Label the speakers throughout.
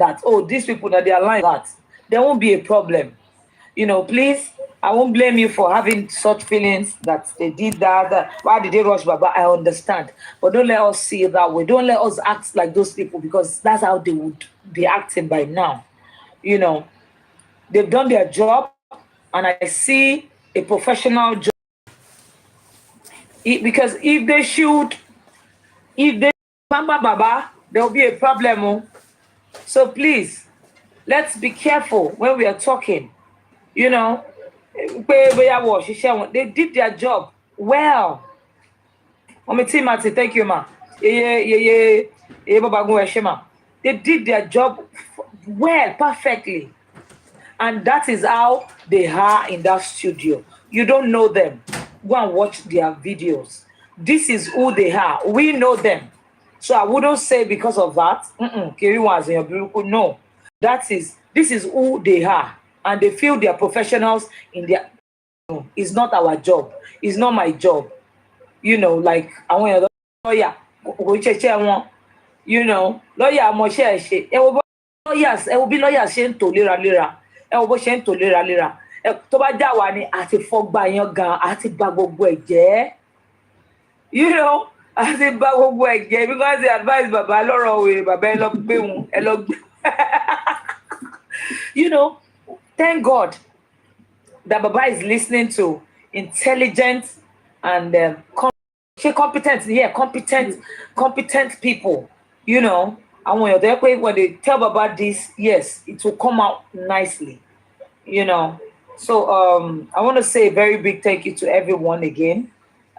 Speaker 1: that, oh, these people that they are like that, there won't be a problem. Please, I won't blame you for having such feelings that they did that. Why did they rush Baba? I understand. But don't let us see it that way. Don't let us act like those people, because that's how they would be acting by now. You know, they've done their job, and I see a professional job. Because if they Mama Baba, there will be a problem. So please, let's be careful when we are talking. You know, they did their job well. Thank you, ma. They did their job well, perfectly. And that is how they are in that studio. You don't know them. Go and watch their videos. This is who they are. We know them. So I wouldn't say because of that, no. This is who they are. And they feel they are professionals in their. It's not our job. It's not my job. Like I want lawyer, lawyer moshe. Lawyers, will be lawyers lera. Bó ṣe ń tò léraléra. Tó bá já wa ni àti fọgbà yan gan, àti bà gbogbo ẹ̀ jẹ́. Àti bà gbogbo ẹ̀ jẹ́, because they advise bàbá lọ́rọ̀ wèrè, bàbá ẹ lọ gbé wọn, ẹ lọ gbé. Thank God that Baba is listening to intelligent and competent people. When they tell Baba this, yes, it will come out nicely. So I want to say a very big thank you to everyone again.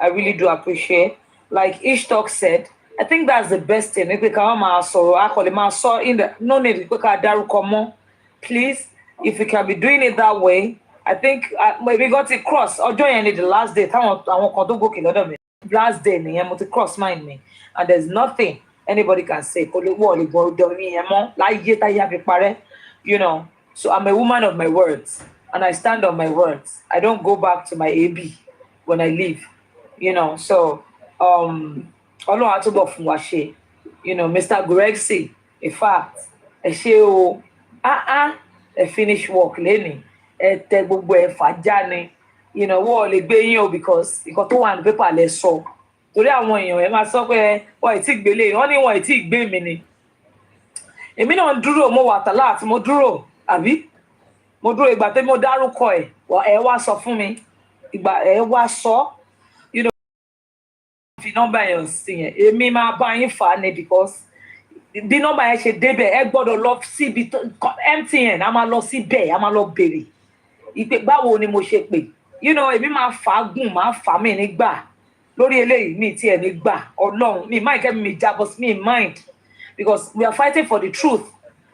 Speaker 1: I really do appreciate. Like Ishtok said, I think that's the best thing. No need please, if we can be doing it that way, I think we got it cross. Or join the last day. Last day, cross mind me, and there's nothing anybody can say. So I'm a woman of my words, and I stand on my words. I don't go back to my AB when I leave. So Mr. Gregsi, in fact, a finish work learning. Because you got to one paper less so. Torí àwọn èèyàn ẹ máa sọ pé wọ́n ti gbélé wọ́n ní wọ́n ti gbé mi ni. Èmi náà dúró mo wà tàlá àti mo dúró àbí mo dúró ìgbà tí mo dárúkọ ẹ wá sọ fún mi ìgbà ẹ wá sọ fi nọ́mbà yẹn sí yẹn èmi máa bá yín fà á ni because bí nọ́mbà yẹn ṣe débẹ̀ ẹ gbọ́dọ̀ lọ síbi MTN a máa lọ síbẹ̀ a máa lọ béèrè ìpè báwo ni mo ṣe pè èmi máa fà á gùn máa fà mí nígbà lórí eléyìí mi tí ẹ ní gbà Ọlọ́run mi mind kẹ́mi mi jábọ́ mi mind because we are fighting for the truth.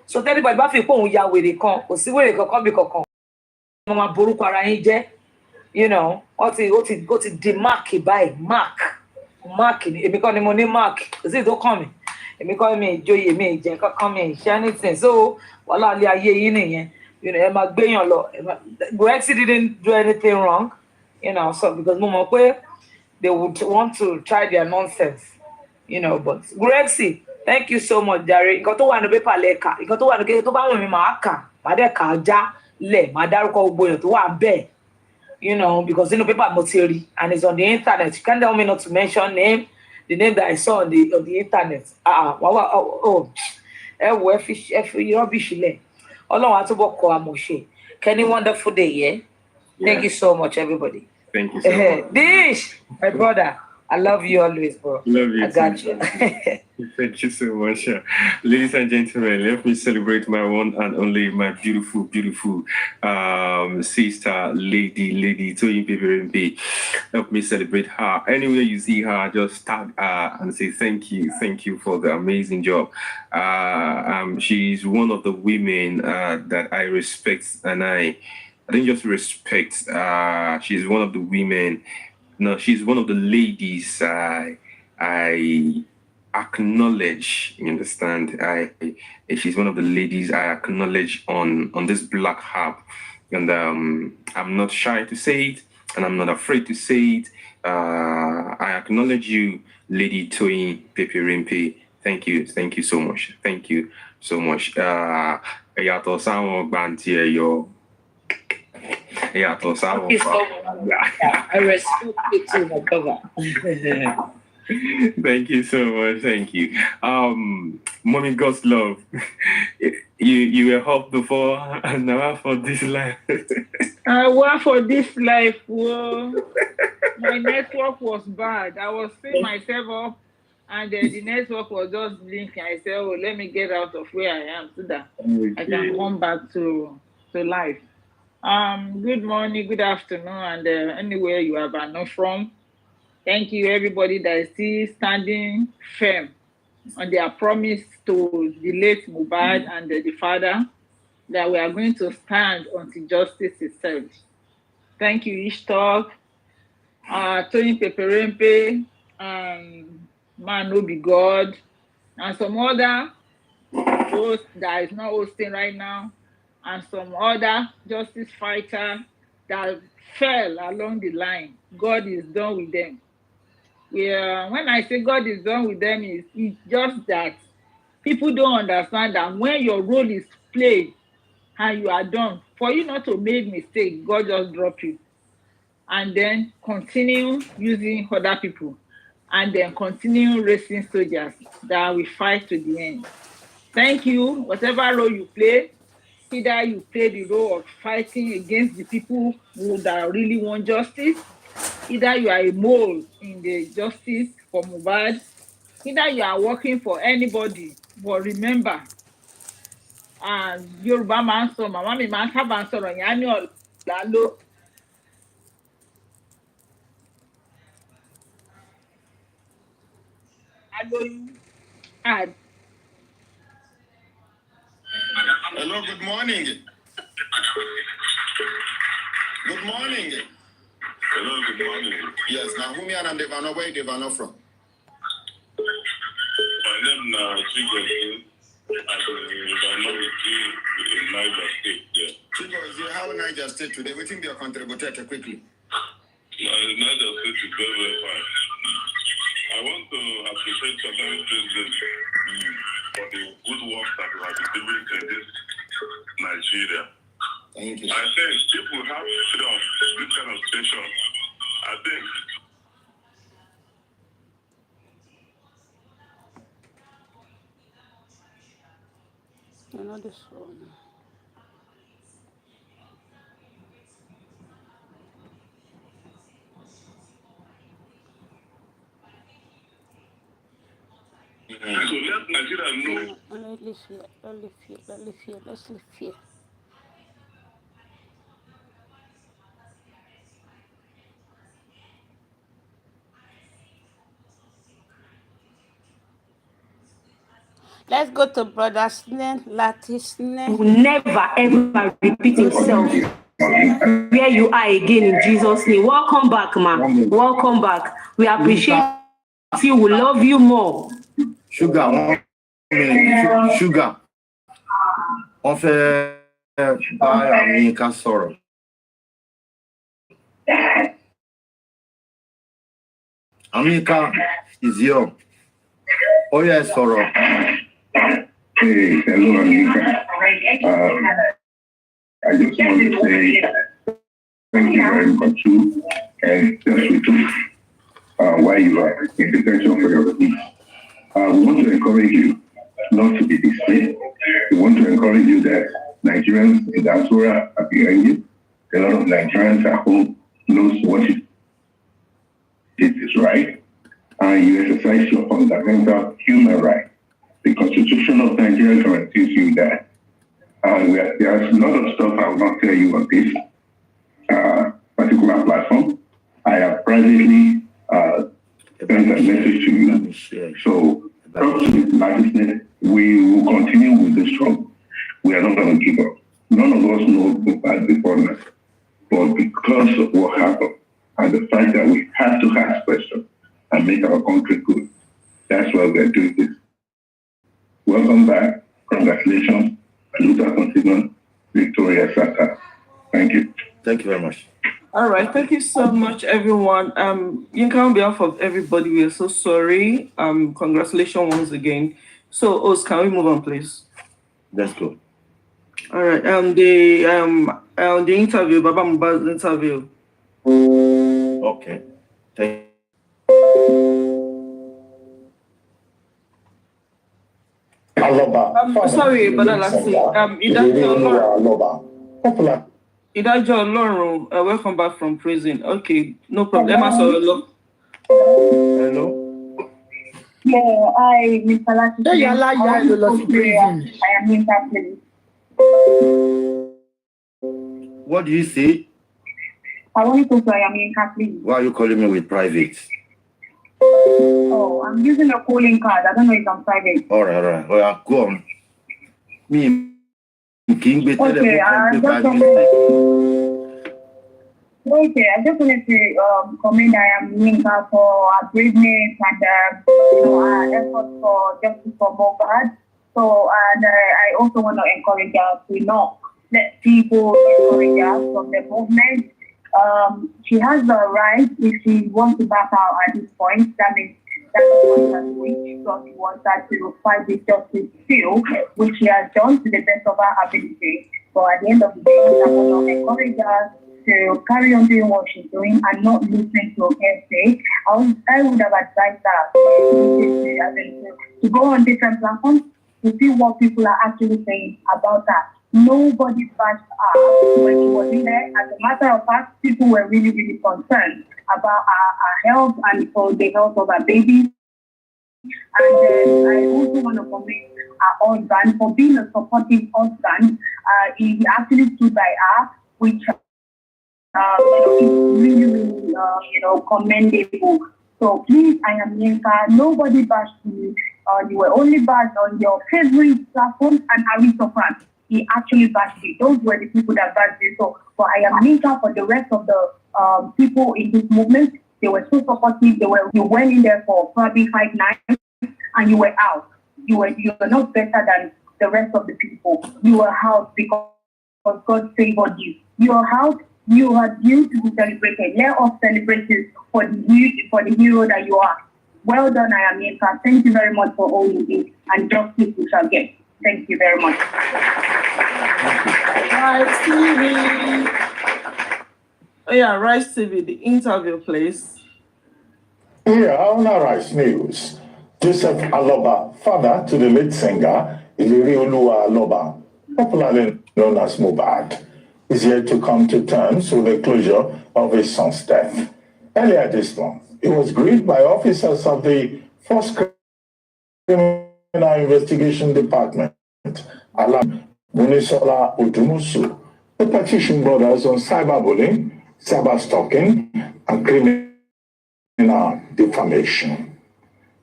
Speaker 1: So tẹ́lifà bá fi pé òun ya wèrè kan kò sí wèrè kankan bí kankan wọ́n máa borúkọ ara yín jẹ́ ó ti di mark báyìí mark ni èmi kọ́ ni mo ní mark kò sí tó kàn mí èmi kọ́ mi ìjòyè mi ìjẹ́ kankan mi ìṣe anything so wàhálà ilé ayé yín nìyẹn ẹ máa gbéyàn lọ Brexit didn't do anything wrong so because mo mọ̀ pé they would want to try their nonsense but Brexit, thank you so much jare nǹkan tó wà ní pépà lẹ́ẹ̀ka nǹkan tó wà ní kékeré tó bá wù mí màá kà má dẹ̀ kà á já lẹ̀ má dárúkọ gbogbo èèyàn tó wà bẹ́ẹ̀ because nínú pépà mo ti rí and it's on the internet. You can't tell me not to mention the name that I saw on the internet. Ẹ wo ẹ fi rubbish lẹ̀ Ọlọ́run á túbọ̀ kọ́ àmọ̀ṣe. Kenny, wonderful day, yeah? Thank you so much, everybody.
Speaker 2: Thank you so much.
Speaker 1: Dish, my brother. I love you always, bro.
Speaker 2: Love you.
Speaker 1: I got you.
Speaker 2: Thank you so much. Ladies and gentlemen, let me celebrate my one and only, my beautiful, beautiful sister, lady, Toyin Pepe. Help me celebrate her. Anywhere you see her, just tag her and say thank you for the amazing job. She's one of the women that I respect, and I didn't just respect. She's one of the women. No, she's one of the ladies I acknowledge. You understand? She's one of the ladies I acknowledge on this black harp, and I'm not shy to say it, and I'm not afraid to say it. I acknowledge you, Lady Toyin Pepe. Thank you so much. Thank you so much. Yàtọ̀ sáwọn gbanti ẹ̀yọ. Yàtọ̀ sáwọn
Speaker 1: I respect you too, my brother.
Speaker 2: Thank you so much. Thank you. Mommy God's love. You were hot before and now for this life.
Speaker 3: I work for this life. Whoa. My network was bad. I was seeing myself up and the network was just blinking. I said, oh, let me get out of where I am so that I can come back to life. Good morning, good afternoon, and anywhere you are not from. Thank you, everybody that is still standing firm on their promise to the late Mohbad and the father, that we are going to stand until justice is served. Thank you, Ishtalk, Tony Peperempe, Man No Be God, and some other host that is not hosting right now, and some other justice fighter that fell along the line. God is done with them. When I say God is done with them, it's just that people don't understand that when your role is played and you are done, for you not to make mistake, God just drop you. And then continue using other people. And then continue raising soldiers that will fight to the end. Thank you. Whatever role you play, either you play the role of fighting against the people that really want justice, either you are a mole in the justice for Mohbad, either you are working for anybody, but remember, Yorùbá máa ń sọ, màmá mi máa ń sábà ń sọ̀rọ̀ yẹn á ní ọ̀la ló.
Speaker 4: Hello, good morning. Good morning.
Speaker 5: Hello, good morning.
Speaker 4: Yes, now who me and Devano, where Devano from?
Speaker 5: My name is Chigozie. I'm not with you in Niger State there.
Speaker 4: Chigozie, how Niger State today? We think they are contributed quickly.
Speaker 5: Niger State is very, very fine. I want to appreciate the very president for the good work that you have been doing in this Nigeria.
Speaker 4: Thank you.
Speaker 5: I think if we have this kind of station, I think
Speaker 6: another one.
Speaker 5: so let Nigeria know.
Speaker 6: Let's live here. Let's go to Brother Snell, Latisne.
Speaker 7: Will never ever repeat himself where you are again in Jesus' name. Welcome back, man. Welcome back. We appreciate you. We love you more.
Speaker 4: Sugar, 1 minute. Sugar. On fait America sorrow. America is young. Oh yes, sorrow.
Speaker 5: Hey, hello, America. I just want to say thank you very much too, and just with you while you are in detention for your peace. We want to encourage you not to be dismayed. We want to encourage you that Nigerians in diaspora are behind you. A lot of Nigerians at home knows what it is right, and you exercise your fundamental human right. The Constitution of Nigeria guarantees you that. There's a lot of stuff I will not tell you on this particular platform. I have privately sent a message to you. So, like we will continue with the struggle. We are not going to give up. None of us know Mohbad before now. But because of what happened and the fact that we have to ask questions and make our country good, that's why we are doing this. Welcome back. Congratulations. Luther Consignment, Victoria Saka. Thank you.
Speaker 4: Thank you very much.
Speaker 8: All right, thank you so much, everyone. Yinka, on behalf of everybody, we are so sorry. Congratulations once again. So, Oz, can we move on, please?
Speaker 9: Let's go.
Speaker 8: All right. The interview, Baba Mohbad's interview.
Speaker 9: Okay. Thank
Speaker 5: Aloba.
Speaker 8: Sorry, but
Speaker 5: Aloba. Popular.
Speaker 8: Idajo Olorun, welcome back from prison. Okay, no problem. Emma Sorolo.
Speaker 9: Hello.
Speaker 10: Yeah, I, Mr. Lati.
Speaker 11: I
Speaker 10: am interpreting.
Speaker 9: What do you say?
Speaker 10: I want to say I am in please.
Speaker 9: Why are you calling me with private?
Speaker 10: Oh, I'm using a calling card. I don't know if I'm private.
Speaker 9: All right. Well, go on. Me, King,
Speaker 10: okay, I just wanted to commend I am Yinka for her braveness and our efforts for justice for Mohbad. So, and I also want to encourage her to not let people encourage her from the movement. She has the right if she wants to back out at this point. That means that's the point at which God wants her to fight this justice still, which she has done to the best of her ability. But at the end of the day, I want to encourage her to carry on doing what she's doing and not listen to hearsay. I would have advised her to go on different platforms to see what people are actually saying about her. Nobody bashed her when she was in there. As a matter of fact, people were really, really concerned about her health and for the health of her baby. And I also want to commend her husband for being a supportive husband. He actually stood by her, which is really, really, commendable. So please, I am Yinka. Nobody bashed you. You were only bashed on your favorite platforms and Aries fans. He actually bashed you. Those were the people that bashed you. So I am Yinka for the rest of the people in this movement. They were so supportive. You went in there for probably 5 nights and you were out. You were not better than the rest of the people. You were out because God favored you. You are out. You are due to be celebrated. Let us celebrate you for the hero that you are. Well done, I am Yinka. Thank you very much for all you did, and justice we shall get. Thank you very much.
Speaker 8: Rise TV. Oh yeah, Rise TV, the interview, please.
Speaker 5: Here on Aries News, Joseph Aloba, father to the late singer, Aloba, popularly known as Mohbad, is yet to come to terms with the closure of his son's death. Earlier this month, he was greeted by officers of the First Criminal Investigation Department, Alam Munisola Udumusu, the petition brothers on cyberbullying, cyberstalking, and criminal defamation.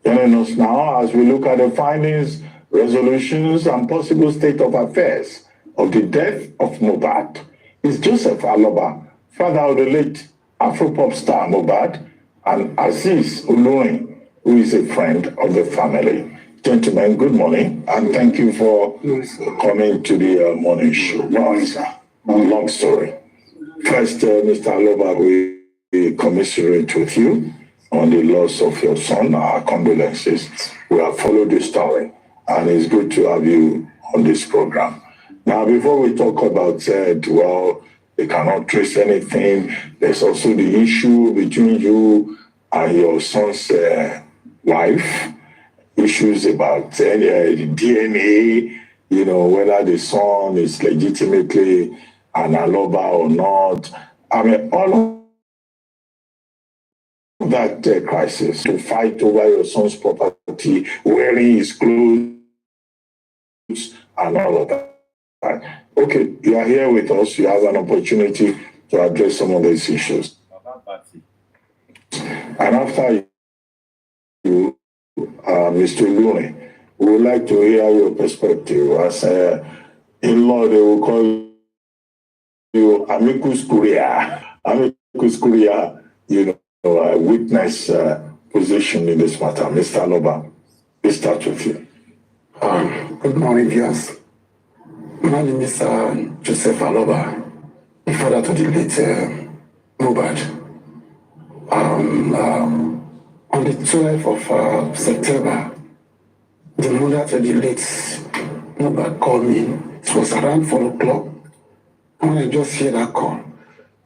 Speaker 5: Joining us now as we look at the findings, resolutions, and possible state of affairs of the death of Mohbad is Joseph Aloba, father of the late Afropop star Mohbad, and Aziz Ulurin, who is a friend of the family. Gentlemen, good morning, and thank you for coming to the morning show. Wow, it's a long story. First, Mr. Aloba, we commiserate with you on the loss of your son. Our condolences. We have followed the story, and it's good to have you on this program. Now, before we talk about they cannot trace anything, there's also the issue between you and your son's wife, issues about DNA, whether the son is legitimately an Aloba or not. I mean, all of that crisis to fight over your son's property, wearing his clothes, and all of that. Okay, you are here with us. You have an opportunity to address some of these issues. And after you, Mr. Lune, we would like to hear your perspective. As in-law, they will call you amicus curiae. Amicus curiae, a witness position in this matter. Mr. Aloba, we start with you.
Speaker 12: Good morning, viewers. My name is Joseph Aloba, the father to the late Mohbad. On the 12th of September, the mother to the late Mohbad called me. It was around 4 o'clock. And when I just hear that call,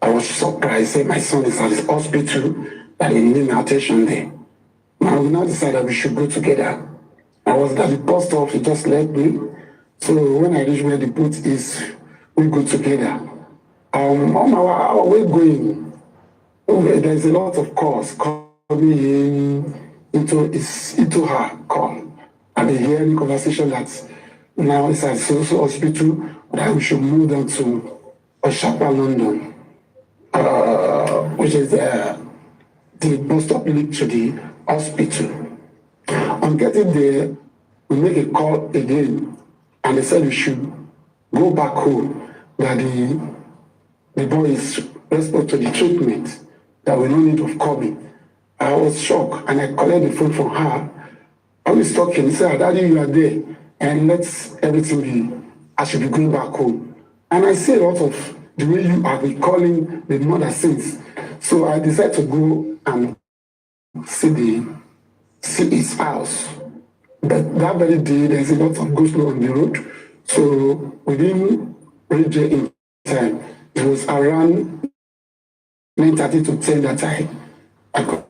Speaker 12: I was surprised. Say my son is at his hospital, that he needed attention there. Now we now decided we should go together. I was at the bus stop, he just left me. So when I reached where the booth is, we go together. On our way going, there's a lot of calls coming into her call. And the hearing conversation that now it's at social hospital, that we should move them to Oshapa, London, which is the bus stop linked to the hospital. On getting there, we make a call again, and they said we should go back home, that the boy is responsible to the treatment, that we don't need of coming. I was shocked, and I collected the phone from her. I was talking, he said, Daddy, you are there, and let everything be, I should be going back home. And I see a lot of the way you have been calling the mother since. So I decided to go and see his house. But that very day, there's a lot of go-slow on the road. So we didn't reach there in time. It was around 9:30 to 10 that I could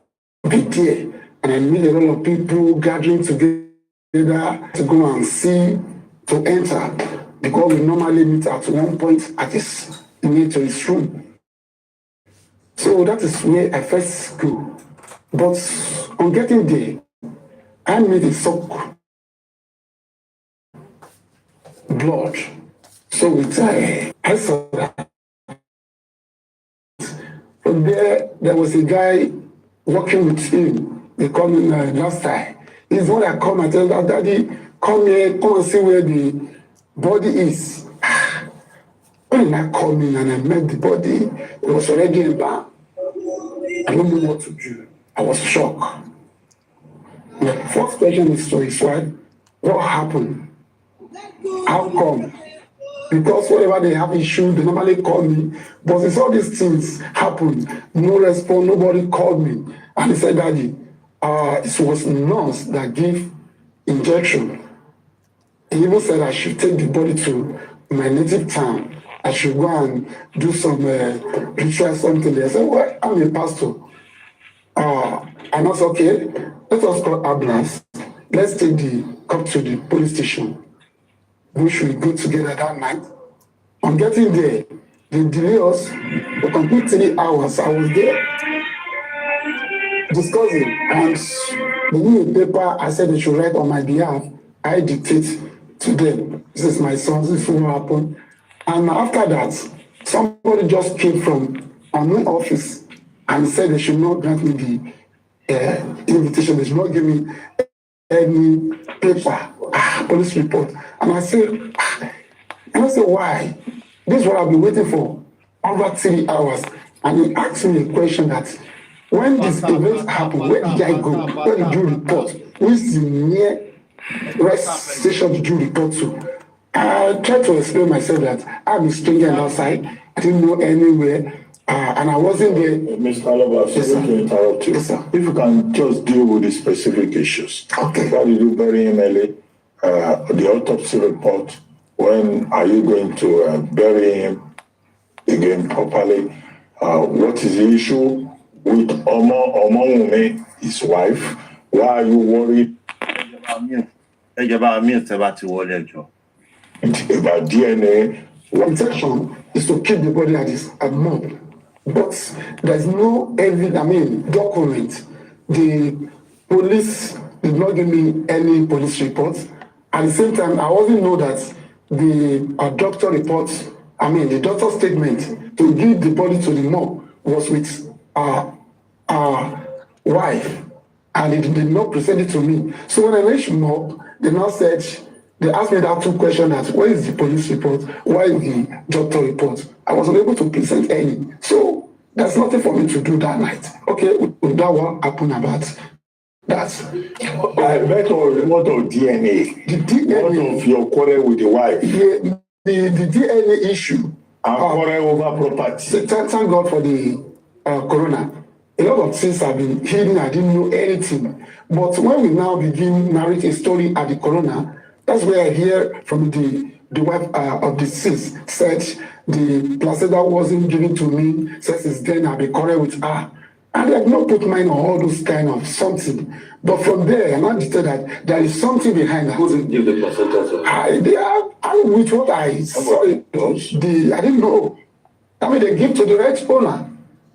Speaker 12: be there. And I met a lot of people gathering together to go and see, to enter. Because we normally meet at one point at his room. So that is where I first go. But on getting there, I made a soak blood. So with I saw that. From there was a guy working with him. They call him last time. He's one that come and tell that, Daddy, come here, come and see where the body is. When I come in and I met the body, it was already in bar. I don't know what to do. I was shocked. The first question is to his wife, what happened? How come? Because whenever they have issues, they normally call me. But since all these things happened, no response, nobody called me. And he said, Daddy, it was nurse that gave injection. He even said I should take the body to my native town. I should go and do some ritual something there. I said, well, I'm a pastor. And I said, okay, let us call ambulance. Let's take come to the police station. We should go together that night. On getting there, they delay us for complete 3 hours. I was there discussing, and they need a paper. I said they should write on my behalf. I dictate to them. This is my son, this is what happened. And after that, somebody just came from my office and said they should not grant me the invitation. They should not give me any paper, police report. And I said, why? This is what I've been waiting for over 3 hours. And he asked me a question that, when this event happened, where did I go? Where did you report? Which is the nearest station did you report to? I tried to explain myself that I'm a stranger outside. I didn't know anywhere. And I wasn't there.
Speaker 11: Mr. Aloba, sorry to interrupt you.
Speaker 12: Yes, sir.
Speaker 11: If you can just deal with the specific issues.
Speaker 12: Okay.
Speaker 11: Why did you bury him early? The autopsy report, when are you going to bury him again properly? What is the issue with Omowumi, his wife? Why are you worried about DNA?
Speaker 12: Intention is to keep the body at mob. But there's no document. The police did not give me any police reports. At the same time, I also know that the doctor reports, the doctor's statement to give the body to the mob was with our wife, and it did not present it to me. So when I reached mob, they asked me that 2 questions: that where is the police report, why is the doctor report? I was unable to present any. So there's nothing for me to do that night. Okay, with that one happen about that.
Speaker 11: I bet what of DNA?
Speaker 12: The DNA.
Speaker 11: What of your quarrel with the wife?
Speaker 12: The DNA issue.
Speaker 11: And quarrel over property.
Speaker 12: Thank God for the corona. A lot of things have been hidden. I didn't know anything. But when we now begin narrate a story at the corona, that's where I hear from the wife of the deceased said the placenta wasn't given to me. Since then I've been quarrel with her. And I have not put mind on all those kind of something. But from there, I now detected that there is something behind that.
Speaker 13: Who did give the placenta to?
Speaker 12: I with what I saw, I didn't know. I mean, they give to the right owner.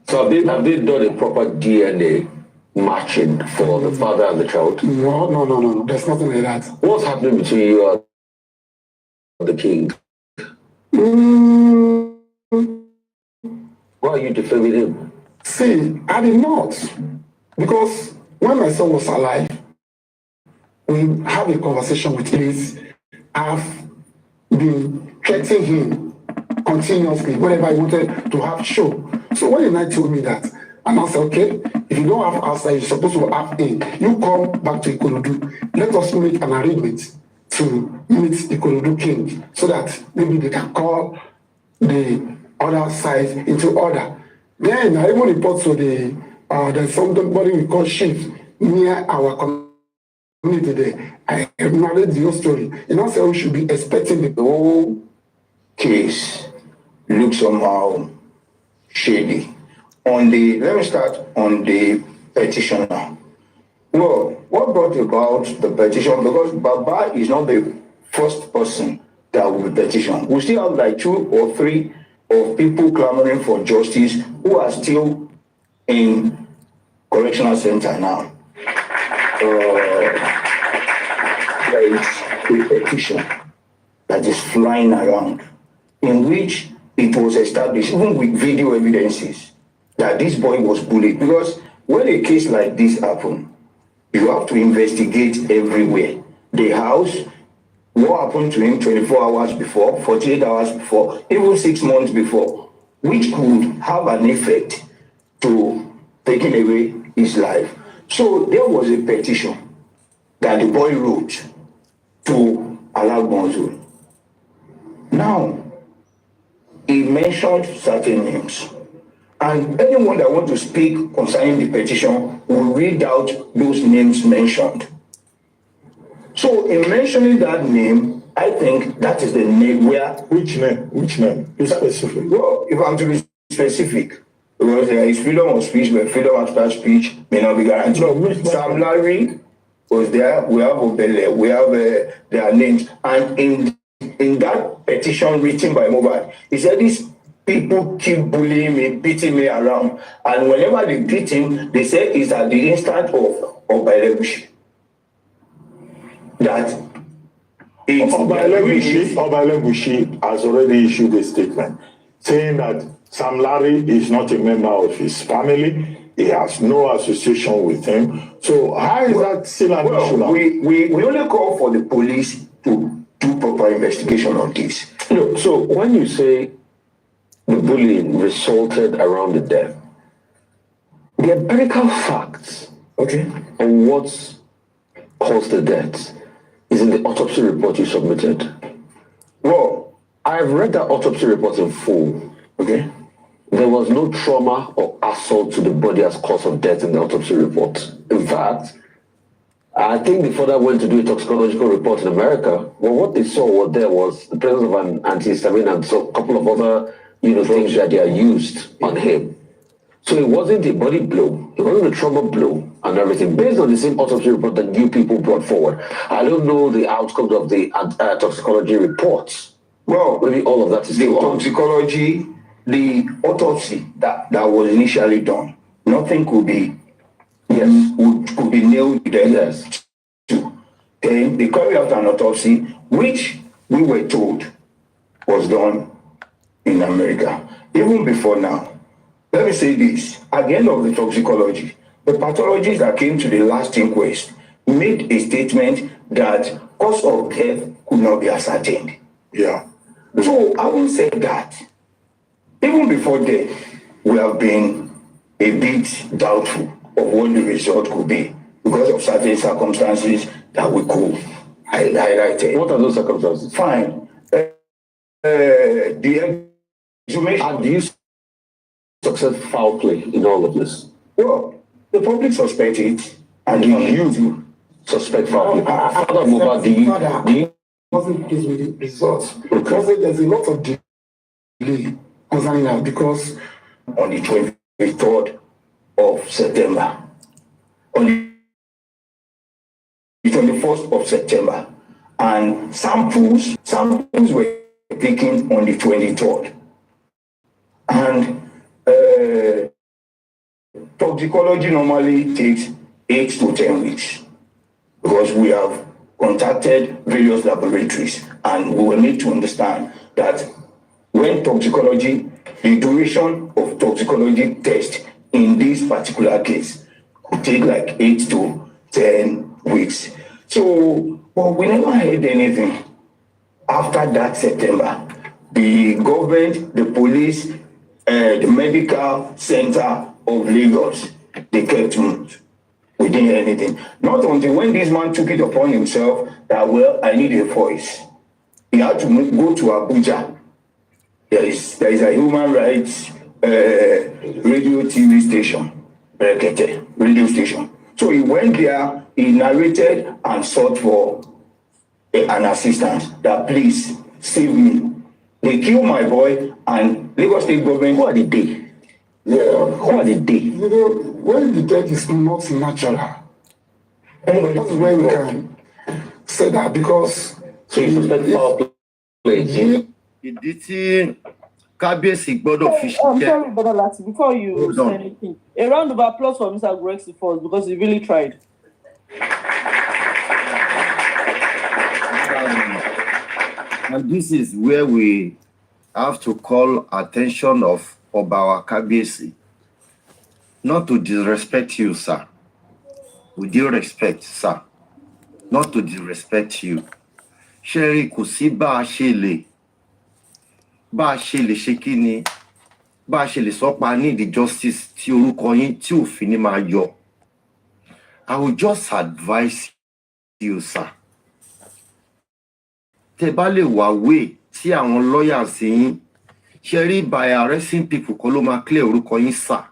Speaker 13: So have they done a proper DNA matching for the father and the child?
Speaker 12: No. There's nothing like that.
Speaker 13: What's happening between you and the king? Why are you defaming him?
Speaker 12: See, I did not. Because when my son was alive, we have a conversation with Aries. I've been threatening him continuously whenever I wanted to have show. So when the night told me that, and I said, okay, if you don't have outside, you're supposed to have in. You come back to Ikorodu. Let us make an arrangement to meet Ikorodu king so that maybe they can call the other side into order. Then I even report to there's somebody we call chief near our community there. I narrate the whole story. And I said we should be expecting
Speaker 9: The whole case looks somehow shady. Let me start on the petitioner. Well, what brought about the petition? Because Baba is not the first person that will petition. We still have like 2 or 3 of people clamoring for justice who are still in correctional center now. There is a petition that is flying around in which it was established, even with video evidences, that this boy was bullied. Because when a case like this happens, you have to investigate everywhere. The house, what happened to him 24 hours before, 48 hours before, even 6 months before, which could have an effect to taking away his life. So there was a petition that the boy wrote to allow Bonzo. Now, he mentioned certain names. And anyone that wants to speak concerning the petition will read out those names mentioned. So in mentioning that name, I think that is the name where...
Speaker 11: Which name? Be specific.
Speaker 9: Well, if I'm to be specific, because there is freedom of speech, but freedom after speech may not be guaranteed.
Speaker 11: No,
Speaker 9: Sam Larry was there, we have Obele, we have their names. And in that petition written by Mohbad, he said these people keep bullying me, beating me around. And whenever they beat him, they say it's at the instant of Obelebushi. That
Speaker 11: Obelebushi has already issued a statement saying that Sam Larry is not a member of his family. He has no association with him. So how is that still an issue now?
Speaker 9: We only call for the police to do proper investigation on this.
Speaker 13: No, so when you say the bullying resulted around the death, the empirical facts, okay, on what caused the death is in the autopsy report you submitted.
Speaker 9: Well,
Speaker 13: I've read that autopsy report in full.
Speaker 9: Okay.
Speaker 13: There was no trauma or assault to the body as cause of death in the autopsy report. In fact, I think the father went to do a toxicological report in America. Well, what they saw was the presence of an antihistamine and so a couple of other, things that they are used on him. So it wasn't a body blow. It wasn't a trauma blow and everything. Based on the same autopsy report that you people brought forward, I don't know the outcomes of the toxicology reports.
Speaker 9: Well,
Speaker 13: maybe all of that is
Speaker 9: the toxicology, the autopsy that was initially done, nothing could be could be nailed there.
Speaker 13: Yes.
Speaker 9: Then they carry out an autopsy, which we were told was done in America. Even before now. Let me say this. At the end of the toxicology, the pathologist that came to the last inquest made a statement that cause of death could not be ascertained.
Speaker 11: Yeah.
Speaker 9: So having said that, even before death, we have been a bit doubtful of what the result could be because of certain circumstances that we could highlight.
Speaker 13: What are those circumstances?
Speaker 9: Fine. The exhumation.
Speaker 13: And do you suspect foul play in all of this?
Speaker 9: Well, the public suspect it, and the youth
Speaker 13: suspect foul play. Father Mohbad, do you
Speaker 12: wasn't pleased with the results. Because there's a lot of delay concerning that because
Speaker 9: on the 23rd of September, on the 21st of September, and samples were taken on the 23rd. And toxicology normally takes 8 to 10 weeks because we have contacted various laboratories, and we will need to understand that when the duration of toxicology test in this particular case could take like 8 to 10 weeks. So, but we never heard anything. After that September, the government, the police, the medical center of Lagos, they kept mute. We didn't hear anything. Not until when this man took it upon himself that, well, I need a voice. He had to go to Abuja. There is a human rights radio TV station, radio station. So he went there, he narrated and sought for an assistance that please save me. They killed my boy, and Lagos State government, who are they?
Speaker 12: Yeah,
Speaker 9: who are they?
Speaker 12: You know, when the death is not natural, that is where we can say that because
Speaker 13: so you suspect foul play.
Speaker 14: Ìdí tí Kábíyèsí gbọ́dọ̀ fi ṣiṣẹ́.
Speaker 8: I'm sorry, Brother Lati, before you say anything, a round of applause for Mr. Grexy first because he really tried.
Speaker 14: And this is where we have to call attention of our Kábíyèsí. Not to disrespect you, sir. With due respect, sir. Not to disrespect you. Sherry, kò sí bá a ṣe lè ṣe kí ni, bá a ṣe lè sọ pa ní the justice tí orúkọ yín tí òfin ní máa yọ. I will just advise you, sir. Tẹ́ bá lè wá way tí àwọn lawyers yín Sherry by arresting people kọ́ ló máa clear orúkọ yín, sir.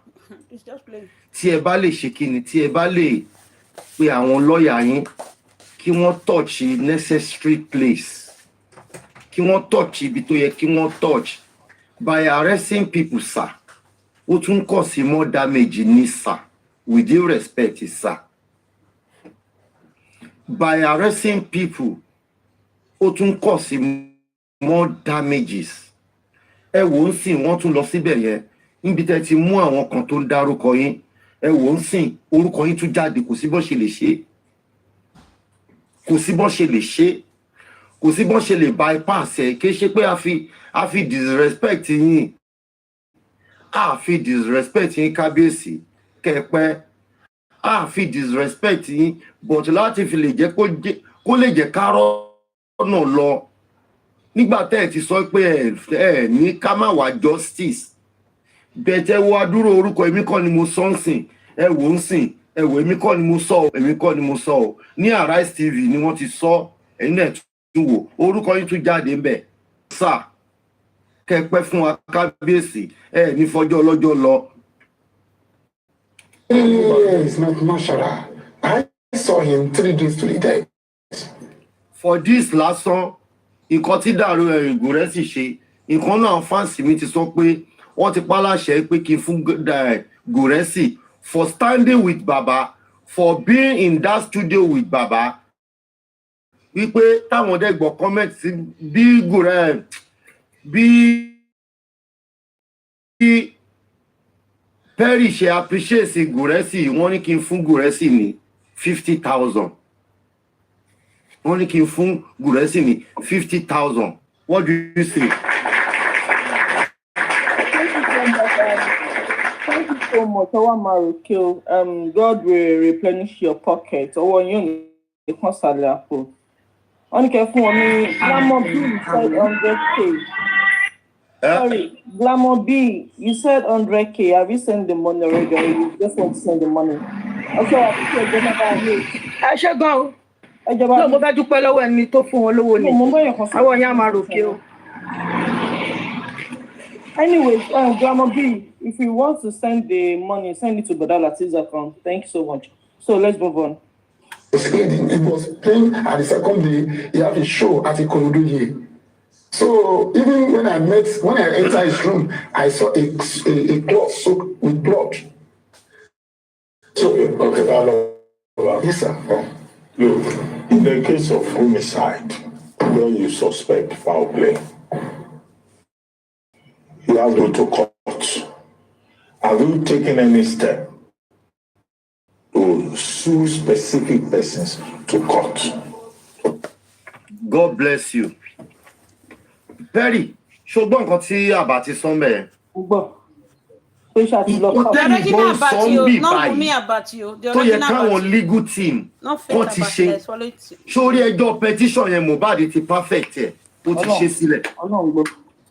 Speaker 14: Tí ẹ bá lè ṣe kí ni, tí ẹ bá lè pe àwọn lawyer yín kí wọ́n touch necessary place, kí wọ́n touch ibi tó yẹ kí wọ́n touch. By arresting people, sir, ó tún cause more damage ní, sir. With due respect, sir. By arresting people, ó tún cause more damages. Ẹ wò ń sìn wọ́n tún lọ síbẹ̀ yẹn níbi tẹ́ ti mú àwọn kan tó ń dárúkọ yín. Ẹ wò ń sìn orúkọ yín tún jáde, kò sí bó ṣe lè ṣe. Kò sí bó ṣe lè ṣe. Kò sí bó ṣe lè bypass ẹ̀, kì í ṣe pé a fi disrespect yín. A fi disrespect yín Kábíyèsí kẹ́pẹ́. A fi disrespect yín, but láti fi lè jẹ́ kó lè jẹ́ kárọ́ náà lọ. Nígbà tẹ́ ẹ ti sọ pé ẹ ní ká má wá justice. Bẹ̀tẹ̀ wá dúró orúkọ èmi kọ́ ni mo sọ ń sìn. Ẹ wò ń sìn. Ẹ wò èmi kọ́ ni mo sọ. Èmi kọ́ ni mo sọ. Ní Aries TV ni wọ́n ti sọ. Ẹ̀yin náà tún wò. Orúkọ yín tún jáde ń bẹ̀. Sà kẹ́pẹ́ fún wa Kábíyèsí. Ẹ ní fọjọ́ ọlọ́jọ́ lọ.
Speaker 12: it's not natural. I saw him 3 days to the day.
Speaker 14: For this lásán, nǹkan tí dàrú ẹ̀rìngùn rẹ̀ sì ṣe, nǹkan náà fáǹsì mi ti sọ pé wọ́n ti pa láṣẹ pé kí n fún Gùrẹ́sì for standing with Baba, for being in that studio with Baba. Wípé táwọn dẹ́gbọ̀ comment sí bí Perry ṣe appreciate sí Gùrẹ́sì, wọ́n ní kí n fún Gùrẹ́sì ní 50,000. Wọ́n ní kí n fún Gùrẹ́sì ní 50,000. What do you say?
Speaker 8: Thank you so much. God will replenish your pocket. Ọwọ́ yín ò ní kàn sálẹ̀ àpò. Wọ́n ní kẹ́ fún wọn ní Glamour B, you said 100K. Sorry, Glamour B, you said 100K. Have you sent the money already? Or you just want to send the money? Okay, I think you're gonna buy it.
Speaker 1: Ẹ ṣe gan o. No, mo fẹ́ dúpẹ́ lọ́wọ́ ẹni tó fún wọn lówó ni. Àwọn yẹn á máa ròkè o.
Speaker 8: Anyways, Grandma B, if you want to send the money, send it to Brother Latif's account. Thank you so much. So let's move on.
Speaker 12: It was playing at the second day, he had a show at a Ikorodu here. So even when I entered his room, I saw a cloth soaked with blood. So, okay, yes, sir.
Speaker 11: Look, in the case of homicide, when you suspect foul play, you have to go to court. Have you taken any step to sue specific persons to court?
Speaker 14: God bless you. Perry, ṣùgbọ́n nǹkan tí àbá ti sọ mẹ́ẹ̀.
Speaker 6: The original about you, not for me about you. The
Speaker 14: tó yẹ
Speaker 6: original
Speaker 14: káwọn
Speaker 6: about you.
Speaker 14: legal team
Speaker 6: Not
Speaker 14: kan
Speaker 6: fake
Speaker 14: ti
Speaker 6: about
Speaker 14: ṣe
Speaker 6: you. Swallow it.
Speaker 14: sórí ẹjọ́ petition yẹn Mohbad ti perfect ẹ̀ ó ti ṣe sílẹ̀.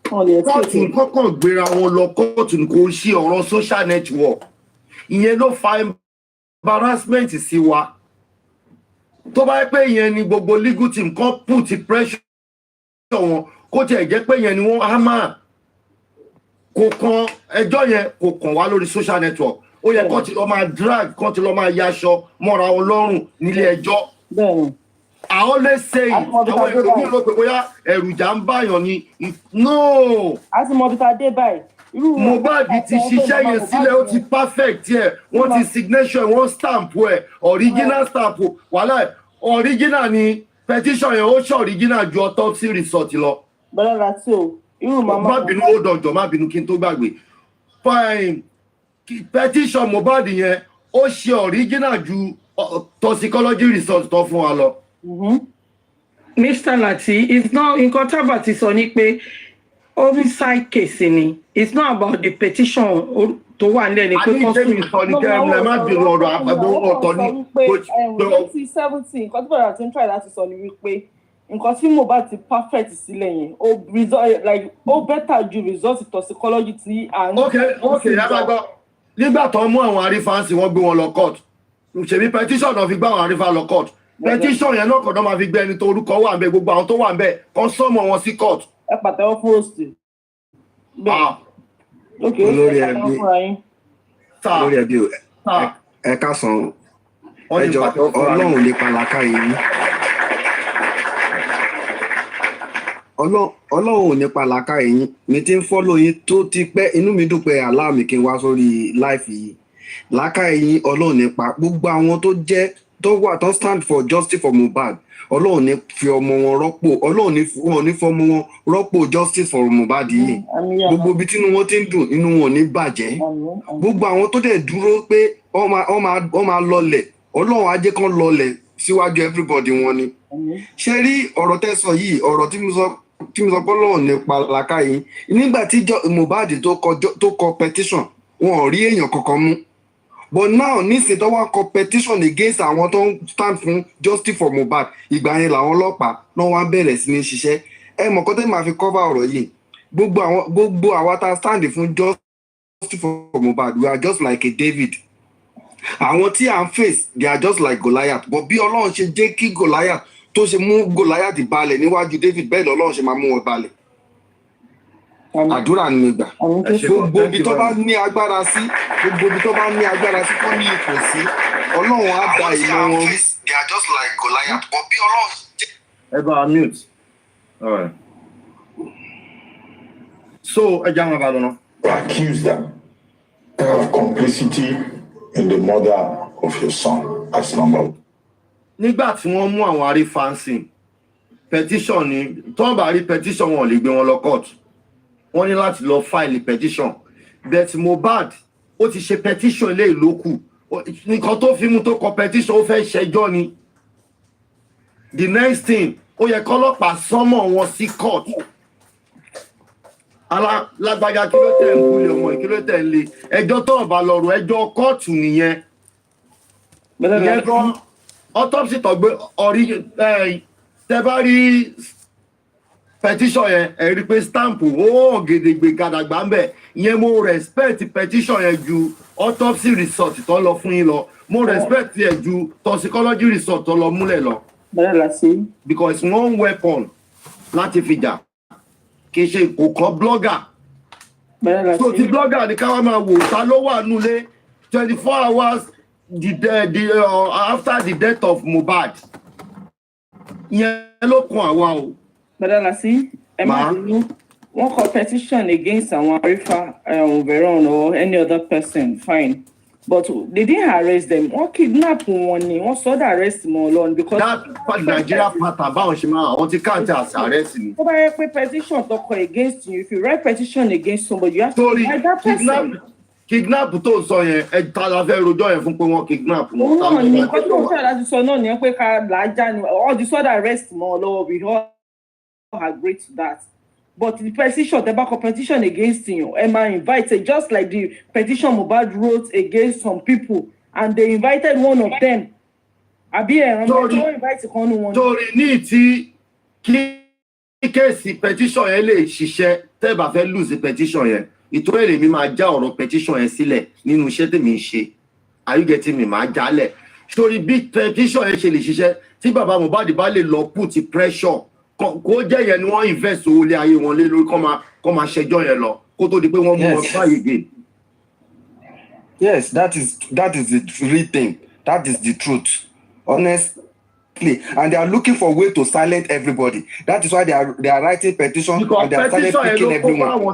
Speaker 14: kóòtù kọ́kàn gbéra wọn lọ kóòtù kò ṣe ọ̀rọ̀ social network ìyẹn ló fa embarrassment sí wa tó bá yẹ pé ìyẹn ni gbogbo legal team kan put pressure wọn kó tiẹ̀ jẹ́ pé ìyẹn ni wọ́n hammer kò kan ẹjọ́ yẹn kò kàn wá lórí social network ó yẹ kó ti lọ máa drag kó ti lọ máa yaṣọ mọ́ra wọn lọ́rùn nílé ẹjọ́. I always say àwọn èrò mi rò pé bóyá èròjà ń báyàn ni no. Mohbad ti ṣiṣẹ́ yẹn sílẹ̀ ó ti perfect ẹ̀ wọ́n ti signature wọ́n stamp ẹ̀ original stamp wàhálà original ni petition yẹn ó ṣe original ju autopsy result lọ.
Speaker 8: Bọ́lá láti o irú màmá.
Speaker 14: má bínú ó dọ̀jọ́ má bínú kí n tó gbàgbé fine petition Mohbad yẹn ó ṣe original ju toxicology result tó fún wa lọ.
Speaker 3: Mr. Lati, it's not in Kotaba ti sọ ní pé homicide case ni. It's not about the petition tó wà nílẹ̀ ni pé
Speaker 14: kọ́ sí ìsọ ní kẹ́rin ẹ̀ má bínú ọ̀rọ̀ àgbẹ̀bọ̀ ọ̀tọ̀ ní.
Speaker 8: 2017 nǹkan tí bọ̀dà ti ń try láti sọ ni wípé nǹkan tí Mohbad ti perfect sílẹ̀ yẹn ó better ju result toxicology tí à ń.
Speaker 14: ok yàgbọ́ nígbà tó mú àwọn arífáǹsì wọ́n gbé wọn lọ court ṣèbí petition náà fi gbá àwọn arífá lọ court petition yẹn náà kọ̀ náà máa fi gbé ẹni tó orúkọ wà ń bẹ gbogbo àwọn tó wà ń bẹ kan sọ́mọ̀ wọn sí court.
Speaker 8: Ẹ pàtẹ́wọ́ fún òsì.
Speaker 15: olórí ẹbí ẹ káàsán ẹjọ Ọlọ́run lè palaka yìí Ọlọ́run ò ní palaka yìí mi ti ń fọ́lọ́ yín tó ti pẹ́ inú mi dùn pé aláàmì kí n wá sórí láìfì yìí láká yìí Ọlọ́run nípa gbogbo àwọn tó jẹ́ tó wà tó stand for justice for Mohbad Ọlọ́run ní fi ọmọ wọn rọ́pò Ọlọ́run ní fọmọ wọn rọ́pò justice for Mohbad yìí gbogbo ibi tínú wọn ti ń dùn inú wọn ní bàjẹ́ gbogbo àwọn tó dẹ̀ dúró pé wọ́n máa lọlẹ̀ Ọlọ́run á jẹ́ kán lọlẹ̀ síwájú everybody wọn ni ṣe rí ọ̀rọ̀ tẹ́ sọ yìí ọ̀rọ̀ tí mo sọ pé Ọlọ́run nípa làkà yìí nígbà tí Mohbad tó kọ petition wọn ò rí èèyàn kankan mú but now nísìnyí tó wá kọ petition against àwọn tó ń stand fún justice for Mohbad ìgbà yẹn làwọn ọlọ́pàá náà wá bẹ̀rẹ̀ sí ní ṣiṣẹ́ ẹ mọ̀ kọ́ tẹ́ máa fi cover ọ̀rọ̀ yìí gbogbo àwa tá stand fún justice for Mohbad we are just like a David àwọn tí à ń face they are just like Goliath but bí Ọlọ́run ṣe jẹ́ kí Goliath tó ṣe mú Goliath balẹ̀ níwájú David bẹ́ẹ̀ lọ́lọ́run ṣe máa mú wọn balẹ̀ àdúrà ni gbà gbogbo ibi tó bá ní agbára sí tó ní ipò sí Ọlọ́run á da ìlú wọn rú. They are just like Goliath but bí Ọlọ́run ṣe.
Speaker 14: ẹ bá a mute all right so ẹ jẹ́ àwọn àbálọ́ náà.
Speaker 11: Accuse them of complicity in the murder of your son. That's number one.
Speaker 14: Nígbà tí wọ́n mú àwọn arífáǹsì petition ni tó ń bá rí petition wọn lè gbé wọn lọ court wọ́n ní láti lọ file petition but Mohbad ó ti ṣe petition ilé ìlókù nǹkan tó fi mú tó kọ petition ó fẹ́ ṣẹjọ́ ni the next thing ó yẹ kọ́lọ́pàá sọ́mọ̀ wọn sí court lágbájá kí ló tẹ̀ ń kúlẹ̀ ọmọ kí ló tẹ̀ ń lé ẹjọ́ tó ọ̀bà lọ́rọ̀ ẹjọ́ kóòtù nìyẹn ìyẹn gan autopsy tó gbé tẹ bá rí petition yẹn ẹ rí pé stamp ó gèdègbè gàdàgbà ń bẹ ìyẹn mo respect petition yẹn ju autopsy result tó lọ fún yín lọ mo respect yẹn ju toxicology result tó lọ múlẹ̀ lọ because one weapon láti fi jà kì í ṣe kò kọ́ blogger So the blogger ní ká wá máa wò ta ló wà nulẹ̀ 24 hours after the death of Mohbad. Ìyẹn ló kún àwa o.
Speaker 8: Badalasi, one competition against someone, Veron or any other person, fine. But they didn't arrest them. One kidnap one saw the arrest more alone because
Speaker 14: that Nigeria pattern báwọn ṣe máa àwọn tí can't arrest me.
Speaker 8: If I write petition to call against you, if you write petition against somebody, you have to write that person.
Speaker 14: Kidnap tó sọ yẹn ẹ ta la fẹ́ rojọ́ yẹn fún pé wọ́n kidnap wọn.
Speaker 8: No, ní nǹkan tó ń ṣe láti sọ náà ní pé ká làájá ni all the sort arrest more lọ́wọ́ we all agree to that. But the petition, the back of petition against you, Emma invited, just like the petition Mohbad wrote against some people, and they invited one of them.
Speaker 14: Torí ní tí kí kéèsì petition yẹn lè ṣiṣẹ́ tẹ́ bá fẹ́ lose petition yẹn ìtòrí èmi máa já ọ̀rọ̀ petition yẹn sílẹ̀ nínú iṣẹ́ tèmi ń ṣe. Are you getting me? Máa jálẹ̀. Torí bí petition yẹn ṣe lè ṣiṣẹ́ tí bàbá Mohbad bá lè lọ put pressure kó jẹ́ yẹn ni wọ́n invest owó lé ayé wọn lé lórí kọ́ máa ṣẹjọ́ yẹn lọ kó tó di pé wọ́n mú wọn báyìí again.
Speaker 15: Yes, that is the real thing. That is the truth. Honestly. And they are looking for a way to silence everybody. That is why they are writing petition and they are started picking everyone.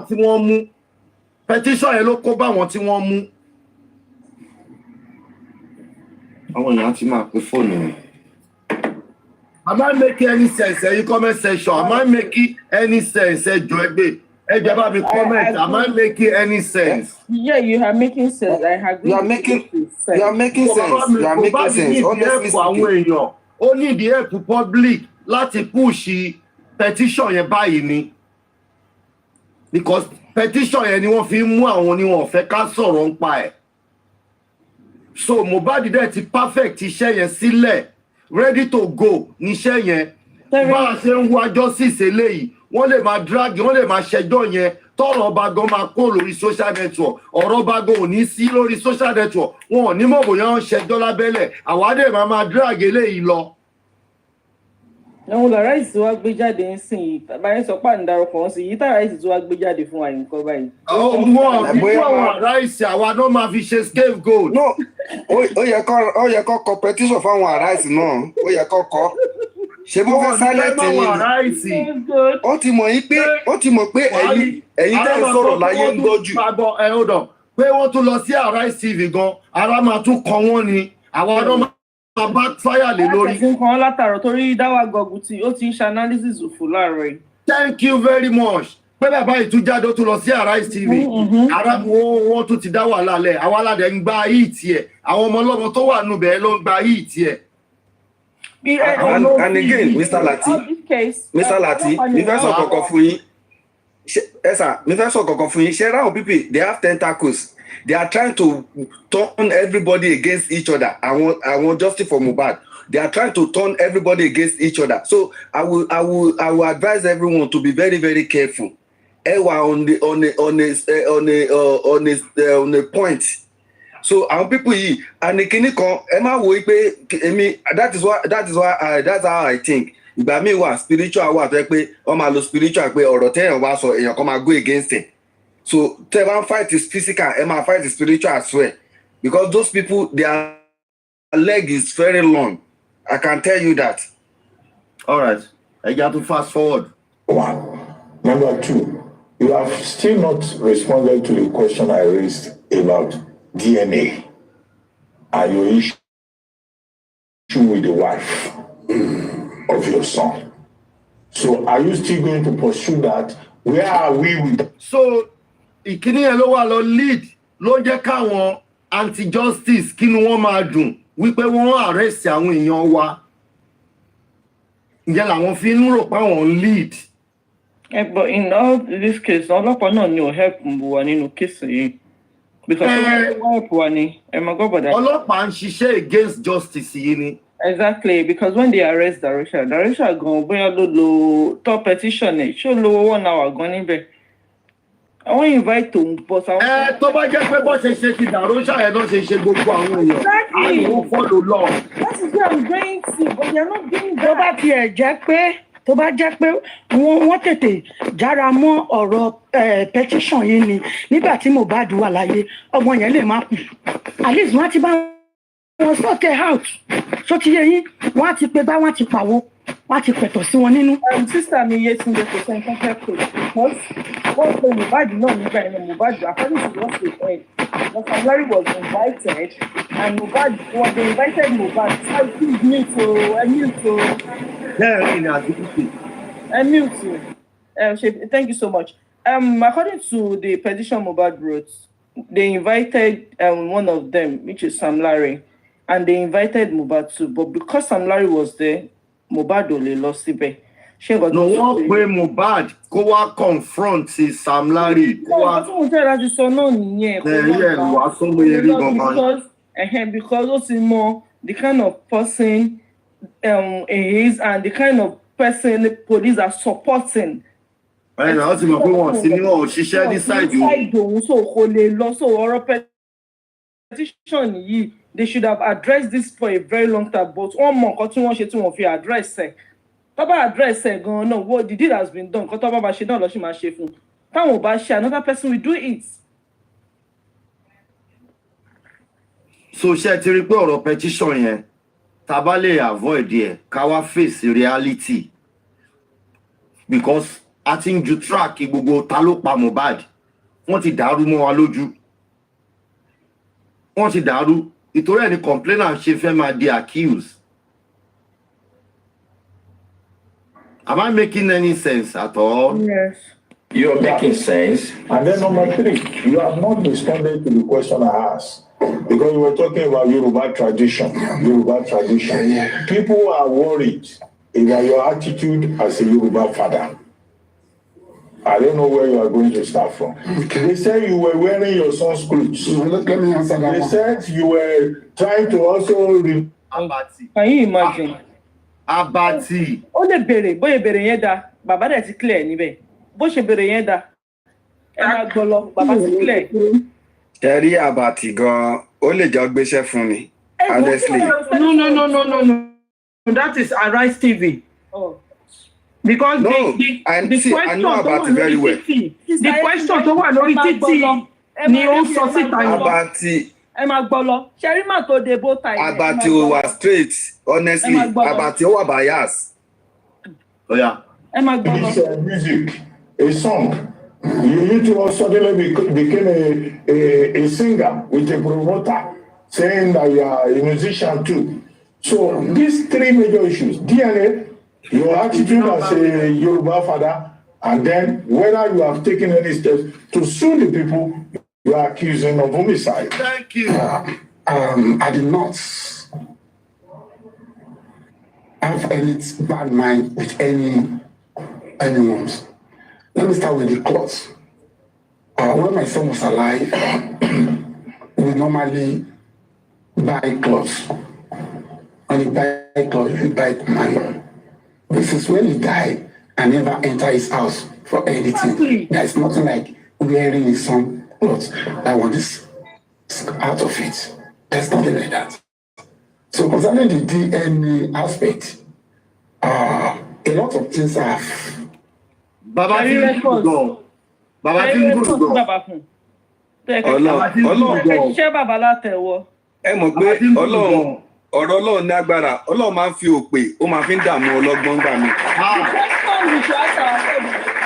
Speaker 14: Petition yẹn ló kó bá wọn tí wọ́n mú. Àwọn èèyàn ti máa pe fóònù mi. Am I making any sense? You comment section. Am I making any sense? Comment. Am I making any sense?
Speaker 8: Yeah, you are making sense. I agree.
Speaker 15: You are making sense. You are making sense. Honestly speaking.
Speaker 14: Only the help public láti push petition yẹn báyìí ni. Because petition yẹn ni wọ́n fi mú àwọn ni wọ́n fẹ́ ká sọ̀rọ̀ ń pa ẹ̀. So Mohbad dẹ̀ ti perfect iṣẹ́ yẹn sílẹ̀. Ready to go níṣẹ́ yẹn bá a ṣe ń wá justice eléyìí wọ́n lè máa drag wọ́n lè máa ṣẹjọ́ yẹn tọ́rọ̀ ọba gan máa kó lórí social network ọ̀rọ̀ ọba gan ò ní sí lórí social network wọn ò ní mọ̀ bóyá wọ́n ṣẹjọ́ lábẹ́lẹ̀ àwa dẹ̀ máa drag eléyìí lọ.
Speaker 8: Àwọn Aries tí wàá gbé jáde ń sìn yìí báyìí sọ pé àǹdarọ̀ kan sí yìí tá Aries tí wàá gbé jáde fún wa nǹkan báyìí.
Speaker 14: Wọ́n bí àwọn Aries àwa náà máa fi ṣe scapegoat.
Speaker 15: No, ó yẹ kó competition fáwọn Aries náà ó yẹ kó kọ́. Ṣé bó fẹ́ silent
Speaker 14: ni?
Speaker 15: Ó ti mọ̀ pé ẹ̀yin tẹ́ ń sọ̀rọ̀ láyé ń gbọ́ jù.
Speaker 14: Hold on. Pé wọ́n tún lọ sí Aries TV gan ara máa tún kọ wọ́n ni àwọn ọdún máa backfire lé lórí.
Speaker 8: Nǹkan látàrọ̀ torí dáwà gọ̀gù tí ó ti ń ṣe analysis òfò láàárọ̀ yìí.
Speaker 14: Thank you very much. Pé bàbá ìtújáde ó tún lọ sí Aries TV. Ara wọn tún ti dá wàhálà lẹ̀. Àwọn aládẹ ń gba hit ẹ̀. Àwọn ọmọ ọlọ́mọ tó wà nùbẹ̀ ló ń gba hit ẹ̀.
Speaker 15: And again, Mr. Lati, mi fẹ́ sọ kankan fún yín. Mi fẹ́ sọ kankan fún yín. Ṣé ráhùn people, they have tentacles. They are trying to turn everybody against each other. I want justice for Mohbad. They are trying to turn everybody against each other. So I will advise everyone to be very, very careful. On a point. So our people here and that's how I think. Ìgbà mi wà spiritual wà tó yẹ pé wọ́n máa lo spiritual pé ọ̀rọ̀ tẹ́yàn wá sọ èèyàn kan máa go against it. So tẹ́ bá ń fight is physical ẹ máa fight is spiritual as well because those people their leg is very long. I can tell you that.
Speaker 14: All right. I got to fast forward.
Speaker 11: One. Number two, you have still not responded to the question I raised about DNA and your issue with the wife of your son. So are you still going to pursue that? Where are we with that?
Speaker 14: So ìkíní yẹn ló wà lọ lead ló jẹ́ káwọn anti-justice kí ni wọ́n máa dùn wípé wọ́n arrest àwọn èèyàn wa. Ǹjẹ́ làwọn fi ń rò pé àwọn lead.
Speaker 8: But in all this case, ọlọ́pàá náà ni ò help wa nínú case yìí. Because help wa ni
Speaker 14: ọlọ́pàá ń ṣiṣẹ́ against justice yìí ni.
Speaker 8: Exactly, because when they arrest Darusha gan bóyá ló lo top petition ẹ̀ ṣó lo 1 hour gan níbẹ̀. I won't invite to but
Speaker 14: tó bá jẹ́ pé bó ṣe ṣe ti Darusha ẹ̀ náà ṣe ṣe gbogbo àwọn èèyàn.
Speaker 8: Exactly.
Speaker 14: I won't follow law.
Speaker 8: That is where I'm going to, but you're not doing that.
Speaker 1: Tó bá tiẹ̀ jẹ́ pé
Speaker 16: tó bá jẹ́ pé wọ́n tètè jára mọ́ ọ̀rọ̀ petition yìí ni nígbà tí Mohbad wà láyé ọmọ yẹn lè má kú at least wọ́n ti bá wọn sort it out so ti yé yín wọ́n á ti pe bá wọ́n ti pàwó wọ́n á ti pẹ̀tọ̀ sí wọn nínú.
Speaker 8: Sister mi Yetunde kò sẹ́ni kan fẹ́ pè because wọ́n pe Mohbad náà nígbà yẹn Mohbad according to what they heard Dr. Larry was invited and Mohbad when they invited Mohbad how please mute o thank you so much. According to the petition Mohbad wrote, they invited one of them, which is Sam Larry, and they invited Mohbad too. But because Sam Larry was there, Mohbad only lost it.
Speaker 14: No one way Mohbad go wá confront Sam Larry.
Speaker 8: Because also more the kind of person he is and the kind of person the police are supporting.
Speaker 14: And also my point was, she shared this side you.
Speaker 8: So our petition they should have addressed this for a very long time. But one more continue to address it. Address no, what the deed has been done. Another person will do it.
Speaker 14: So she ti rí pé ọ̀rọ̀ petition yẹn tá bá lè avoid ẹ̀ ká wá face reality because I think ju track gbogbo ta ló pa Mohbad wọ́n ti dàrú mọ́ wa lójú wọ́n ti dàrú ìtorí ẹni complainant ṣe fẹ́ máa di accused. Am I making any sense at all?
Speaker 8: Yes.
Speaker 11: You're making sense. And then number 3, you have not responded to the question I asked. Because you were talking about Yoruba tradition. Yoruba tradition.
Speaker 12: Yeah.
Speaker 11: People are worried about your attitude as a Yoruba father. I don't know where you are going to start from. Okay. They said you were wearing your son's clothes.
Speaker 12: Let me answer that.
Speaker 11: They said you were trying to also...
Speaker 8: Can you imagine?
Speaker 14: Abati.
Speaker 8: Ó lè bèrè bóyá bèrè yẹn dá bàbá dẹ̀ ti clear níbẹ̀ bó ṣe bèrè yẹn dá ẹ máa gbọ́ lọ bàbá ti clear.
Speaker 15: Ẹ̀rí Abati gan ó lè jọ gbéṣẹ́ fún mi honestly.
Speaker 16: No. That is Aries TV.
Speaker 8: Oh.
Speaker 16: Because
Speaker 15: no,
Speaker 16: the question
Speaker 15: I know Abati very well.
Speaker 16: The question tó wà lórí títì ni ó sọ síta yẹn.
Speaker 15: Abati.
Speaker 8: Ẹ máa gbọ́ lọ ṣẹ́rí mà tó dé bó ta yẹn.
Speaker 15: Abati was straight honestly Abati ó wà bias.
Speaker 14: Oh yeah.
Speaker 8: Ẹ máa gbọ́ lọ.
Speaker 11: This music, a song. You two suddenly became a singer with a promoter saying that you are a musician too. So these 3 major issues: DNA, your attitude as a Yoruba father, and then whether you have taken any steps to sue the people you are accusing of homicide.
Speaker 14: Thank you.
Speaker 12: I did not have any bad mind with anyone's. Let me start with the clothes. When my son was alive, we normally buy clothes. When you buy clothes, you buy money. This is when he died, I never enter his house for anything. There's nothing like wearing his son clothes. I want this out of it. There's nothing like that. So concerning the DNA aspect, a lot of things have.
Speaker 14: Baba ti ń go. Baba ti ń go.
Speaker 8: Ọlọ́run ṣé bàbá látẹ̀wọ́.
Speaker 15: Ẹ mọ̀ pé ọ̀rọ̀ Ọlọ́run ní agbára. Ọlọ́run máa ń fi òpè, ó máa fi ń dààmú ọlọ́gbọ́n gbà mí.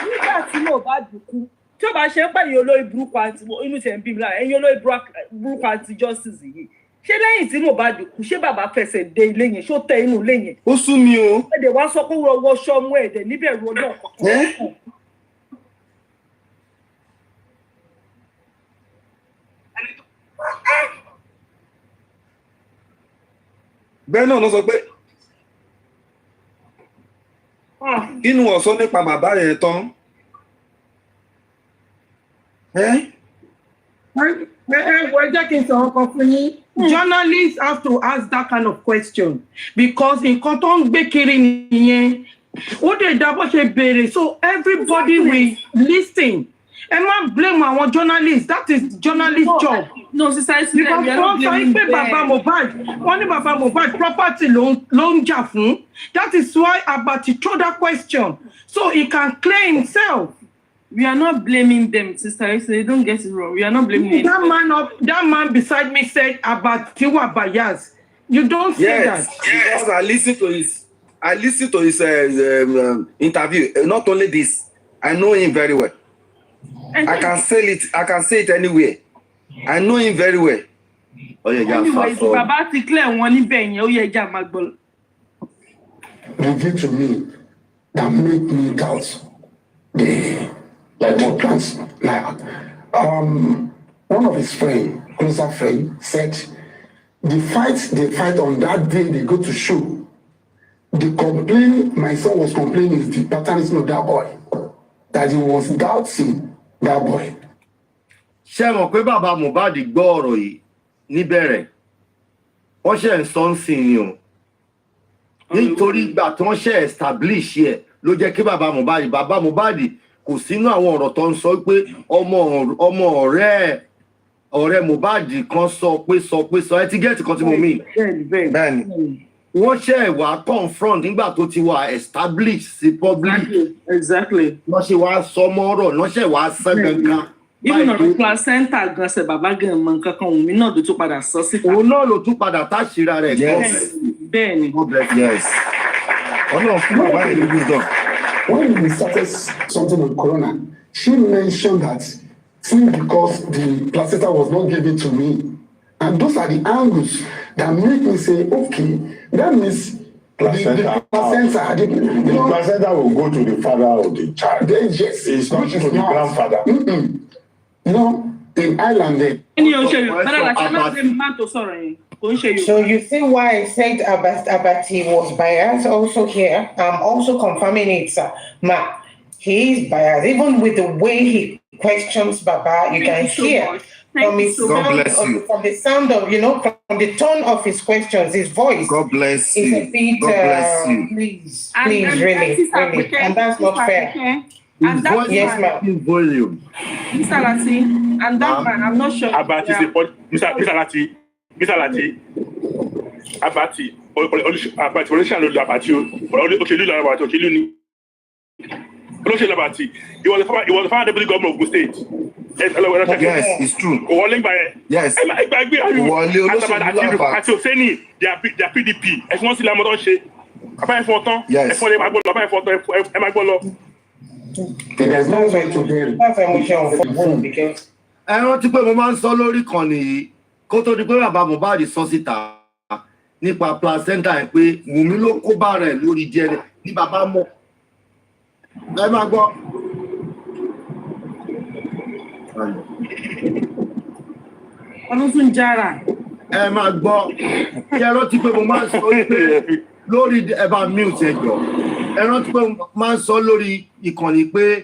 Speaker 8: Nígbà tí Mohbad kú, tí ó bá ṣe ń pè yín olórí burúkú àti inú tẹ̀ ń bí mi lára, ẹ̀yin olórí burúkú àti justice yìí. Ṣé lẹ́yìn tí Mohbad kú, ṣé bàbá fẹsẹ̀ dé ilé yẹn, ṣó tẹ inú ilé yẹn?
Speaker 15: Ó sú mi o.
Speaker 8: Ẹ̀dẹ̀ wá sọ pé wọ́n ṣọ́mú ẹ̀dẹ̀ níbẹ̀ ro náà kọ̀ọ̀kan.
Speaker 15: Bẹ́ẹ̀ náà ló sọ pé inú ọ̀sán nípa bàbá yẹn tán.
Speaker 16: Journalists have to ask that kind of question because nǹkan tó ń gbé kiri nìyẹn ó dẹ̀ dá bó ṣe béèrè so everybody will listen Emma blame our journalists. That is journalist job.
Speaker 3: No, society.
Speaker 16: Because wọ́n sọ pé Baba Mohbad property ló ń jà fún. That is why Abati throw that question. So he can claim himself.
Speaker 3: We are not blaming them, sister. So they don't get it wrong. We are not blaming them.
Speaker 16: That man beside me said Abati was biased. You don't say that.
Speaker 15: Because I listened to his interview. Not only this, I know him very well. I can say it anywhere. I know him very well.
Speaker 3: Oh yeah, anyways, Baba declare one níbẹ̀ yẹn, ó yẹ já máa gbọ́.
Speaker 12: Reveal to me that make me doubt the what plans. Like one of his closer friend, said the fight they fight on that day they go to show. The complaint my son was complaining is the paternity of that boy. That he was doubting that boy.
Speaker 14: Ṣé mọ̀ pé bàbá Mohbad gbọ́ ọ̀rọ̀ yìí níbẹ̀rẹ̀ wọ́n ṣe ń sọ ń sìn ni o nítorí ìgbà tí wọ́n ṣe establish ẹ̀ ló jẹ́ kí bàbá Mohbad kò sínú àwọn ọ̀rọ̀ tó ń sọ pé ọmọ ọ̀rẹ́ Mohbad kan sọ ẹ ti gẹ́ẹ̀tì kan tí mo mí bẹ́ẹ̀ni wọ́n ṣe wá confront nígbà tó ti wà establish sí public
Speaker 3: exactly
Speaker 14: wọ́n ṣe wá sọmọ ọ̀rọ̀ wọ́n ṣe wá sọ gangan.
Speaker 3: Even on placenta gan se baba gan mọ nǹkan kan òun mi náà ló tún padà sọ síta.
Speaker 14: Òun náà ló tún padà táṣìíra rẹ̀
Speaker 3: bẹ́ẹ̀ni.
Speaker 15: Yes. Ọlọ́run fún bàbá yìí ní wisdom.
Speaker 12: When we started something on Corona, she mentioned that simply because the placenta was not given to me. And those are the angles that make me say, okay, that means the placenta.
Speaker 11: The placenta will go to the father of the child.
Speaker 12: Yes.
Speaker 11: It's not to the grandfather.
Speaker 12: You know, in Ireland,
Speaker 17: So you see why I said Abati was biased also here. I'm also confirming it, Ma. He is biased. Even with the way he questions Baba, you can hear from his sound, from the sound of, from the tone of his questions, his voice.
Speaker 15: God bless you.
Speaker 17: Is a bit,
Speaker 15: God bless you.
Speaker 17: Please, really. And that's not fair.
Speaker 3: And that
Speaker 17: yes, ma'am.
Speaker 14: Volume.
Speaker 3: Mr. Lati, and that man, I'm not sure.
Speaker 18: Abati is Mr. Lati. Abati. Abati. He was the former deputy governor of the state.
Speaker 15: Yes, it's true. Yes.
Speaker 18: They are PDP.
Speaker 15: Yes.
Speaker 17: There's no way to do it. That's emotion for home because.
Speaker 14: Ẹ rántí pé mo máa ń sọ lórí ìkànnì yìí kó tó di pé bàbá Mohbad sọ síta nípa placenta ẹ̀ pé Wùmí ló kó bá rẹ̀ lórí DNA ní bàbá mọ̀. Ẹ máa gbọ́.
Speaker 3: Ọdún tún jára.
Speaker 14: Ẹ máa gbọ́. Ẹ rántí pé mo máa ń sọ pé lórí ẹ̀bá mute ẹ̀jọ̀. Ẹ rántí pé mo máa ń sọ lórí ìkànnì pé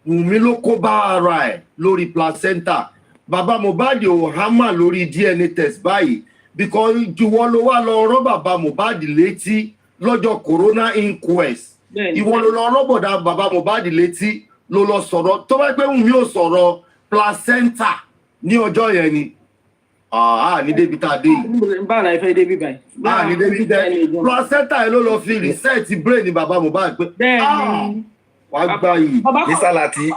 Speaker 14: Wùmí ló kó bá ara ẹ̀ lórí placenta. Bàbá Mohbad ò hámà lórí DNA test báyìí because juwọ́ ló wá lọ rán bàbá Mohbad létí lọ́jọ́ corona inquest. Ìwọ ló lọ rán bọ̀dá bàbá Mohbad létí ló lọ sọ̀rọ̀ tó bá pé Wùmí ò sọ̀rọ̀ placenta ní ọjọ́ yẹn ni. Ní débi tá a dé yìí.
Speaker 3: Báwo ìfẹ́ débi báyìí?
Speaker 14: Ní débi tẹ́ placenta yẹn ló lọ fi reset brain bàbá Mohbad pé.
Speaker 3: Bẹ́ẹ̀ni.
Speaker 14: Wàá gbá yìí.
Speaker 15: Mr. Lati,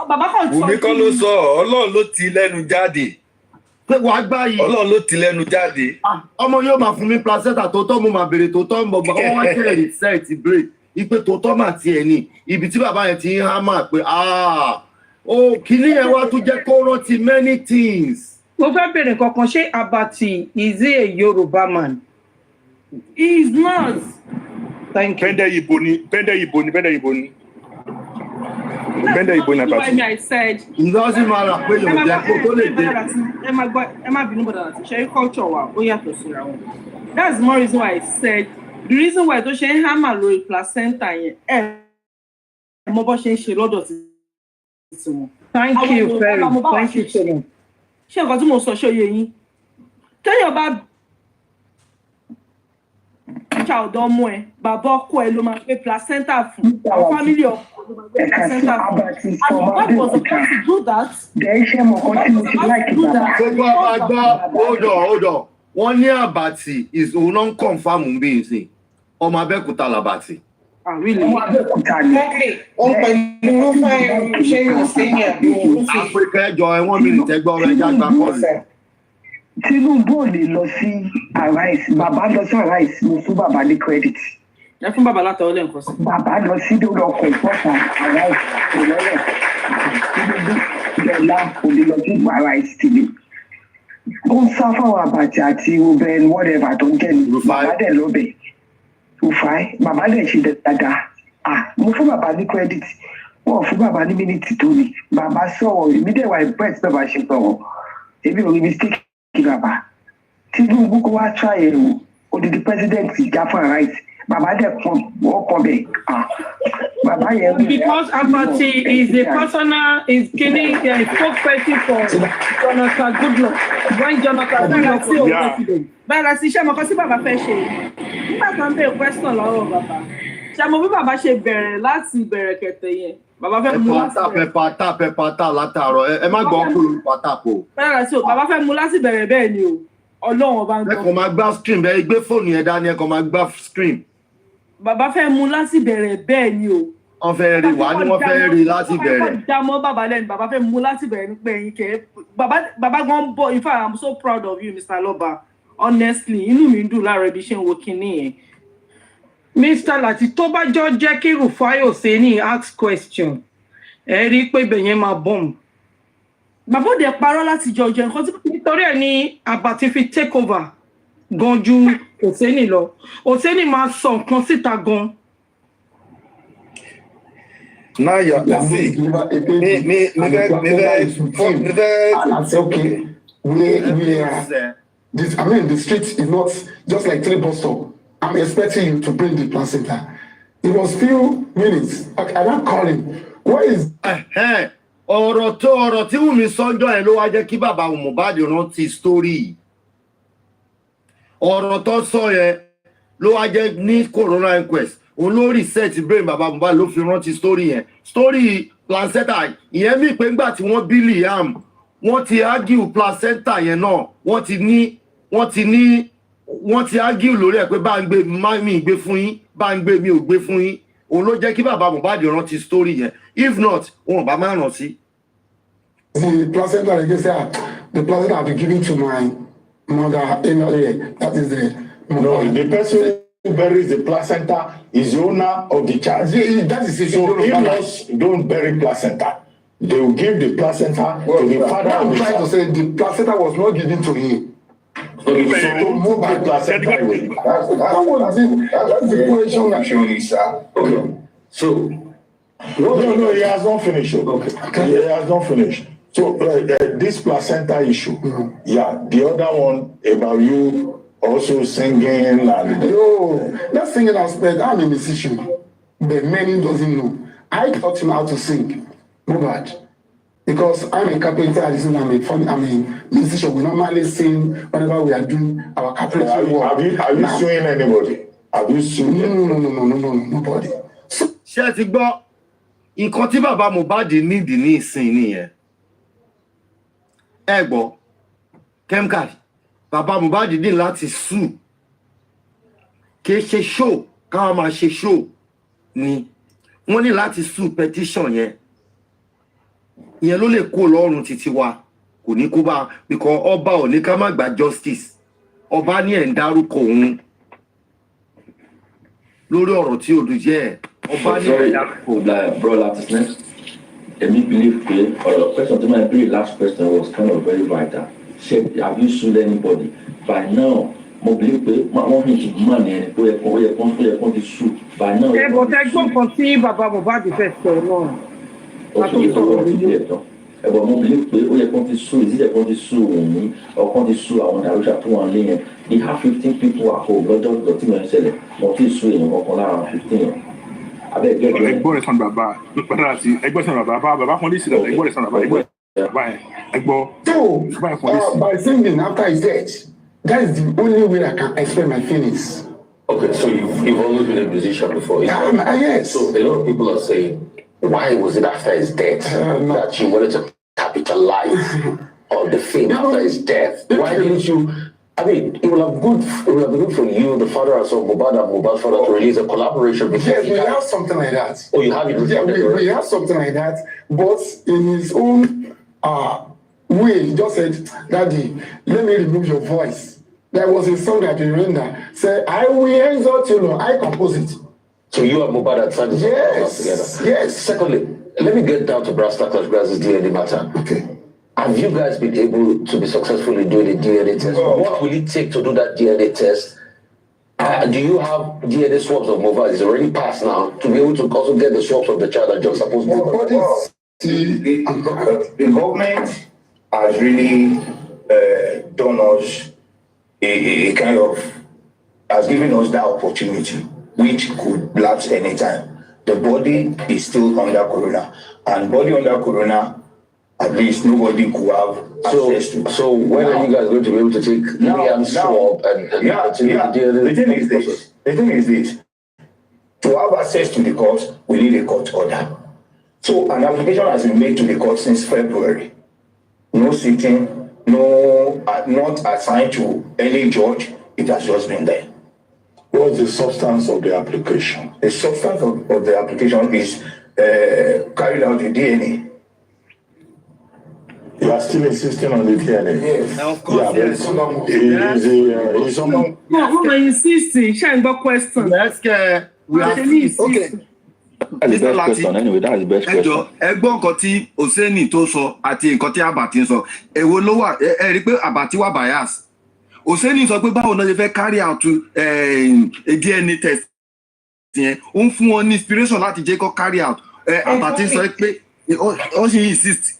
Speaker 15: Wùmí kọ́ ló sọ, Ọlọ́run ló ti lẹ́nu jáde.
Speaker 14: Pé wàá gbá yìí.
Speaker 15: Ọlọ́run ló ti lẹ́nu jáde.
Speaker 14: Ọmọ yóò máa fún mi placenta tó tọ́ mo máa béèrè tó tọ́ ń bọ̀ bọ̀ wọ́n wá ṣe reset brain. Ipe tó tọ́ mà tiẹ̀ ni. Ibi tí bàbá yẹn ti ń hámà pé kìíní yẹn wá tún jẹ́ kó rántí many things.
Speaker 16: Mo fẹ́ bèrè kankan ṣé Abati is he a Yoruba man?
Speaker 3: He is not.
Speaker 16: Thank you.
Speaker 18: Bẹ́ndẹ̀ Ìbò ni.
Speaker 3: I said.
Speaker 14: It doesn't matter pé yóò jẹ́ kó tó lè dé.
Speaker 3: Ẹ má bínú bọ̀dà láti ṣe culture wa ó yàtọ̀ síra wọn. That's more reason why I said the reason why tó ṣe ń hammer lórí placenta yẹn mo bọ́ ṣe ń ṣe lọ́dọ̀ sí wọn.
Speaker 16: Thank you very much. Thank you so much.
Speaker 3: Ṣé nǹkan tí mo sọ ṣe yé yín? Téèyàn
Speaker 16: child ọmọ ẹ bàbá ọkọ ẹ ló máa gbé placenta fún àwọn family ọkọ ló máa gbé placenta fún and Mohbad was supposed to do that.
Speaker 14: Hold on. Wọ́n ní Àbàtì is òun náà ń confam bí n sìn ọmọ Abẹ́òkúta làbàtì.
Speaker 16: Really?
Speaker 14: Africa ẹjọ ẹ̀wọ̀n mi ní tẹ́gbọ́ rẹ̀ jágbá kọ́ọ̀lù.
Speaker 19: Tinubu ò lè lọ sí Arise, bàbá lọ sí Arise, mo fún bàbá ní credit.
Speaker 16: Ẹ fún bàbá látọ̀ lẹ́ nǹkan sí.
Speaker 19: Bàbá lọ sí lórí ọkọ̀ ìfọ̀sán Arise kò lọ́rẹ̀. Tinubu ìjọba kò lè lọ sí Arise tìlẹ̀. Ó ń sá fáwọn Àbàtì àti Ruben whatever tó ń jẹ́ ní bàbá dẹ̀ lọ́bẹ̀. Rufai, bàbá dẹ̀ ṣe dáadáa. Mo fún bàbá ní credit. Wọ́n fún bàbá ní mínítì tó ní. Bàbá sọ̀rọ̀, èmi dẹ̀ wà impressed bàbá ṣe sọ̀rọ̀. Èmi ò rí mistake kí bàbá. Tinubu kó wá try ẹ̀rù odidi president ìjà fún Arise. Bàbá dẹ̀ pọ̀ wọ́n kọ bẹ̀. Bàbá yẹn.
Speaker 16: Because Abati is a personal is killing a spokesperson for Jonathan Goodluck. When Jonathan Goodluck sí òun president. Bẹ́ẹ̀ sí iṣẹ́ mọ̀kàn sí bàbá fẹ́ ṣe. Nígbà tó ń bẹ̀rẹ̀ question lọ́wọ́ bàbá. Ṣé mo bí bàbá ṣe bẹ̀rẹ̀ láti bẹ̀rẹ̀ kẹ̀tẹ̀ yẹn? Bàbá fẹ́ mú láti bẹ̀rẹ̀.
Speaker 14: Pẹpata látàárọ̀ ẹ má gbọ́ kúrò pátákó.
Speaker 16: Bẹ́ẹ̀ sí o, bàbá fẹ́ mú láti bẹ̀rẹ̀ bẹ́ẹ̀ ni o. Ọlọ́run ọba ń gbọ́.
Speaker 14: Ẹ kàn máa gbá screen bẹ́ẹ̀ gbé fóònù yẹn dání ẹ kàn máa gbá screen.
Speaker 16: Bàbá fẹ́ mú láti bẹ̀rẹ̀ bẹ́ẹ̀ ni o.
Speaker 14: Wọ́n fẹ́ rí wá ní wọ́n fẹ́ rí láti bẹ̀rẹ̀.
Speaker 16: Wọ́n já mọ́ bàbá lẹ́nu, bàbá fẹ́ mú láti bẹ̀rẹ̀ ní pé ẹ̀yin kẹ́. Bàbá gan bọ̀, in fact, I'm so proud of you, Mr. Aloba. Honestly, inú mi ń dùn láàárọ̀ ibi iṣẹ́ ń wo kinní yẹn.
Speaker 17: Mr. Lati, tó bá jọ jẹ́ kí Rufai Oseni ask question, ẹ rí pé bẹ̀yẹn máa bomb.
Speaker 16: Bàbá òde parọ́ láti jọ jẹ nǹkan tí.
Speaker 17: Nítorí ẹ̀ ní Àbàtì fi take over gan ju Oseni lọ. Oseni máa sọ nǹkan síta gan.
Speaker 12: Now you're okay. This, I mean, the street is not just like 3 bus stop. I'm expecting you to bring the placenta. It was few minutes. I don't call him. What is?
Speaker 14: Ọ̀rọ̀ tí Wùmí sọ́jọ́ ẹ̀ ló wá jẹ́ kí bàbá Mohbad rántí story. Ọ̀rọ̀ tó sọ yẹn ló wá jẹ́ ní corona inquest. Òun ló reset brain bàbá Mohbad ló fi rántí story yẹn. Story placenta ìyẹn mi pé ńgbà tí wọ́n bí Liam wọ́n ti argue placenta yẹn náà wọ́n ti argue lórí ẹ̀ pé bá ń gbé mi gbé fún yín bá ń gbé mi ò gbé fún yín. Òun ló jẹ́ kí bàbá Mohbad rántí story yẹn. If not, wọn bá máa rántí.
Speaker 12: The placenta, like you said, the placenta I've been giving to my mother in that is the.
Speaker 11: No, the person who buries the placenta is the owner of the child.
Speaker 12: That is it.
Speaker 11: So in-laws don't bury placenta. They will give the placenta to the father.
Speaker 12: I'm trying to say the placenta was not given to him.
Speaker 11: Okay, so move the placenta away.
Speaker 12: That's the question.
Speaker 11: Okay, so. No, he has not finished. Okay. He has not finished. So this placenta issue, yeah, the other one about you also singing and
Speaker 12: no, that singing aspect, I'm a musician, but many doesn't know. I taught him how to sing, Mohbad, because I'm a carpenter. I'm a musician. We normally sing whenever we are doing our carpentry work.
Speaker 11: Have you suing anybody? Have you sued?
Speaker 12: No, nobody.
Speaker 14: Ṣé ti gbọ́ nǹkan tí bàbá Mohbad nídìí ní ìsìn nìyẹn. Ẹ gbọ́ Kemkal bàbá Mohbad ní láti sue kì í ṣe show káwọn máa ṣe show ni wọ́n ní láti sue petition yẹn ìyẹn ló lè kó lọ́rùn títí wa kò ní kó bá because ọba ò ní ká má gba justice ọba ní ẹ̀ ń dárúkọ òun lórí ọ̀rọ̀ tí olùjẹ́ ẹ̀ ọba ní ẹ̀ ń dárúkọ.
Speaker 20: Bro, Latisnet, let me believe the question to my very last question was kind of very vital. Said, have you sued anybody? By now, mo believe pé wọ́n fi ti money ẹni tó yẹ kó ti sue. By now.
Speaker 17: Ẹ bọ̀ tẹ́ gbọ́n kan tí bàbá Mohbad fẹ́ sọ náà.
Speaker 20: Okay, ẹ̀bọ̀ mo believe pé ó yẹ kó ti sue ìdílé kó ti sue òun or kó ti sue àwọn Arusha tó wà lé yẹn. They have 15 people at home lọ́jọ́ ìgbà tí mo ń ṣẹlẹ̀ mo ti sue èèyàn kankan lára 15 yẹn.
Speaker 18: Ẹgbọ́n rẹ̀ sàn bàbá àti ẹgbọ́n sàn bàbá kan lè sí lọ́dọ̀ ẹgbọ́n rẹ̀ sàn bàbá ẹgbọ́n ẹgbọ́n.
Speaker 12: So, by singing after his death, that is the only way I can express my feelings.
Speaker 13: Okay, so you've always been a musician before.
Speaker 12: Yes.
Speaker 13: So a lot of people are saying, why was it after his death that you wanted to capitalize on the fame after his death? Why didn't you? I mean, it will have been good for you, the father and son, Mohbad and Mohbad's father, to release a collaboration.
Speaker 12: Yes, we have something like that.
Speaker 13: Oh, you have it?
Speaker 12: Yeah, we have something like that, but in his own way, he just said, Daddy, let me remove your voice. There was a song that we rendered. Say, I will exalt you, Lord. I compose it.
Speaker 13: So you and Mohbad had signed this together?
Speaker 12: Yes.
Speaker 13: Secondly, let me get down to brass tacks as regards this DNA matter.
Speaker 12: Okay.
Speaker 13: Have you guys been able to be successful in doing a DNA test? What will it take to do that DNA test? Do you have DNA swabs of Mohbad? It's already passed now to be able to also get the swabs of the child that just supposed to be.
Speaker 9: The government has really done us a kind of, has given us that opportunity, which could lapse anytime. The body is still under corona, and body under corona, at least nobody could have access to.
Speaker 13: So when are you guys going to be able to take Liam's swab and
Speaker 9: The thing is this. To have access to the court, we need a court order. So an application has been made to the court since February. No sitting, not assigned to any judge. It has just been there.
Speaker 11: What's the substance of the application?
Speaker 9: The substance of the application is carried out the DNA.
Speaker 11: You are still insisting on the DNA?
Speaker 9: Yes.
Speaker 11: Of course, yes. Is someone...
Speaker 16: No, we're insisting. Shine back question.
Speaker 14: Yes, we are
Speaker 16: okay.
Speaker 20: That's the best question anyway. That's the best question.
Speaker 14: Ẹgbọ́n nǹkan tí Oseni tó sọ àti nǹkan tí Abati ń sọ, èwo ló wà ẹ rí pé Abati wà bias. Oseni sọ pé báwo náà ṣe fẹ́ carry out a DNA test yẹn, ó ń fún wọn ní inspiration láti jẹ́ kó carry out. Abati sọ pé ó ṣe insist.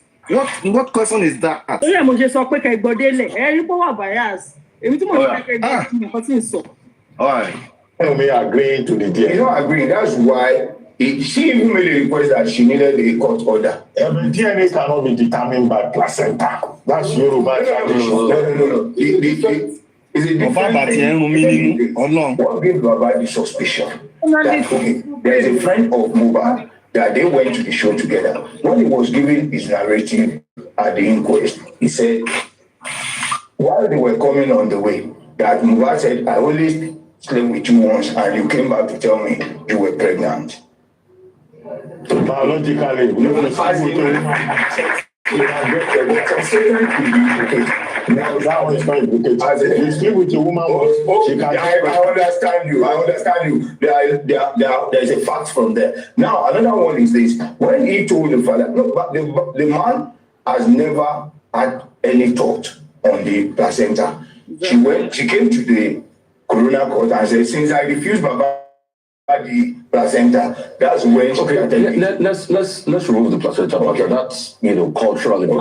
Speaker 14: What question is that?
Speaker 16: Ó yẹ mo ṣe sọ pé kẹ́ gbọ́ délẹ̀, ẹ rí pé wà bias. Èmi tí mo ní kẹ́ gbọ́ nǹkan tí ń sọ.
Speaker 11: All right. Me agreeing to the DNA.
Speaker 9: He's not agreeing. That's why she even made a request that she needed a court order.
Speaker 11: DNA cannot be determined by placenta. That's Yoruba tradition.
Speaker 9: No. It's a different thing. What gave Baba the suspicion? There's a friend of Mohbad that they went to the show together. When he was giving his narrative at the inquest, he said, while they were coming on the way, that Mohbad said, I only slept with you once and you came back to tell me you were pregnant.
Speaker 11: Biologically, that one is not implicated. As you sleep with a woman, she can.
Speaker 9: I understand you. There's a fact from there. Now, another one is this. When he told the father, no, but the man has never had any thought on the placenta. She came to the coroner court and said, since I refused Baba the placenta, that's when she
Speaker 13: let's remove the placenta. Okay. That's cultural.
Speaker 16: You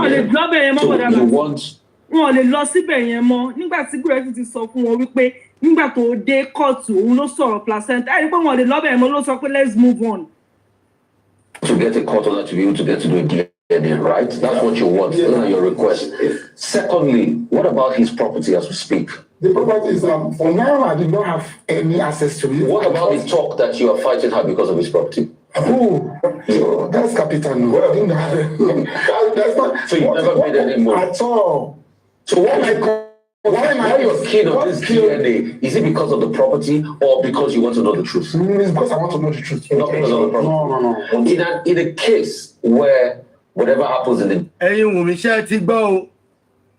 Speaker 16: want. Wọn lè lọ síbẹ̀ yẹn mọ́ nígbà tí Gúrẹ́sì ti sọ fún wọn wípé nígbà tó dé kóòtù òun ló sọ̀rọ̀ placenta ẹ rí pé wọn lè lọ́bẹ̀ yẹn mọ́ ló sọ pé let's move on.
Speaker 13: To get a court order to be able to get to do a DNA, right? That's what you want. That's your request. Secondly, what about his property as we speak?
Speaker 12: The property is for now I did not have any access to it.
Speaker 13: What about the talk that you are fighting her because of his property?
Speaker 12: Oh, that's capital. No, I didn't have it. That's not.
Speaker 13: So you never made any move
Speaker 12: at all.
Speaker 13: So why you're keen on this DNA? Is it because of the property or because you want to know the truth?
Speaker 12: It's because I want to know the truth.
Speaker 13: Not because of the property. No. In a case where whatever happens in the...
Speaker 14: Ẹ̀yin wùmí ṣe ti gbọ́ o.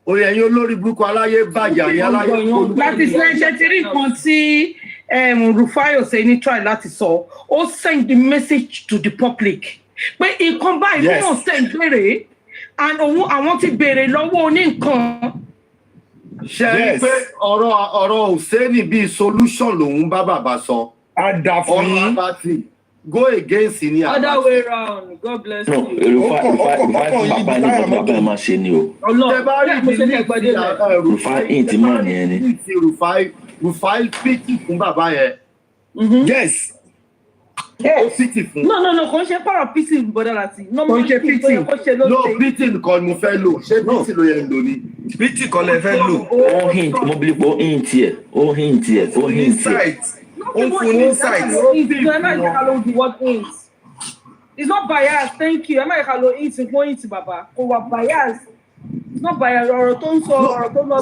Speaker 14: Orí ẹ̀yin olórí burúkú aláyé bàjẹ́ àyè aláyé.
Speaker 16: Láti ṣe ti rí nǹkan tí Rufai Oseni try láti sọ, ó send the message to the public. Pé nǹkan báyìí wọ́n send béèrè and àwọn ti béèrè lọ́wọ́ oníǹkan.
Speaker 14: Ṣé rí pé ọ̀rọ̀ Oseni bíi solution lòun bá bàbá sọ.
Speaker 18: Ada fún yín.
Speaker 14: Ọ̀rọ̀ go against ni.
Speaker 16: Other way round. God bless you.
Speaker 20: Rufai bàbá ní bàbá ẹ̀ máa ṣe ni o. Rufai yìí ti máa ní ẹni.
Speaker 14: Rufai pity fún bàbá yẹn.
Speaker 18: Yes.
Speaker 14: Ó pity fún.
Speaker 16: No, kò ń ṣe pàrọ̀ pity bọ́dá láti.
Speaker 14: Kò ń ṣe pity. No, pity nìkan ni mo fẹ́ lò. Ṣé pity ló yẹ lò ni? Pity kan lẹ fẹ́ lò.
Speaker 20: Ó hint, mo believe ó hint here.
Speaker 16: insight. It's not biased. Thank you. Am I hello it Baba? Over biased. It's not biased. Or don't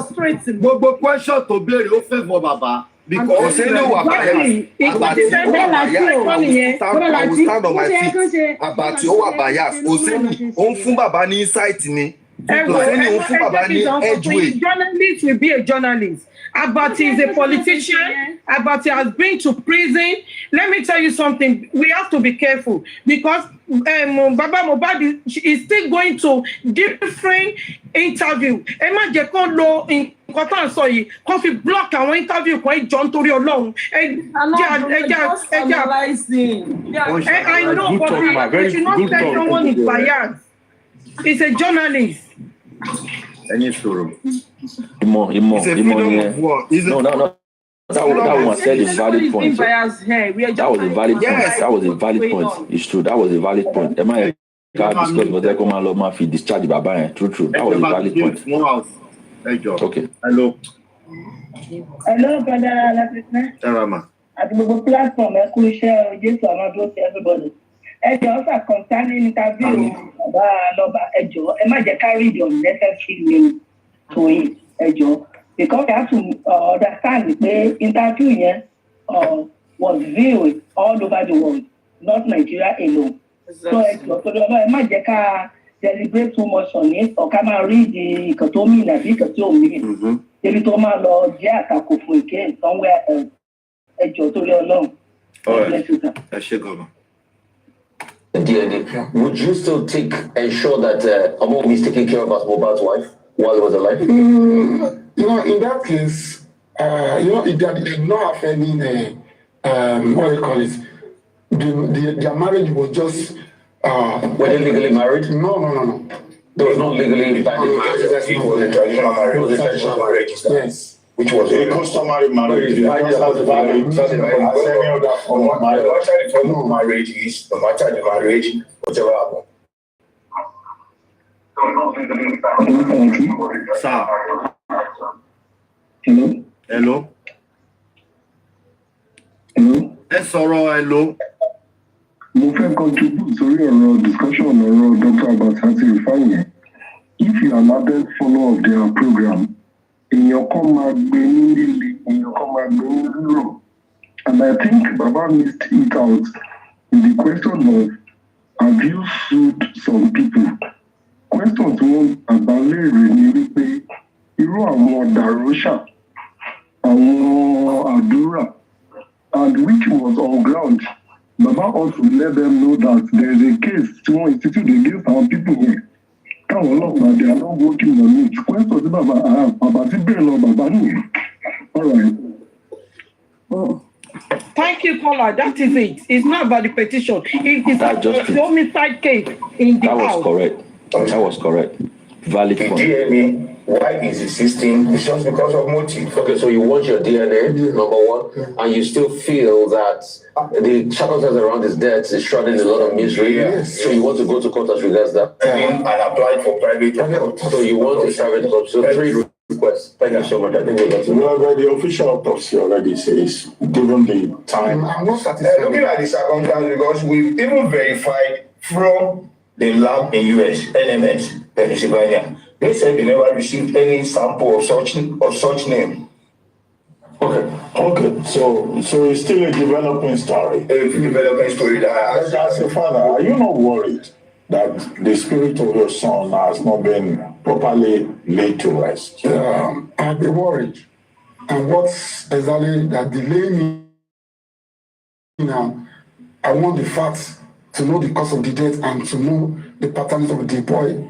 Speaker 16: straight.
Speaker 14: Gbogbo question to béèrè ó fẹ́ fọ bàbá. Because I will stand on my feet. Àbàtì ó wà bias. Òsèlú ó ń fún bàbá ní insight ni. Òsèlú ó ń fún bàbá ní edgeway.
Speaker 16: Journalist will be a journalist. Abati is a politician. Abati has been to prison. Let me tell you something. We have to be careful because Baba Mohbad is still going to different interview. Ẹ má jẹ́ kó lo nǹkan tá à ń sọ yìí kó fi block àwọn interview kan ìjọ nítorí Ọlọ́run. I know, but we should not say someone is biased. He's a journalist.
Speaker 14: Any story.
Speaker 13: No. That one said a valid point. That was a valid point. That was a valid point. It's true. That was a valid point. Am I can't discuss but they come along my feet discharge Baba. True. That was a valid point. Okay.
Speaker 10: Hello, brother.
Speaker 14: Hello, ma.
Speaker 10: At the platform, I could share just another everybody. Also concerning interview about Aloba, am I carry the unnecessary name to it, because you have to understand the interview here was viewed all over the world, not Nigeria alone. Exactly. So am I deliberate too much on it, or can I read the Katomi and the Katomi? Maybe Toma Lord Jaka again somewhere else.
Speaker 14: All right. I should go.
Speaker 13: DNA. Would you still ensure that Amo is taking care of Mohbad's wife while he was alive?
Speaker 12: In that case, if they did not have any, what do you call it? Their marriage was just.
Speaker 13: Were they legally married?
Speaker 12: No.
Speaker 13: There was not legally binding marriage.
Speaker 11: It was a traditional marriage. It was a traditional marriage.
Speaker 12: Yes.
Speaker 11: Which was a customary marriage. As any other form of marriage. No matter the form of marriage is, no matter the marriage, whatever happens.
Speaker 14: Sir.
Speaker 8: Hello.
Speaker 14: Ẹ sọ̀rọ̀ hello.
Speaker 8: Mo fẹ́ contribute sórí ọ̀rọ̀ discussion ọ̀rọ̀ Dr. Abatati Ifeanyi. If you are an ardent follower of their program, èèyàn kan máa gbé ní líle, èèyàn kan máa gbé ní rírọ̀. And I think Baba missed it out in the question of have you sued some people? Question tí wọ́n àgbà léèrè ni wípé irú àwọn ọ̀dàrọ́ṣà, àwọn àdúrà, and which was on ground. Baba also let them know that there is a case to institute against our people here. They are not working on it. Question to Baba, Baba nìyẹn. All right.
Speaker 16: Thank you, caller. That is it. It's not about the petition. It is the homicide case in the house.
Speaker 13: That was correct. Valid point.
Speaker 11: DNA, why is insisting? It's just because of motive.
Speaker 13: Okay, so you want your DNA, number one, and you still feel that the circumstances around his death is shrouding a lot of misery.
Speaker 11: Yes.
Speaker 13: So you want to go to court as regards that.
Speaker 11: And apply for private court.
Speaker 13: So you want a private court. So 3 requests. Thank you so much. I think we're going to.
Speaker 11: Well, the official autopsy already says, given the time.
Speaker 12: I'm not satisfied.
Speaker 11: Looking at the circumstances, because we've even verified from the lab in US, NMS, Pennsylvania. They said they never received any sample of such name.
Speaker 12: Okay. So it's still a developing story.
Speaker 11: A developing story.
Speaker 12: As a father, are you not worried that the spirit of your son has not been properly laid to rest? I'll be worried. And what's exactly that delaying me now? I want the facts to know the cause of the death and to know the patterns of the boy.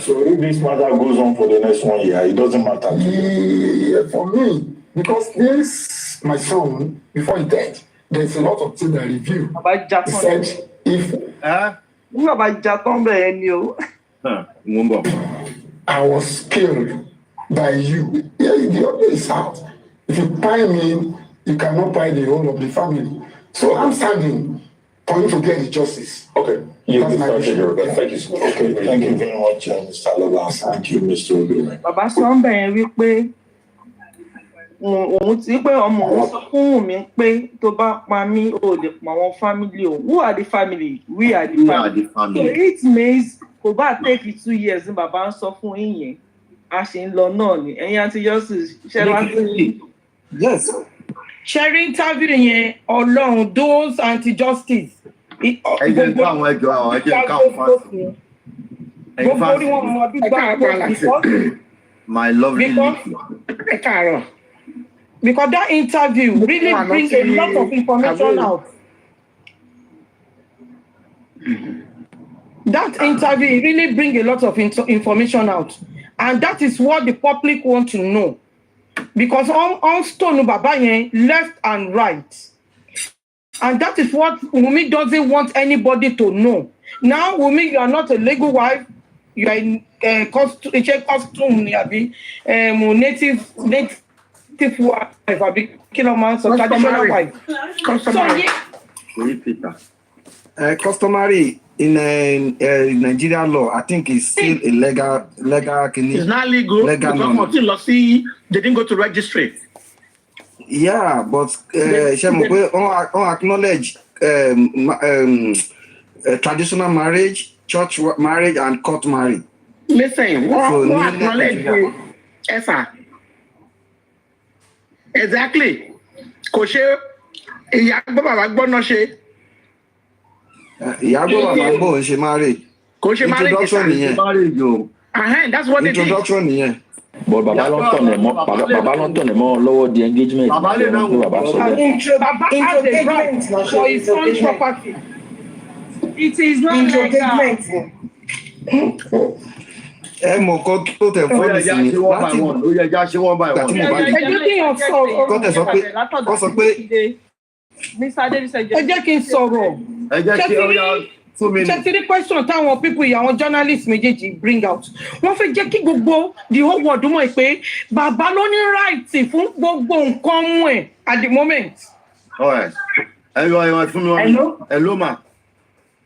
Speaker 11: So if this matter goes on for the next 1 year, it doesn't matter.
Speaker 12: Yeah, for me, because this, my son, before he died, there's a lot of things I review. He said, if I was killed by you, the audio is out. If you buy me, you cannot buy the whole of the family. So I'm standing for you to get the justice.
Speaker 11: Okay. Thank you so much. Okay, thank you very much, Mr. Aloba. Thank you, Mr. Obi.
Speaker 16: Bàbá sọ ń bẹ̀rẹ̀ wípé
Speaker 8: òun ti pé ọmọ òun sọ fún mi pé tó bá pa mí ò lè pa àwọn family o. Who are the family? We are the family. So it means kò bá take it 2 years ní bàbá ń sọ fún yín a ṣe ń lọ náà ni ẹ̀yin àti Justice ṣe láti.
Speaker 15: Yes.
Speaker 17: Sharing interview yẹn Ọlọ́run those anti-justice.
Speaker 14: Ẹ̀jẹ̀ ká àwọn ẹjọ́ àwọn ẹ̀jẹ̀ ká fún
Speaker 17: gbogbo orí wọn mọ bí gbà
Speaker 14: my lovely
Speaker 17: because that interview really brings a lot of information out. That interview really brings a lot of information out, and that is what the public want to know. Because on Stone Baba yen left and right, and that is what Wunmi doesn't want anybody to know. Now, Wunmi, you are not a legal wife. You are a costume, native wife, traditional wife.
Speaker 15: Customary in Nigeria law, I think it's still a legal.
Speaker 18: It's not legal because they didn't go to registry.
Speaker 15: Yeah, but on acknowledge traditional marriage, church marriage, and court marriage.
Speaker 18: Listen, what acknowledge Esa? Exactly. Koshe, Iyagbo baba gbọ́nà ṣe.
Speaker 15: Iyagbo baba gbọ́ ṣe marriage.
Speaker 18: Koshe marriage.
Speaker 15: Introduction nìyẹn.
Speaker 18: That's what
Speaker 15: introduction nìyẹn.
Speaker 20: But Baba don't turn them all lower the engagement.
Speaker 17: Baba has a right for his own property.
Speaker 1: It is not like that.
Speaker 15: Ẹ mọ̀ kọ́ tó tẹ̀ fún mi sí ni láti
Speaker 17: kọ́ sọ pé ẹ jẹ́ kí n sọ̀rọ̀ ṣẹ́tìrí question táwọn people yìí àwọn journalists méjèèjì bring out wọ́n fẹ́ jẹ́ kí gbogbo the whole world mọ̀ pé bàbá ló ní right fún gbogbo nǹkan mú ẹ̀ at the moment.
Speaker 14: Hello ma.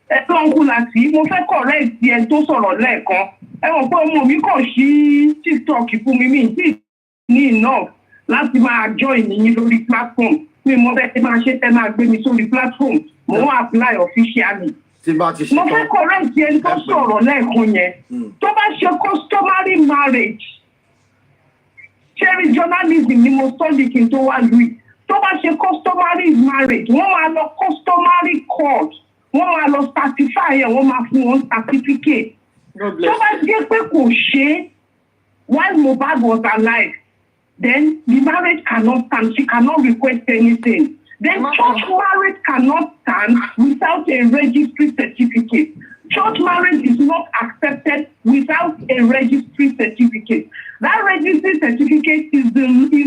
Speaker 19: Ẹ̀tọ́ ọ̀nkú láti mo fẹ́ correct ẹ tó sọ̀rọ̀ lẹ́ẹ̀kan ẹ mọ̀ pé ọmọ mi kàn sí TikTok fún mi tí ní enough láti máa join yín lórí platform mi mọ bẹ́ẹ̀ tí máa ṣe tẹ́ máa gbé mi sórí platform mo wọ́n apply officially. Mo fẹ́ correct ẹ tó sọ̀rọ̀ lẹ́ẹ̀kan yẹn tó bá ṣe customary marriage ṣẹ́rí journalism ni mo study kí n tó wá lùi tó bá ṣe customary marriage wọ́n máa lọ customary court wọ́n máa lọ certify ẹ̀ wọ́n máa fún wọn certificate. Tó bá jẹ́ pé kò ṣe while Mohbad was alive, then the marriage cannot stand. She cannot request anything. Then church marriage cannot stand without a registry certificate. Church marriage is not accepted without a registry certificate. That registry certificate is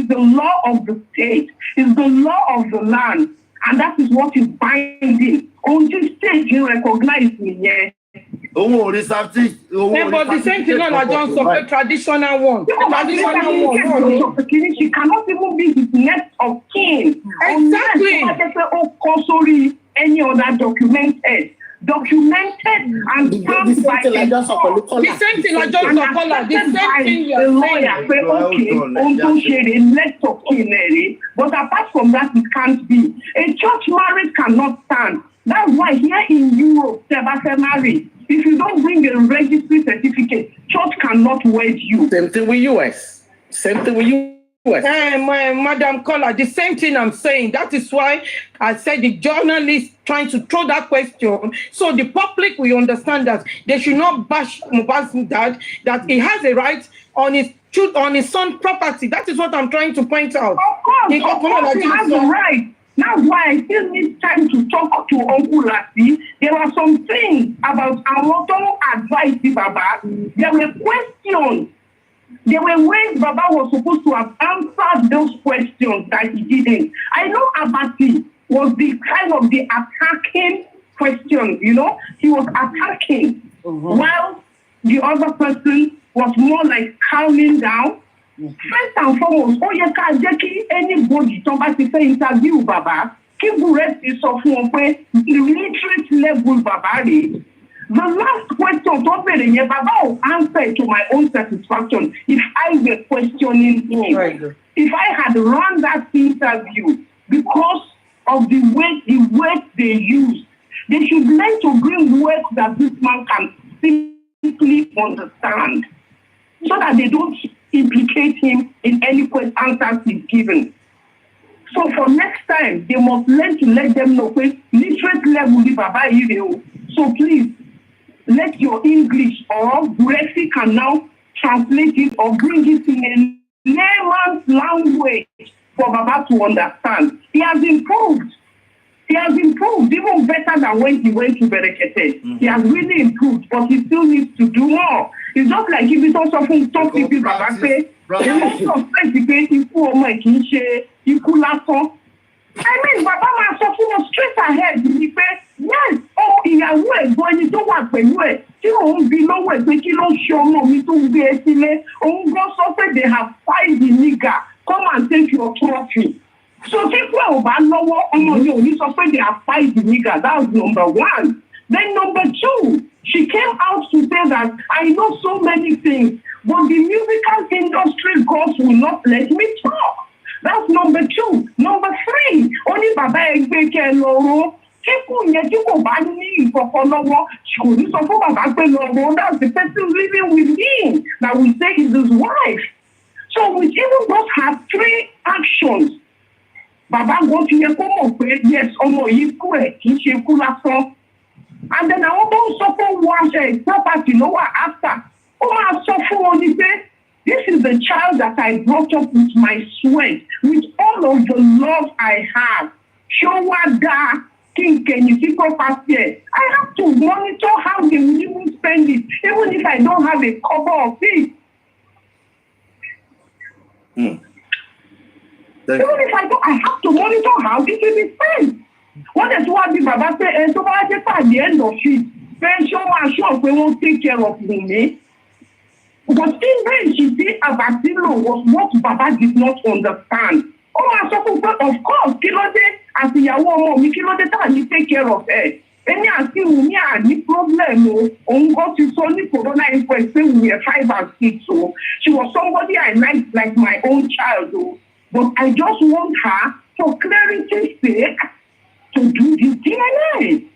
Speaker 19: the law of the state, is the law of the land, and that is what is binding. On this stage, you recognize me, yeah.
Speaker 17: But the same thing on John of traditional one.
Speaker 19: She cannot even be his next of kin.
Speaker 17: Exactly.
Speaker 19: Any other documented and stamped by the
Speaker 17: same thing like John Sokola, the same thing you're
Speaker 19: lawyer say okay, next of kin, but apart from that, it can't be. A church marriage cannot stand. That's why here in Europe, married. If you don't bring a registry certificate, church cannot wed you.
Speaker 18: Same thing with US.
Speaker 17: Madam Kola, the same thing I'm saying. That is why I said the journalist trying to throw that question so the public will understand that they should not bash Mohbad's dad, that he has a right on his son's property. That is what I'm trying to point out.
Speaker 19: Of course, he has a right. That's why I still need time to talk to Uncle Lassie. There are some things about our advice, Baba. There were questions. There were ways Baba was supposed to have answered those questions that he didn't. I know Abati was the kind of the attacking question, you know? He was attacking while the other person was more like calming down. First and foremost, anybody tó bá ti fẹ́ interview Baba, kí Bùrẹ́sì sọ fún wọn pé illiterate level Baba rè. The last question, Baba will answer to my own satisfaction if I were questioning him. Right. If I had run that interview because of the way they use, they should learn to bring words that this man can simply understand so that they don't implicate him in any answers he's given. So for next time, they must learn to let them know literate level Baba. So please, let your English or Brexit can now translate it or bring it in a layman's language for Baba to understand. He has improved. He has improved even better than when he went to Berekete. He has really improved, but he still needs to do more. It's just like if you talk something, talk to people, Baba say, they also expect the people who are I mean, Baba máa sọ fún wọn straight ahead ni pé yes, ìyàwó ẹ̀gbọ́n ẹni tó wà pẹ̀lú ẹ̀ tí òun bi lọ́wọ́ ẹ̀ pé kí ló ṣe ọmọ mi tó ń gbé ẹ sílé òun gbọ́ sọ pé they have fired the nigger come and take your trophy. So people ò bá lọ́wọ́ ọmọ mi ò ní sọ pé they have fired the nigger. That's number one. Then number two, she came out to say that I know so many things, but the musical industry gods will not let me talk. That's number two. Number three, only Baba Egbeke Loro. People yet you go back me for follow. She could so for Baba Loro. That's the person living with him that we say is his wife. So we even just have three actions. Baba go to your come yes, omo yiku ki se ku lasan. And then I want to support one property no after. Oh, I suffer on the day. This is the child that I brought up with my sweat, with all of the love I have. Showada, King Kenifiko Pastor. I have to monitor how they will even spend it, even if I don't have a cover of it. Even if I don't, I have to monitor how it will be spent. What is what the Baba say? And so I say at the end of it, then show and show we won't take care of me. But still when she did Abatilo was what Baba did not understand. Oh, I so of course, Kilode, as the Yawo, Kilode, you take care of her. Any I see any problem, on got to only corona inquest, we were 5 and 6. So she was somebody I liked like my own child. But I just want her, for clarity's sake, to do the DNA.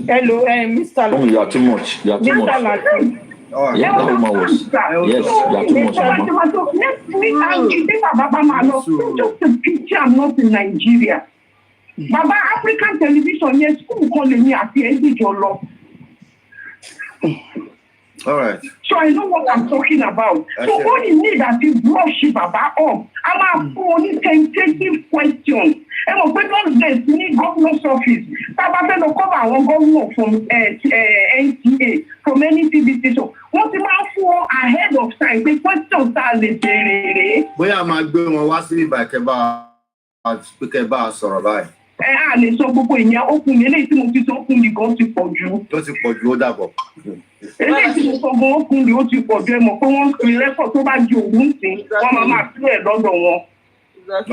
Speaker 3: Hello, Mr.
Speaker 20: Oh, you are too much. You are too much. Yeah, that woman was. Yes, you are too much.
Speaker 19: Next week, I'll give Baba Malo. Just a picture, I'm not in Nigeria. Baba, African television, yes, who calling me at the end of your law.
Speaker 14: All right.
Speaker 19: So I know what I'm talking about. So all you need is brush Baba up. I'm only tentative questions. And on Wednesday, need governor's office. Baba said no cover one governor from NTA, from any TV station. What's the man for ahead of time? The questions are the
Speaker 14: Bóyá máa gbé wọn wá sí ìbàkẹ́ bá sọ̀rọ̀ báyìí.
Speaker 19: A lè sọ gbogbo ìyẹn okùn eléyìí tí mo fi sọ okùn mi gan ti pọ̀ jù.
Speaker 14: Tó ti pọ̀ jù ó dàbọ̀.
Speaker 19: Eléyìí tí mo sọ gan okùn mi ó ti pọ̀ jù ẹ mọ̀ pé wọ́n ń fi rẹ́pọ̀ tó bá di òun sí wọ́n máa sílẹ̀ lọ́dọ̀ wọn.
Speaker 3: Let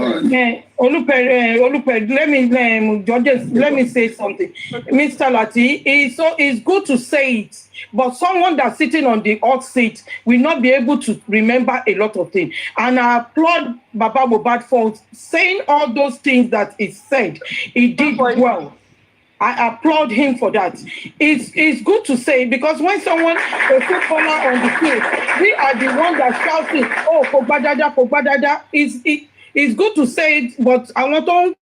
Speaker 3: me say something. Mr. Lati, it's good to say it, but someone that's sitting on the hot seat will not be able to remember a lot of things. And I applaud Baba Mohbad for saying all those things that he said. He did well. I applaud him for that. It's good to say, because when someone, a footballer on the field, we are the one that's shouting, oh, Pogbadada, it's good to say it, but I want to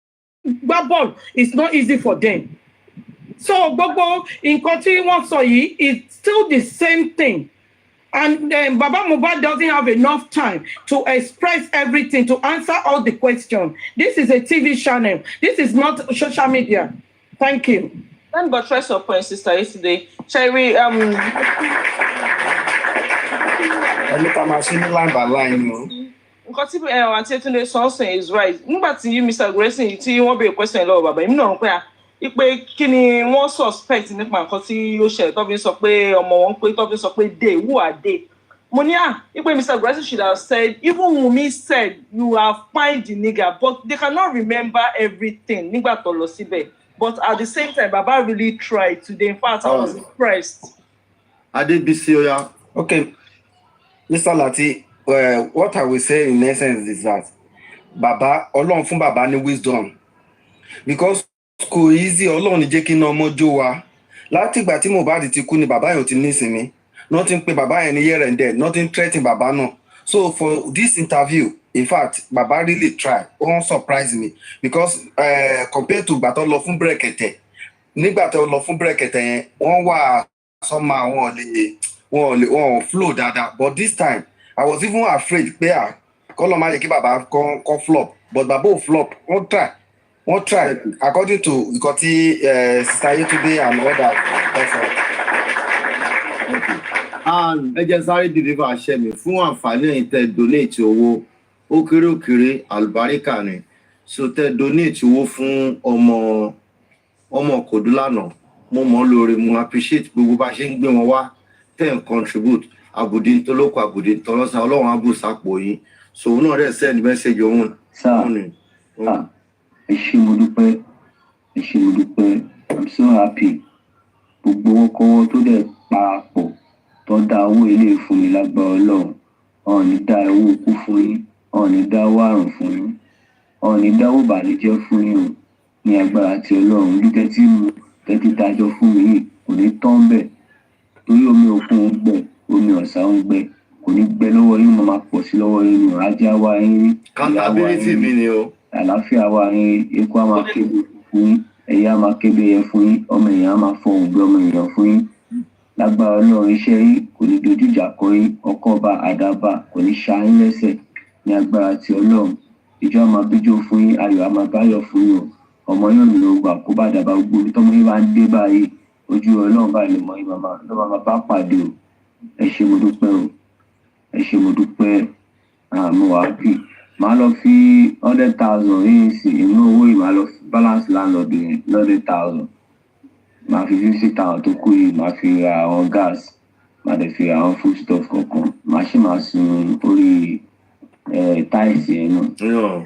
Speaker 3: ball. It's not easy for them. So, Bobo, in continuing what Soyi, it's still the same thing. And Baba Mohbad doesn't have enough time to express everything, to answer all the questions. This is a TV channel. This is not social media. Thank you.
Speaker 6: Then buttress your point, sister, yesterday. Cherry,
Speaker 15: line by line,
Speaker 6: because if Auntie Tunde Sonson is right. Nígbà tí you Mr. Grayson tí wọ́n béèrè question lọ́wọ́ bàbá èmi náà rò pé ipe kí ni wọ́n suspect nípa nǹkan tí ó ṣẹlẹ̀ tó fi sọ pé ọmọ wọn pé tó fi sọ pé they who are they. Mo ní ipe Mr. Grayson should have said, even Wunmi said you have fined the nigger, but they cannot remember everything nígbà tó lọ síbẹ̀. But at the same time, Baba really tried today. In fact, I was impressed.
Speaker 14: Adebisi Oya.
Speaker 15: Okay, Mr. Lati, what I will say in essence is that Baba, Ọlọ́run fún Baba ní wisdom. Because kò easy Ọlọ́run ní jẹ́ kí iná ọmọ jó wa. Láti ìgbà tí Mohbad ti kú ni bàbá yẹn ò ti ní ìsinmi. Nothing pe bàbá yẹn ní here and there. Nothing threaten bàbá náà. So for this interview, in fact, Baba really try. Ó wọ́n surprise me. Because compared to ìgbà tó lọ fún Brekete, nígbà tó lọ fún Brekete yẹn, wọ́n wà somehow wọn flow dáadáa. But this time, I was even afraid pé kọ́lọ́ máa yẹ kí bàbá kan flop. But bàbá ò flop. Wọ́n try according to nǹkan tí Sister Yetunde and others.
Speaker 14: Ẹ jẹ́ sáré deliver àṣẹ mi fún àǹfààní ẹ̀yin tẹ́ donate owó ó kéré àlùbáríkà ni. So tẹ́ donate owó fún ọmọ Kodu lánàá. Mo mọ̀ lóore, mo appreciate gbogbo bá ṣe ń gbé wọn wá tẹ́ ń contribute. Àbùdí ń tolóko àbùdí ń tọ́lọ́sà Ọlọ́run á bù sápò yín. So òun náà dẹ̀ send message òun.
Speaker 21: Ẹ ṣé mo dúpẹ́, I'm so happy. Gbogbo owó kọ́wọ́ tó dẹ̀ parapọ̀ tó dá owó ilé fún mi lágbára Ọlọ́run. Ọ̀n ní dá owó kú fún yín, ọ̀n ní dá owó àrùn fún yín, ọ̀n ní dá owó ìbànújẹ́ fún yín o. Ní agbára ti Ọlọ́run, bí tẹ́tí mu tẹ́tí dájọ́ fún mi yìí kò ní tán bẹ̀. Torí omi òkun ń gbẹ, omi ọ̀sà ń gbẹ, kò ní gbẹ lọ́wọ́ yín, mo máa pọ̀ sí lọ́wọ́ yín, ajá wa yín,
Speaker 14: accountability mi ni o.
Speaker 21: Àlàáfíà wa yín, eku á máa kébé fún yín, ẹyẹ á máa kébé yẹn fún yín, ọmọ èèyàn á máa fọ òǹgbẹ ọmọ èèyàn fún yín. Lágbára Ọlọ́run, iṣẹ́ yín kò ní dojú ìjà kọ yín, ọkọ̀ọba àdàbà kò ní ṣá yín lẹ́sẹ̀. Ní agbára ti Ọlọ́run, ìjọ á máa bíjó fún yín, ayọ̀ á máa báyọ̀ fún yín o. Ọmọ yóò ní ló gbà kó bá dàbà gbogbo ibi tọ́mọ yín bá ń dé báyìí, ojú Ọlọ́run báyìí lè mọ yín ló máa bá pàdé o. Ẹ ṣé mo dúpẹ́ o, ẹ ṣé mo dúpẹ́, mo wà happy. Màá lọ fi 100,000 yìí sí inú owó yìí, màá lọ balance landlord yẹn 100,000. Màá fi 50,000 tó kù yìí, màá fi ra àwọn gas, màá dẹ̀ fi ra àwọn food stuff kankan. Màá ṣì máa sun orí táìsì yẹn náà.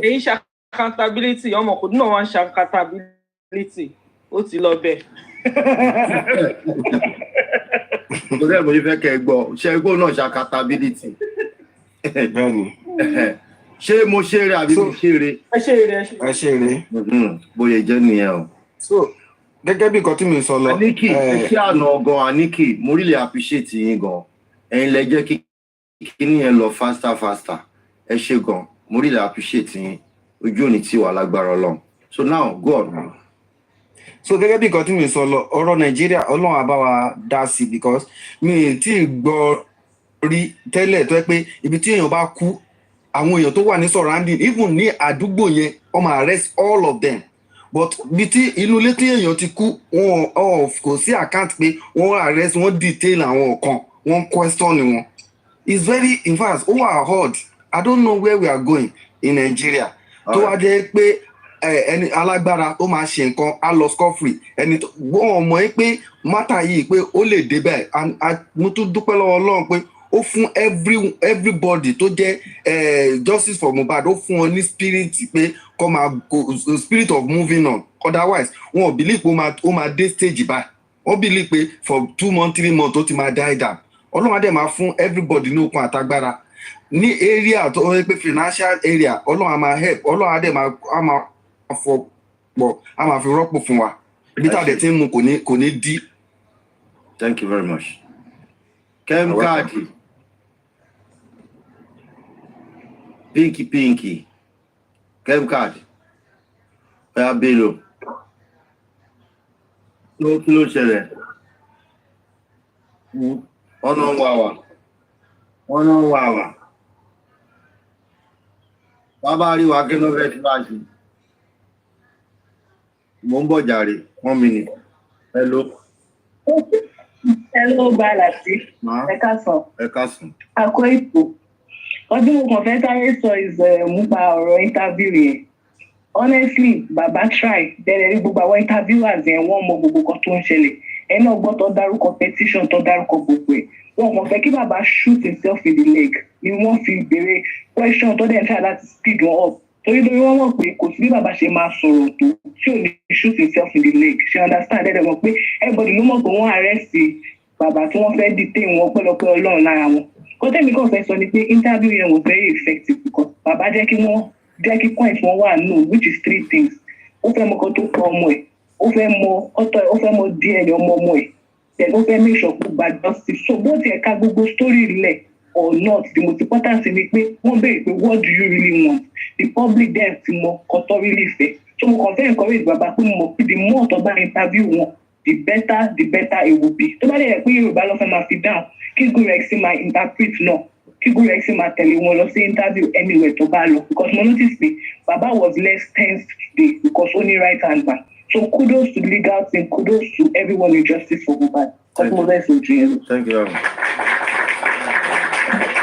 Speaker 6: Èyí ṣe accountability, ọmọ Kodu náà wá ń ṣe accountability. Ó ti lọ bẹ́ẹ̀.
Speaker 14: Torí ẹ̀ mo ní fẹ́ kẹ́ ẹ gbọ́, ṣé ẹgbẹ́ náà ṣe accountability? Ṣé mo ṣeré àbí mo ṣeré?
Speaker 15: Ẹ ṣeré.
Speaker 14: Bóyá jẹ́ nìyẹn o.
Speaker 15: So gẹ́gẹ́ bí nǹkan tí mi sọ lọ.
Speaker 14: Aniki, ẹ ṣé àná gan Aniki, mo really appreciate yín gan. Ẹ̀yin lẹ jẹ́ kí kíní yẹn lọ faster. Ẹ ṣé gan, mo really appreciate yín. Ojú òní tí wà lágbára Ọlọ́run. So now go on.
Speaker 15: So gẹ́gẹ́ bí nǹkan tí mi sọ lọ, ọ̀rọ̀ Nàìjíríà Ọlọ́run á bá wa dá sí because mi tí gbọ́ rí tẹ́lẹ̀ tó yẹ pé ibi tí èèyàn bá kú àwọn èèyàn tó wà ní surrounding even ní àdúgbò yẹn wọ́n máa arrest all of them, but bí tí inú ilé tí èèyàn ti kú wọn kò sí account pé wọ́n arrest wọ́n detail àwọn kan wọ́n question wọn. It's very, in fact, ó wà hard. I don't know where we are going in Nigeria. Tó wá jẹ́ pé ẹni alágbára tó máa ṣe nǹkan á lọ scot-free, ẹni tó wọ́n mọ̀ pé mátà yìí pé ó lè dé bẹ́ẹ̀, and mo tún dúpẹ́ lọ́wọ́ Ọlọ́run pé ó fún everybody tó jẹ́ justice for Mohbad, ó fún wọn ní spirit pé kọ́ máa spirit of moving on. Otherwise wọn ò believe pé ó máa dé stage báyìí, wọ́n believe pé for 2 months 3 months ó ti máa die down. Ọlọ́run á dẹ̀ máa fún everybody ní okun àtagbára ní area tó yẹ pé financial area. Ọlọ́run á máa help, Ọlọ́run á dẹ̀ máa fọpọ̀ á máa fi rọ́pò fún wa bí tá a dẹ̀ ti ń mu kò ní dí.
Speaker 14: Thank you very much. Kem Kadi. Pinky. Kem Kadi. Oya Bello. Kí ló ṣẹlẹ̀? Ọ̀nà ń wà wá. Bàbá rí wa kí ló fẹ́ ti bá ṣe. Mo ń bọ̀ jàre, 1 minute. Hello.
Speaker 10: Hello, Balasi. Ẹ
Speaker 14: káàsán.
Speaker 10: Àkó ipò. Ọdún mo kàn fẹ́ sáré sọ nípa ọ̀rọ̀ interview yẹn. Honestly, Baba try. Bẹ̀rẹ̀ rí gbogbo àwọn interviewers yẹn wọ́n mọ gbogbo kan tó ń ṣẹlẹ̀. Ẹ náà gbọ́ tó dárúkọ petition tó dárúkọ gbogbo ẹ̀. Wọ́n kàn fẹ́ kí Baba shoot himself in the leg. Ni wọ́n fi béèrè question tó dẹ̀ ń try láti speed wọn up.
Speaker 19: torí wọ́n mọ̀ pé kò sí bí bàbá ṣe máa sọ̀rọ̀ tó tí ò ní shoot himself in the leg ṣe understand ẹ̀dẹ̀ mọ̀ pé everybody ló mọ̀ pé wọ́n arrest bàbá tí wọ́n fẹ́ detain wọn pẹ́lọpẹ́ ọlọ́run lára wọn kọ́tẹ́mi kan fẹ́ sọ ni pé interview yẹn was very effective because bàbá jẹ́ kí point wọn wà no which is 3 things ó fẹ́ mọ kan tó pa ọmọ ẹ̀ ó fẹ́ mọ ọ̀tọ̀ ó fẹ́ mọ DNA ọmọ ẹ̀ then ó fẹ́ make sure kó gba justice so bó tiẹ̀ ká gbogbo story lẹ̀ or not the most important thing ni pé wọ́n béèrè pé what do you really want the public then ti mọ kọ́tọ́ really fẹ́ so mo kàn fẹ́ encourage bàbá pé mo mọ̀ pé the more tó bá interview wọn the better it will be tó bá dẹ̀ yẹ pé Yorùbá ló fẹ́ máa fi down kí Gúrẹ́x máa interpret náà kí Gúrẹ́x máa tẹ̀lé wọn lọ sí interview anywhere tó bá lọ because mo notice pé bàbá was less tense today because ó ní right hand man so kudos to the legal team kudos to everyone in justice for Mohbad.
Speaker 14: Thank you.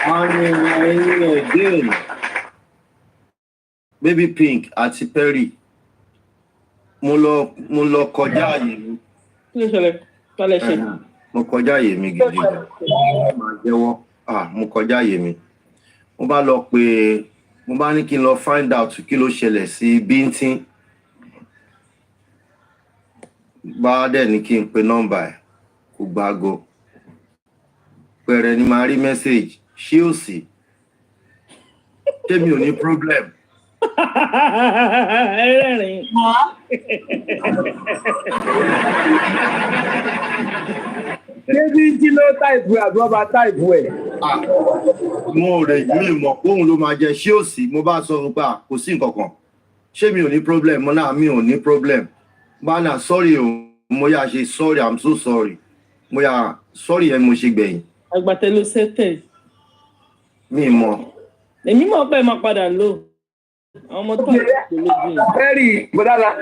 Speaker 14: Again, Baby Pink àti Perry mo lọ kọjá àyè mi.
Speaker 6: Kí ló ṣẹlẹ̀? Tọ́lẹ̀ ṣe.
Speaker 14: Mo kọjá àyè mi gidi. Màá jẹ́wọ́. Mo kọjá àyè mi. Mo bá lọ pé mo bá ní kí n lọ find out kí ló ṣẹlẹ̀ sí Bíntín. Bá dẹ̀ ní kí n pe nọ́mbà ẹ̀ kò gbágo. Pẹ̀rẹ̀ ni màá rí message ṣé ò sí. Ṣé mi ò ní problem?
Speaker 6: Ẹlẹ́rìn.
Speaker 2: Ṣébí tí ló táìpù ẹ̀ àbí ọba táìpù ẹ̀?
Speaker 14: Mo rẹ̀ mi mọ̀ pé òun ló máa jẹ ṣé ò sí. Mo bá sọ pé kò sí nǹkan kan. Ṣé mi ò ní problem? Mo náà mi ò ní problem. Bánà sorry o, mo yà ṣe sorry, I'm so sorry. Mo yà sorry ẹ̀ mo ṣe gbẹ̀yìn.
Speaker 6: Àgbàtẹ́ ló sẹ́tẹ̀.
Speaker 14: Mi mọ̀.
Speaker 6: Èmi mọ̀ pé máa padà lò. Àwọn ọmọ tó ń lò lójú.
Speaker 2: Bẹ́ẹ̀rì gbọ́dọ̀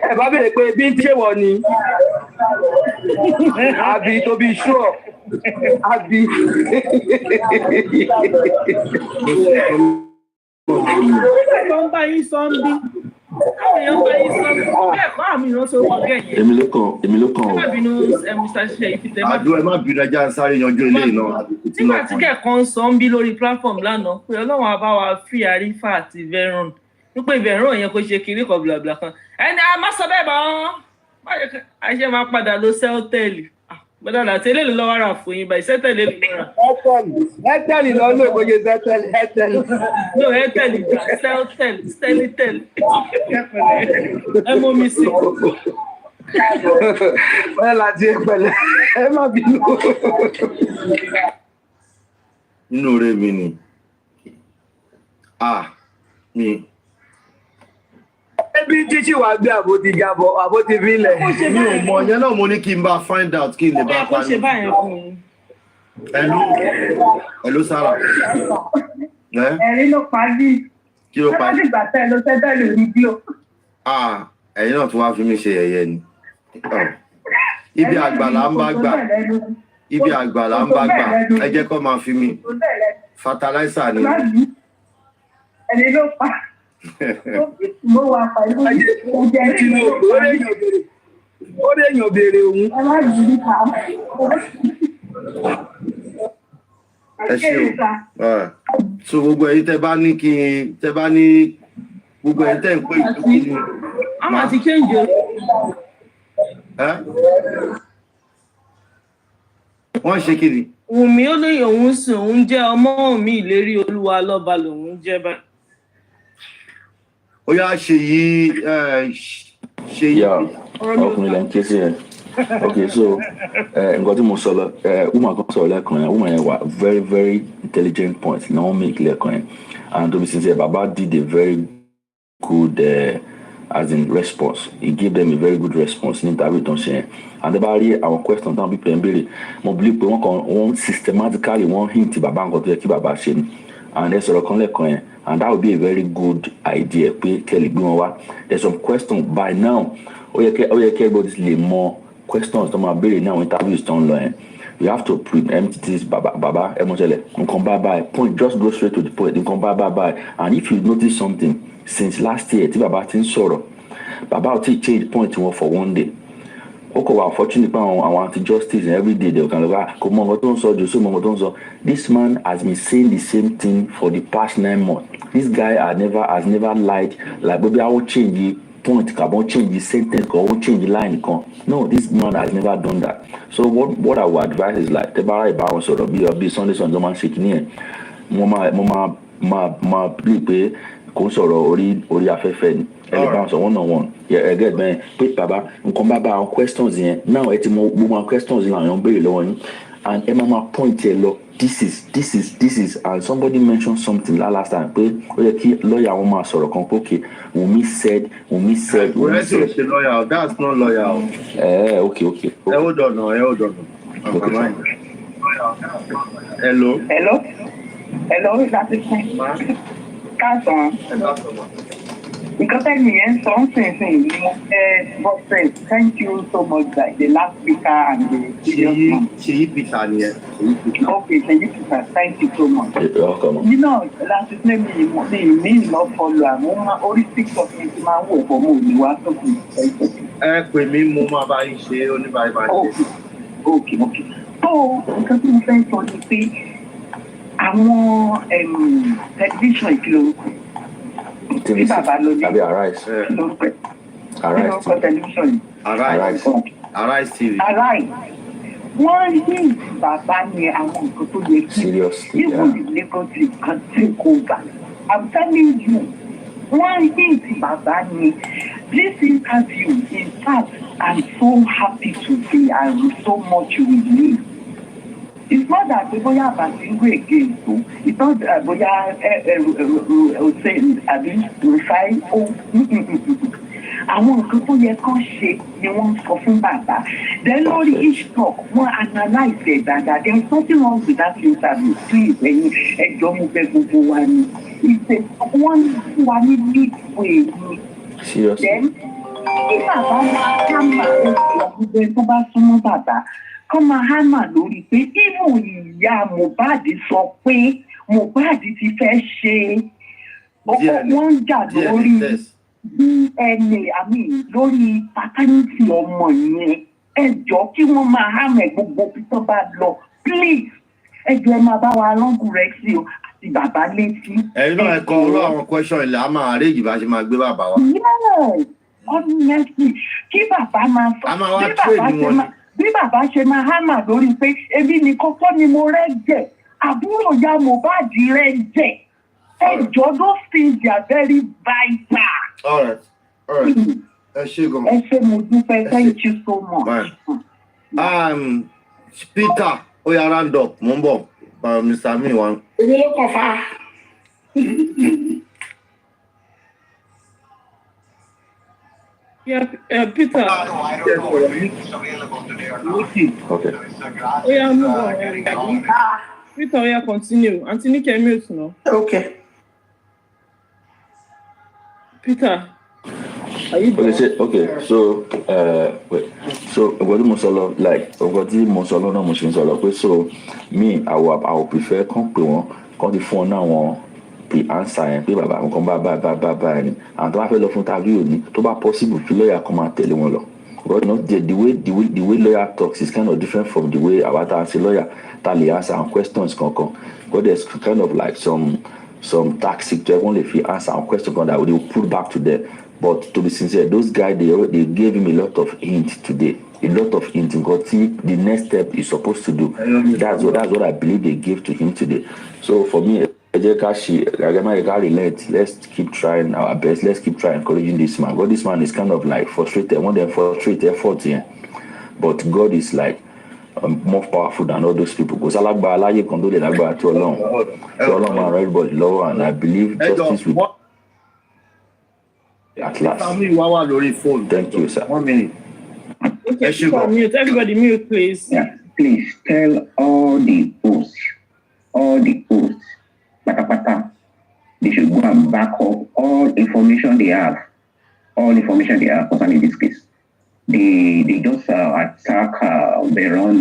Speaker 2: ẹ bá bèèrè pé bí ṣé wọ ni àbí tó bí ṣúọ̀ àbí.
Speaker 6: Ẹ̀kọ́ ń bá yín sọ ń bí. Àwọn èèyàn bá yín sọ ń bí. Bẹ́ẹ̀ bá àmì ìrántí owó ọ̀gẹ́ yẹn.
Speaker 13: Èmi ló kàn.
Speaker 6: Ẹ má bínú Mr. Ṣe ìfìtẹ́ má.
Speaker 14: Àdúrà ẹ má bínú ẹja ń sáré yanjú ilé náà.
Speaker 6: Nígbà tí kẹ̀kan sọ ń bí lórí platform lánàá pé Ọlọ́run á bá wa fi Àrífà àti Veron wípé Veron yẹn kò ṣe kiri kan blabla kan. Ẹni a má sọ bẹ́ẹ̀ bá wọn. Àṣẹ máa padà lọ sẹ́ọ̀tẹ́ẹ̀lì. Gbọ́dọ̀ àti eléyìí lọ́wọ́ rà fún yín báyìí sẹ́tẹ̀lì lè rà.
Speaker 2: Ẹ́tẹ̀lì lọ ló ìgbóye ẹ́tẹ̀lì.
Speaker 6: No ẹ́tẹ̀lì sẹ́lítẹ̀lì. Ẹ mú mi sí.
Speaker 2: Bọ́lá láti ẹ̀pẹ̀lẹ̀ ẹ má bínú.
Speaker 14: Inú rẹ̀ mi ni. Mi.
Speaker 2: Ẹbí títí wà gbé àbò ti gabọ̀, àbò ti fílẹ̀.
Speaker 14: Mi ò mọ̀ yẹn náà mo ní kí n bá find out kí n lè bá
Speaker 6: parí.
Speaker 14: Hello Sarah.
Speaker 10: Ẹ̀rí ló parí.
Speaker 14: Kí ló parí?
Speaker 10: Ṣé wọ́n ti gbà tẹ́ lọ sẹ́tẹ̀lì fídíò?
Speaker 14: Ẹ̀yin náà tún wá fi mí ṣe yẹ̀yẹ́ ni. Ibi àgbàlá ń bá gbà. Ibi àgbàlá ń bá gbà. Ẹ jẹ́ kó máa fi mí. Fertilizer ni.
Speaker 10: Ẹ̀rí ló pa. Mo wà pẹ̀lú ìjẹ́
Speaker 2: tí mo ó lè yàn béèrè òun.
Speaker 10: Ẹ má jù ní ká.
Speaker 14: Ẹ ṣé o. So gbogbo ẹ̀yin tẹ́ bá ní gbogbo ẹ̀yin tẹ́ ń pè é.
Speaker 6: A máa ti change o.
Speaker 14: Wọ́n ṣe kí ni?
Speaker 6: Wùmí ó lóye òun sùn òun jẹ́ ọmọ mi ìlérí Olúwa lọ́ba lòun jẹ́ báyìí.
Speaker 14: Ó yá ṣe yìí.
Speaker 20: Ọkùnrin lẹ́yìn ké sí ẹ. Okay, so nǹkan tí mo sọ lọ woman kan sọ̀rọ̀ lẹ́ẹ̀kan yẹn woman yẹn wà very very intelligent point na wọ́n make lẹ́ẹ̀kan yẹn and to be sincere baba did a very good as in response he gave them a very good response ní interview tó ń ṣe yẹn and bá rí àwọn question táwọn people ń béèrè mo believe pé wọ́n systematically wọ́n hint baba nǹkan tó yẹ kí baba ṣe ni and ẹ sọ̀rọ̀ kan lẹ́ẹ̀kan yẹn and that would be a very good idea pé kẹ́lẹ̀ gbé wọn wá there's some questions by now ó yẹ kí everybody lè mọ questions tó máa béèrè ní àwọn interviews tó ń lọ yẹn you have to preempt this baba emotionally nǹkan bye point just go straight to the point nǹkan bye and if you notice something since last year tí baba ti ń sọ̀rọ̀ baba ò tí change point wọn for one day Okay, well, unfortunately, I want justice, and every day they'll kind of come on, this man has been saying the same thing for the past 9 months. This guy has never lied. Like, maybe I will change the point, I won't change the sentence, I won't change the line. No, this man has never done that. So what I would advise is like, the bar about sort of be Sunday on the man shaking here. Mama, be kò ń sọ̀rọ̀ orí afẹ́fẹ́ ni ẹ lè bá wọn sọ one on one ẹ get bẹ́ẹ̀ pé bàbá nǹkan bá àwọn questions yẹn now ẹ ti mọ gbogbo àwọn questions yẹn àwọn béèrè lọ́wọ́ yín and ẹ máa point ẹ lọ this is and somebody mentioned something last time pé ó yẹ kí lọ́ọ̀yà wọn máa sọ̀rọ̀ kan pé okay Wunmi said.
Speaker 14: Ṣe lawyer, that's not lawyer.
Speaker 20: Okay.
Speaker 14: Hold on. Hello,
Speaker 19: that's it. Káàsán. Because I'm something, thank you so much, like the last speaker and the
Speaker 14: Ṣèyí Peter ni ẹ.
Speaker 19: Okay, Ṣèyí Peter, thank you so much.
Speaker 20: You're welcome.
Speaker 19: You know, last name me not follow. I'm only 6 of me to my work for more than one of me.
Speaker 14: Ẹ pè mí mo máa bá yín ṣe oníbàárà.
Speaker 19: Okay. So, nǹkan tí mo fẹ́ sọ ni pé àwọn tẹlifíṣàn ìkìlọ̀ tí bàbá ló ní
Speaker 20: Arise.
Speaker 19: lórúkọ tẹlifíṣàn
Speaker 14: Arise TV.
Speaker 19: Wọ́n ní bàbá ní àwọn nǹkan tó yẹ kí even the Lagos can take over. I'm telling you, wọ́n ní bàbá ní this interview. In fact, I'm so happy to say I so much with you. It's not that bóyá àbàtìngó again so it's not bóyá say àbí refine àwọn nǹkan tó yẹ kán ṣe ni wọ́n sọ fún bàbá then lórí each talk wọ́n analyse ẹ̀ dáadáa there is nothing wrong with that interview please ẹ̀yin ẹjọ́ mo fẹ́ gbogbo wa ni wọ́n fún wa ní midway ni then kí bàbá máa hámà ọ̀gbìn tó bá súnmọ́ bàbá kọ́ máa hámà lórí pé ìmọ̀ ìyá Mohbad sọ pé Mohbad ti fẹ́ ṣe wọ́n ń jà lórí DNA lórí paternity ọmọ yẹn ẹjọ́ kí wọ́n máa hámà gbogbo tó bá lọ please ẹjọ́ ẹ máa bá wa lọ́gùn rẹ̀ sí o àti bàbá létí.
Speaker 14: Ẹ̀yin náà ẹ̀kọ́ ọ̀rọ̀ àwọn question ilẹ̀ a máa rí ìjìbá ṣe máa gbé bàbá wa.
Speaker 19: Honestly kí bàbá máa sọ bí bàbá ṣe máa hámà lórí pé ebi ní kọ́kọ́ ni mo rẹ́jẹ̀ àbúrò ya Mohbad rẹ́jẹ̀ ẹjọ́ those things are very vital.
Speaker 14: All right. Ẹ ṣé gan.
Speaker 19: Ẹ ṣé mo dúpẹ́ thank you so much.
Speaker 14: Peter oya round up mo ń bọ̀ Mr. Miwan.
Speaker 17: Èmi ló kàn fa.
Speaker 3: Yeah, Peter.
Speaker 20: Okay.
Speaker 3: Peter, continue. Anthony, can mute now.
Speaker 17: Okay.
Speaker 3: Peter, are you there?
Speaker 20: Okay, so wait. So what do Mosolo like? What do Mosolo no Mosolo? So me, I will prefer come the phone now. The answer and pé bàbá nǹkan bá ni and tó bá fẹ́ lọ fún interview ni tó bá possible kí lawyer come and tẹ̀lé wọn lọ but you know the way lawyer talks is kind of different from the way our answer lawyer tally answer and questions kankan but there's kind of like some tactics to only if you answer and question that they will put back to them. But to be sincere, those guys they gave him a lot of hint today. A lot of hint because the next step he's supposed to do. That's what I believe they gave to him today. So for me, let's keep trying our best. Let's keep trying encouraging this man. But this man is kind of like frustrated. One them frustrate effort here. But God is like more powerful than all those people. Because Allah you can do the Lagba too long. So long man, everybody low, and I believe justice will at last. Thank you, sir.
Speaker 19: 1 minute.
Speaker 3: Okay, mute. Everybody mute, please.
Speaker 19: Yeah, please tell all the hosts, they should go and back up all information they have concerning this case. They just attack Veron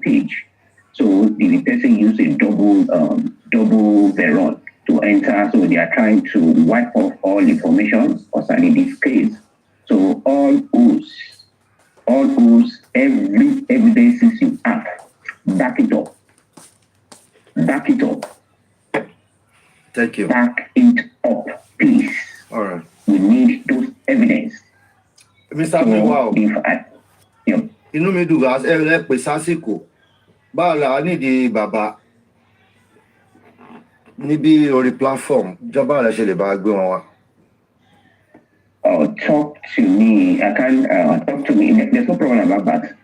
Speaker 19: page. So the person used a double Veron to enter. So they are trying to wipe off all information concerning this case.
Speaker 21: So all owes, every evidences you have, back it up. Back it up.
Speaker 14: Thank you.
Speaker 21: Back it up, please.
Speaker 14: All right.
Speaker 21: We need those evidence.
Speaker 14: Mr. Wow. Inú mi dùn as ẹ pè sásìkò. Báwo la nídìí bàbá níbi orí platform ìjọba rẹ̀ ṣe lè bá gbé wọn wá.
Speaker 21: Talk to me. I can talk to me. There's no problem about that.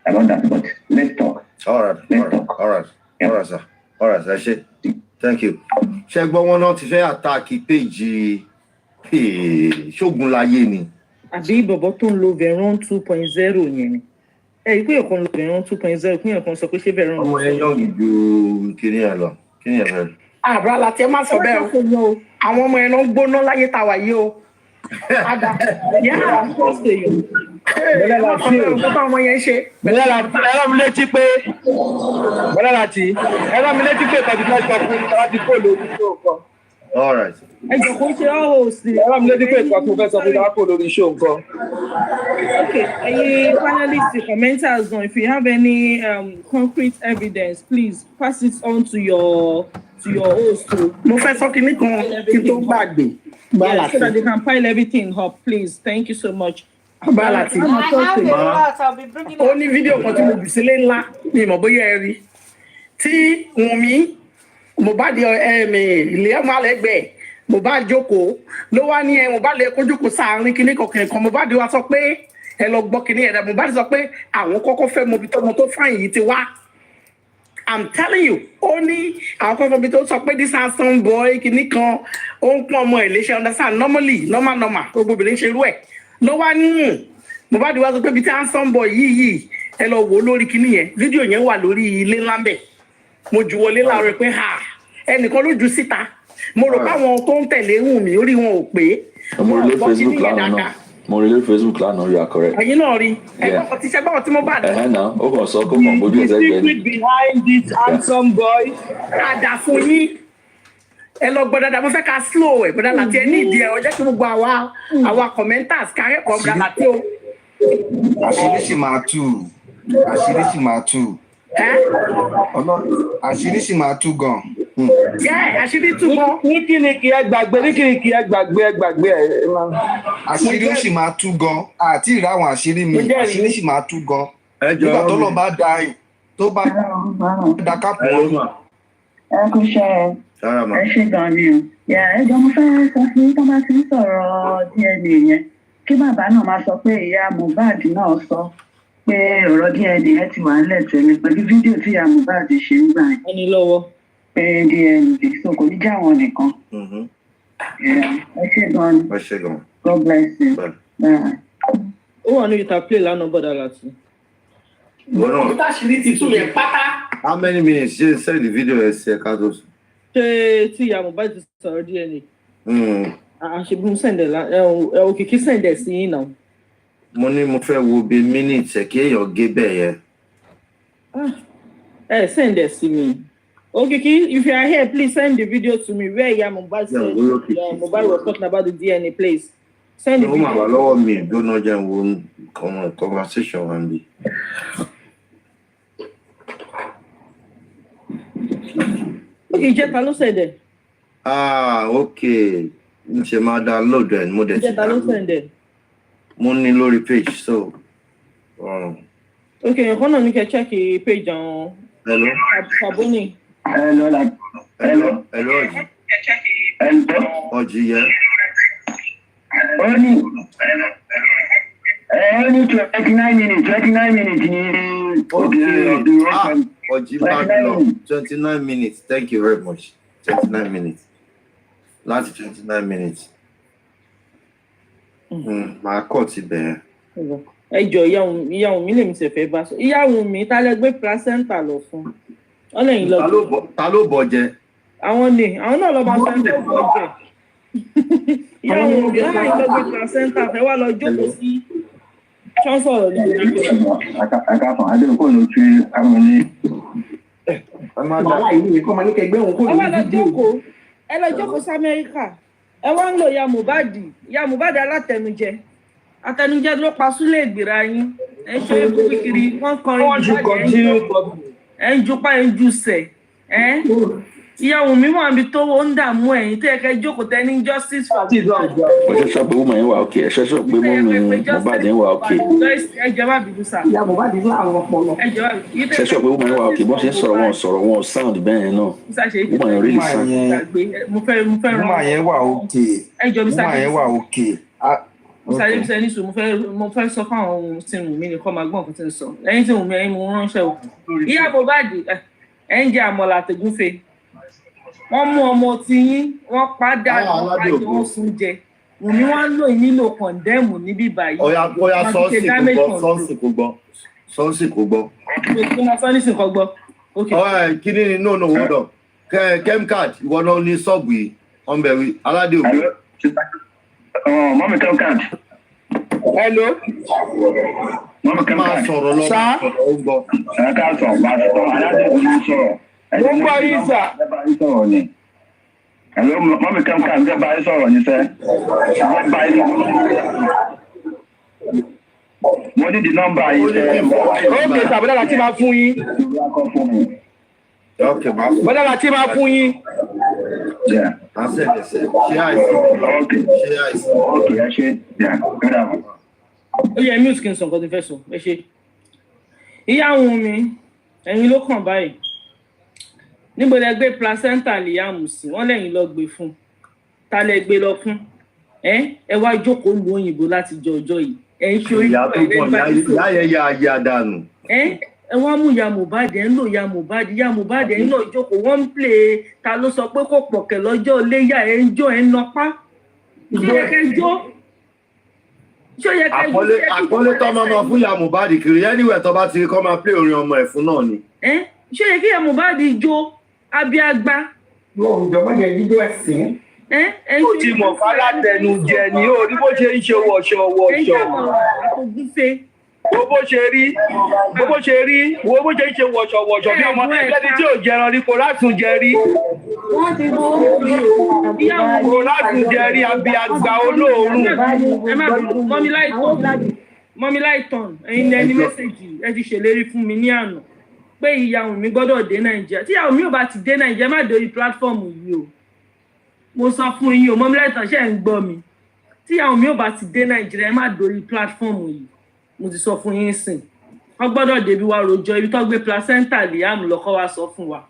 Speaker 21: But let's talk.
Speaker 14: All right. All right, sir. All right, sir. Thank you. Ṣé gbọ́ wọn náà ti fẹ́ àtàkì péjì Ṣógunláyé ni.
Speaker 6: Àbí bọ̀bọ̀ tó ń lo Veron 2.0 yẹn ni. Ìpín ẹ̀kan lo Veron 2.0, ìpín ẹ̀kan sọ pé ṣé Veron.
Speaker 14: Ọmọ ẹ yọ̀ ju kíní ẹ lọ. Kíní ẹ fẹ́.
Speaker 16: Àbúrò láti ẹ má sọ bẹ́ẹ̀ o. Àwọn ọmọ ẹ̀ náà ń gbóná láyé tá a wà yìí o. Ada. Yẹ́n à ń pọ̀ sí i. Bẹ́ẹ̀ la ṣe o. Bọ́bá ọmọ yẹn ṣe.
Speaker 2: Bẹ́ẹ̀ la ẹ̀rọ mi létí pé bọ́lá láti ẹ̀rọ mi létí pé tàbí ká sọ fún láti kó lórí show kan.
Speaker 14: All right.
Speaker 6: Ẹ jọ kó ṣe ọ́ host.
Speaker 2: Ẹ̀rọ mi létí pé ìtàkùn fẹ́ sọ fún láti kó lórí show kan.
Speaker 6: Okay, ẹ̀yin panelists, commenters, if you have any concrete evidence, please pass it on to your host.
Speaker 16: Mo fẹ́ sọ kinní kan kí n tó gbàgbé.
Speaker 6: Yeah, so that they can pile everything up, please. Thank you so much.
Speaker 16: Balati. Ó ní fídíò kan tí mo bì sílé ńlá ní ìmọ̀ bóyá ẹ rí. Tí Wùnmí Mohbad ilé ọmọ alẹ́gbẹ̀ẹ́ Mohbad jókòó ló wá ní Mohbad lè kó jókòó sáàárín kinní kọ̀ọ̀kan kan Mohbad wá sọ pé ẹ lọ gbọ́ kinní ẹ̀dá Mohbad sọ pé àwọn kọ́kọ́ fẹ́ mọ ibi tọ́mọ tó fáyìn yìí ti wá. I'm telling you, ó ní àwọn kan fọbi tó sọ pé this handsome boy kinní kan ó ń pọ́n ọmọ ẹ̀ léṣe understand normal gbogbo obìnrin ṣe irú ẹ̀ ló wá ní Mohbad wá sọ pé ibi tí handsome boy yìí ẹ lọ wò lórí kinní yẹn fídíò yẹn wà lórí ilé ńlá bẹ̀ mo jù wọlé láàárọ̀ pé ẹnìkan ló jù síta mo rò pé àwọn tó ń tẹ̀lé Wùnmí orí wọn ò pé
Speaker 20: mo rí Facebook lánàá you are correct.
Speaker 16: ẹ̀yin náà rí ẹ̀kọ́ ti ṣe báwọn tí mo bá dé.
Speaker 20: Náà ó kàn sọ kó kàn bójú ẹsẹ̀ gbẹ ni.
Speaker 2: The secret behind this handsome boy.
Speaker 16: Àdà fún yín ẹ lọ gbọ́ dáadáa mo fẹ́ ká slow ẹ̀ gbọ́dọ̀ láti ẹ ní ìdí ẹ̀ ọjọ́ tí gbogbo àwa commenters kárẹ́kọ̀ọ́ gbọ́dọ̀ láti ó.
Speaker 15: Àṣírí sì máa tú. Àṣírí sì máa tú gan.
Speaker 16: Àṣírí tú gan.
Speaker 2: Ní kí ẹ gbàgbé ẹ.
Speaker 15: Àṣírí sì máa tú gan. Àti ìráwọn àṣírí mi, àṣírí sì máa tú gan. Nígbà tó lọ bá da yìí, tó bá da kápò.
Speaker 10: Ẹ kú iṣẹ́ ẹ ṣe gan ni o. Ẹ jọ mo fẹ́ sọ fún tó bá ti ń sọ̀rọ̀ DNA yẹn kí bàbá náà máa sọ pé ìyá Mohbad náà sọ pé ọ̀rọ̀ DNA ẹ ti wà nílẹ̀ tẹ́lẹ̀ pẹ̀lú fídíò tí ìyá Mohbad ṣe ń gbà yẹn.
Speaker 6: Ẹni lọ́wọ́.
Speaker 10: Pé DNA so kò ní já wọn nìkan. Ẹ ṣe gan ni.
Speaker 14: Ẹ ṣe gan.
Speaker 10: God bless you. Bye.
Speaker 6: Ó wà ní ìta play lánàá bọ́dà láti.
Speaker 16: Àṣírí ti tú yẹn pátá.
Speaker 14: How many minutes ṣe send the video ẹ ṣe ká tó sùn?
Speaker 6: Ṣé tí ìyá Mohbad ti sọ̀rọ̀ DNA? Àṣebí mo sẹ̀ǹdẹ̀ òkìkí sẹ̀ǹdẹ̀ sí yín náà.
Speaker 14: Mo ní mo fẹ́ wo bí minute kí èèyàn gé bẹ́ẹ̀
Speaker 6: yẹn. Sẹ̀ǹdẹ̀ sí mi. Òkìkí, if you are here, please send the video to me where ìyá Mohbad said Mohbad was talking about the DNA place. Send the video.
Speaker 14: Ó mà wà lọ́wọ́ mi ìdóná jẹ́ wo conversation wa bí.
Speaker 6: Ìjẹta ló ṣẹ̀dẹ̀.
Speaker 14: Okay. N ṣe máa download ẹ̀ mo dẹ̀ ti
Speaker 6: download.
Speaker 14: Mo ní lórí page so.
Speaker 6: Okay, ẹ̀kọ́ náà ní kẹ́ check page àwọn.
Speaker 14: Hello.
Speaker 21: Hello.
Speaker 14: Ọjì yẹ.
Speaker 21: Only 29 minutes ni.
Speaker 14: Okay. Ọjì Babylon 29 minutes. Thank you very much. 29 minutes. Láti 29 minutes. Màá kọ́ ti bẹ̀rẹ̀.
Speaker 6: Ẹ jọ ìyá Wùnmí lèmi ṣe fẹ́ bá sọ. Ìyá Wùnmí tá lẹ gbé placenta lọ fún. Ọlẹ́yìn lọ.
Speaker 14: Ta ló bọ̀ jẹ?
Speaker 6: Àwọn náà lọ máa sọ ẹni tó bọ̀ jẹ. Ìyá Wùnmí ọlẹ́yìn lọ gbé placenta fẹ́ wá lọ jókòó sí ṣọ́nsọ̀rọ̀ ní ìlú.
Speaker 21: Àkàfọ̀ Adéwòkó ló fi àwọn ní.
Speaker 16: Bàbá yìí nìkan máa ní kẹgbẹ́ òun kò ní fídíò.
Speaker 6: Ẹ lọ jókòó sí Amẹ́ríkà. Ẹ wá ń lo ìyá Mohbad alátẹnujẹ.
Speaker 3: Àtẹnujẹ ló pa Súlé Ìgbìrà yín. Ẹ ṣe é bú kiri, wọ́n kọrin ẹ ń jupa ẹ ń jusẹ̀. Ìyàwó mi wà níbi tó ń dààmú ẹ̀yìn tẹ́ ẹ kẹ́ jókòó tẹ́ ní justice for Mohbad.
Speaker 20: Ọ̀ṣẹ́ sọ pé woman yẹn wà òkè, ẹ̀ṣẹ́ sọ pé Mohbad yẹn wà òkè.
Speaker 3: Ẹ jẹ́ má bínú sá. Ìyá Mohbad ní àwọn ọpọlọ.
Speaker 20: Ẹ̀ṣẹ́ sọ pé woman yẹn wà òkè, bọ́n ṣe ń sọ̀rọ̀ wọn sound bẹ́ẹ̀ yẹn náà. Woman yẹn really sound.
Speaker 3: Mo fẹ́ ràn.
Speaker 15: Woman yẹn wà òkè. Woman yẹn wà òkè.
Speaker 3: Sáré bí sẹ́ni sùn, mo fẹ́ sọ fún àwọn ohun tí mi nìkan máa gbọ́n nǹkan tí ń sọ. Lẹ́yìn tí mo ẹ̀yin mo ránṣẹ́ o. Ìyá Mohbad ẹ̀ ń jẹ àmọ̀là àtẹ̀gúnfe. Wọ́n mú ọmọ tí yín, wọ́n padà wọ́n sún jẹ. Wùmí wọ́n lò nílò kọ̀ndẹ́mù níbí báyìí.
Speaker 14: Oya sọ́ọ̀sì kò gbọ́. Sọ́ọ̀sì kò gbọ́.
Speaker 3: Kí ni sọ́ọ̀sì kò gbọ́?
Speaker 14: Kí ni no hold on. Kemcard ìwọ náà ní sọ́ọ̀bù yìí. Ọ̀nbẹ̀wì Aládé òbí.
Speaker 5: Mọ́mí Kemcard.
Speaker 2: Hello.
Speaker 5: Mọ́mí Kemcard.
Speaker 14: Máa sọ̀rọ̀ lọ.
Speaker 2: Sá.
Speaker 14: Ó gbọ́.
Speaker 5: Ẹ̀ka sọ̀rọ̀ bá sọ̀rọ̀ Aládé òbí sọ̀rọ̀.
Speaker 2: Mo ń gbọ́ yín sà.
Speaker 5: Sọ̀rọ̀ ni. Hello, Mọ́mí Kemcard ń bá yín sọ̀rọ̀ ní sẹ́. Àwọn bá yín sọ̀rọ̀. Mo ní di nọ́mbà yìí sẹ́.
Speaker 2: Ókè sàbọ̀dá láti máa fún yín. Bọ́dá láti máa fún yín.
Speaker 14: Ṣé àìsàn?
Speaker 5: Ókè, ẹ ṣe.
Speaker 3: Ó yẹ mute kí n sọ nǹkan tó fẹ́ sọ, ẹ ṣe. Ìyá Wùmí, ẹ̀yin ló kàn báyìí. Níbo lẹ gbé placenta Liam sí? Wọ́n lẹ́yìn lọ gbé fún. Ta lẹ gbé lọ fún? Ẹ wá jókòó lu òyìnbó láti jọ ọjọ́ yìí. Ẹ ń ṣe orí
Speaker 14: ìyá yẹn ya dànù.
Speaker 3: Ẹ wọ́n mú ìyá Mohbad ẹ̀ ń lò ìyá Mohbad ẹ̀ ń lọ jókòó wọ́n ń play ta ló sọ pé kò pọ̀kẹ̀ lọ́jọ́ léyà ẹ̀ ń jó ẹ̀ ń nọpá. Ṣé yẹ kẹ́ jó?
Speaker 14: Àpọ́nlé tọ́mọ náà fún ìyá Mohbad kiri anywhere tó bá ti kọ́ máa play orin ọmọ ẹ̀ fún náà ni.
Speaker 3: Ṣé yẹ kí ìyá Mohbad jó abiagba?
Speaker 16: Yóò jọmọ yẹn dídó ẹ̀sìn.
Speaker 2: Ó ti mọ̀ fálátẹnu jẹ ni ó rí bó ṣe ń ṣe wọ̀ṣọ̀wọ̀ṣọ̀. Wo bó ṣe rí, wo bó ṣe ń ṣe wọ̀ṣọ̀wọ̀ṣọ̀ bí ọmọ ẹni tí ò jẹran rí kò látún jẹ rí. Kò látún jẹ rí abiagba olóòórùn.
Speaker 3: Mọ́mí Láìtàn, ẹ̀yin lẹni mẹ́sẹ̀jì ẹ ti ṣèlérí fún mi ní àná pé ìyàwó mi gbọ́dọ̀ dé Nàìjíríà. Tí ìyàwó mi ò bá ti dé Nàìjíríà má dórí pílátífọ́ọ̀mù yìí o. Mo sọ fún yín o, Mọ́mí Láìtàn ṣe ń gbọ́ mi. Tí ìyàwó mi ò bá ti dé Nàìjíríà má dórí pílátífọ́ọ̀mù yìí. Mo ti sọ fún yín sìn. Wọ́n gbọ́dọ̀ débi wa rojọ́ ibi tó gbé placenta Liam lọ́kọ́ wa sọ fún wa.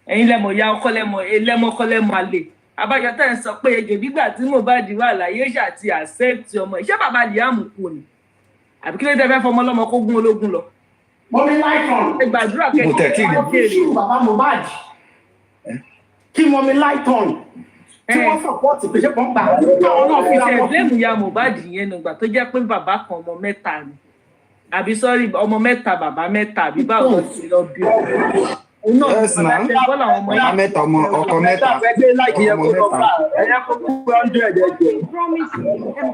Speaker 3: Ẹ̀yin lẹ́mọ̀ ya ọkọ lẹ́mọ̀ àlè. Àbájọ tẹ́ ń sọ pé èjò gbígbà tí Mohbad wà láyé ṣà ti accept ọmọ. Ìṣe bàbá Liam kú ni. Àbí kí ló dé fẹ́ fọmọ lọ́mọ kó gún ológun lọ?
Speaker 16: Mọ́mí Láìtàn.
Speaker 3: Ìgbàdúrà kẹ́kẹ́
Speaker 16: bàbá Mohbad. Kí Mọ́mí Láìtàn. Tí wọ́n sọ̀pọ̀tì pé ṣé kàn gbà. Táwọn náà fi ra wọn.
Speaker 3: Ṣé ìyá Mohbad yẹn nígbà tó jẹ́ pé bàbá kan ọmọ mẹ́ta ni? Àbí sọ́rí ọmọ mẹ́ta bàbá mẹ́ta àbí báwo ti lọ bí o?
Speaker 15: Yes, ma'am. Bàbá mẹ́ta ọmọ ọkọ mẹ́ta.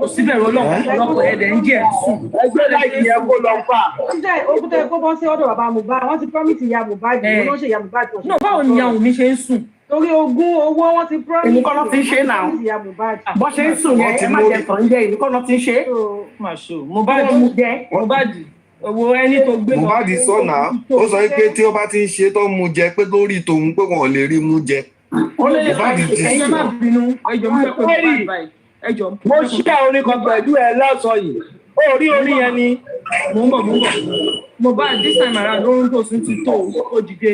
Speaker 3: Kò síbẹ̀ ọlọ́pọ̀ ẹ̀dẹ̀ ń jẹ́ ẹ̀sùn.
Speaker 2: Ẹgbẹ́ láìkì yẹn kó lọ fà.
Speaker 7: Ṣé òkúta ẹ̀kọ́ bọ́ sí ọ̀dọ̀ bàbá Mohbad? Wọ́n ti promise ìyá Mohbad. Wọ́n ló ṣe ìyá Mohbad.
Speaker 3: Náà báwo ni ìyàwó mi ṣe ń sùn?
Speaker 7: Torí ogún owó wọn ti promise.
Speaker 16: Èmi kọ́ ló ti ń ṣe náà. Bọ́ ṣe ń sùn yẹn, ẹ má jẹ tàn jẹ́ èmi kọ́ ló ti ń ṣe.
Speaker 3: Mohbad owó ẹni tó gbé lọ.
Speaker 15: Mohbad sọ náà, ó sọ pé tí ó bá ti ń ṣe tó mú jẹ pé lórí tòun pé wọn ò lè rí mú jẹ. Mohbad ti
Speaker 3: ẹjọ́ má bínú ẹjọ́ mi fẹ́ pé Mohbad ẹjọ́.
Speaker 2: Mo ṣí orin kan pẹ̀lú ẹ lọ́sọ̀ yìí. Ó rí orin yẹn ni.
Speaker 3: Mo ń bọ̀. Mohbad this time around orun tó sùn ti tó ó dìde.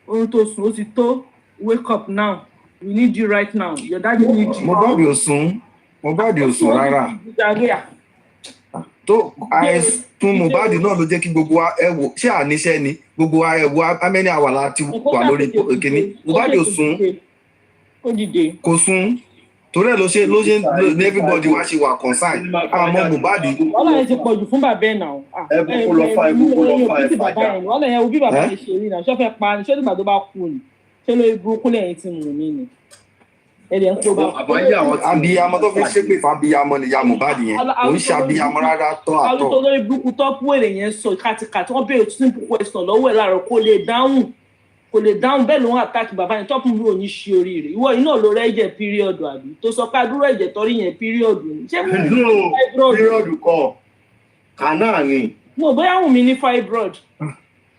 Speaker 3: Orun tó sùn ó ti tó. Wake up now. We need you right now. Your daddy need you.
Speaker 15: Mohbad ò sùn rárá. Tó àìsùn Mohbad náà ló jẹ́ kí gbogbo wa ẹ wò ṣé àníṣe ni gbogbo wa ẹ wo amẹ́ni àwàlà ti wà lórí kìíní. Mohbad ò sùn. Kò sùn. Torí ẹ̀ ló ṣe ní everybody wá ṣe wà concern. Àmọ́ Mohbad.
Speaker 3: Wọ́n lè ti pọ̀jù fún bàbá ẹ̀ náà.
Speaker 14: Ẹ kó lọ fa
Speaker 3: ìjà. Wọ́n lè yẹn wo bí bàbá ẹ̀ ṣe rí náà. Ṣé fẹ́ pa ni? Ṣé nígbà tó bá kú ni? Ṣé lórí burúkú lẹ́yìn tí mò ń ní? Ẹ̀rẹ̀ ń kó bá.
Speaker 15: Abiyamọ tó fi ṣépè fún abiyamọ ni ìyá Mohbad yẹn. Kò ń ṣe abiyamọ rárá tọ́ àtọ́.
Speaker 3: Alùpùpù lórí burúkú tó kú èrè yẹn sọ kàtìkàtì wọ́n béèrè simple question lọ́wọ́ ẹ̀ láàárọ̀ kó lè dáhùn.
Speaker 6: kò lè dáhùn bẹ́ẹ̀ ló ń attack bàbá yẹn tọ́pù mi ò ní ṣe oríire ìwọ yìí náà ló rẹ́ ẹ̀jẹ̀ píríọ̀dù àbí tó sọ pé àdúrà ẹ̀jẹ̀ tọ́rí yẹn píríọ̀dù ni ṣé mo ní fibroid
Speaker 14: píríọ̀dù kọ kànáà ni.
Speaker 6: mo bóyá wùn mí ní fibroid.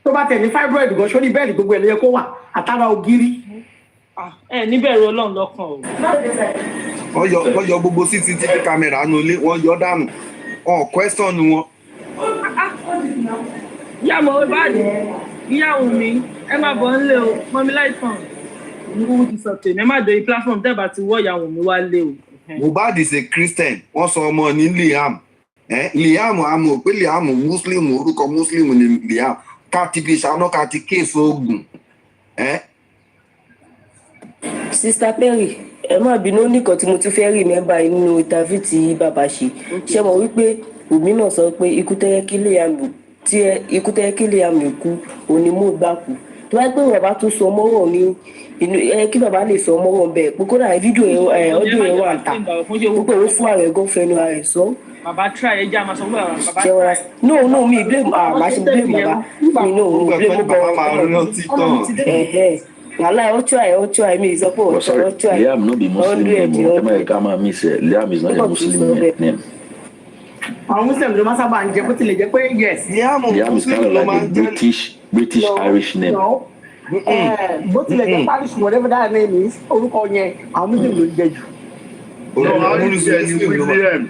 Speaker 16: tó bá tẹ̀ ní fibroid gan sórí bẹ́ẹ̀lì gbogbo ẹ̀ ló yẹ kó wà àtàrà ògiri.
Speaker 6: ẹ níbẹ̀rù ọlọ́run lọ́kàn o.
Speaker 15: wọ́n yọ gbogbo cctv camera nù ilé wọ́n yọ dànù question wọn.
Speaker 6: ìyá Mohbad ìyàwó mi ẹ má bọ̀ nílé o mọ́mí láìpọ̀n ìwúwo ti sọ tèmi ẹ má dé platform tẹ́bà ti wọ́ ìyàwó mi wá lé o.
Speaker 15: Mohbad is a Christian wọ́n sọ ọmọ ní Liam Liam àmọ́ pé Liam muslim orúkọ muslim ni Liam káàtì fi ṣáná káàtì kéèsì ogun.
Speaker 4: Sister Perry ẹ má bínú nìkan tí mo tún fẹ́ rí mẹ́bà nínú interview tí bàbá ṣe mọ̀ wípé òmí náà sọ pé ikú tẹ́yẹ kí Liam kú òní mú gbà kú tó bá pé bàbá tún sọ mọ́rọ̀ ní inú kí bàbá lè sọ mọ́rọ̀ bẹ́ẹ̀ pé kódà fídíò ọdún yẹn wà ta púpọ̀ ó fún ààrẹ gan fẹnu ààrẹ sọ.
Speaker 6: bàbá try ẹja máa sọ pé bàbá
Speaker 4: try. no mi blame máa ṣe blame bàbá mi no blame bàbá wàhálà ó try mi sọ pé ó try.
Speaker 20: Liam no be Muslim name o America máa mi sẹ Liam is not a Muslim name.
Speaker 16: àwọn muslim ló máa sábà ń jẹ bó tilẹ̀ jẹ́ pé yes.
Speaker 20: Liam is kind of like a British Irish name.
Speaker 16: bó tilẹ̀ jẹ́ parish whatever that name is orúkọ yẹn àwọn muslim ló ń jẹ jù.
Speaker 14: William.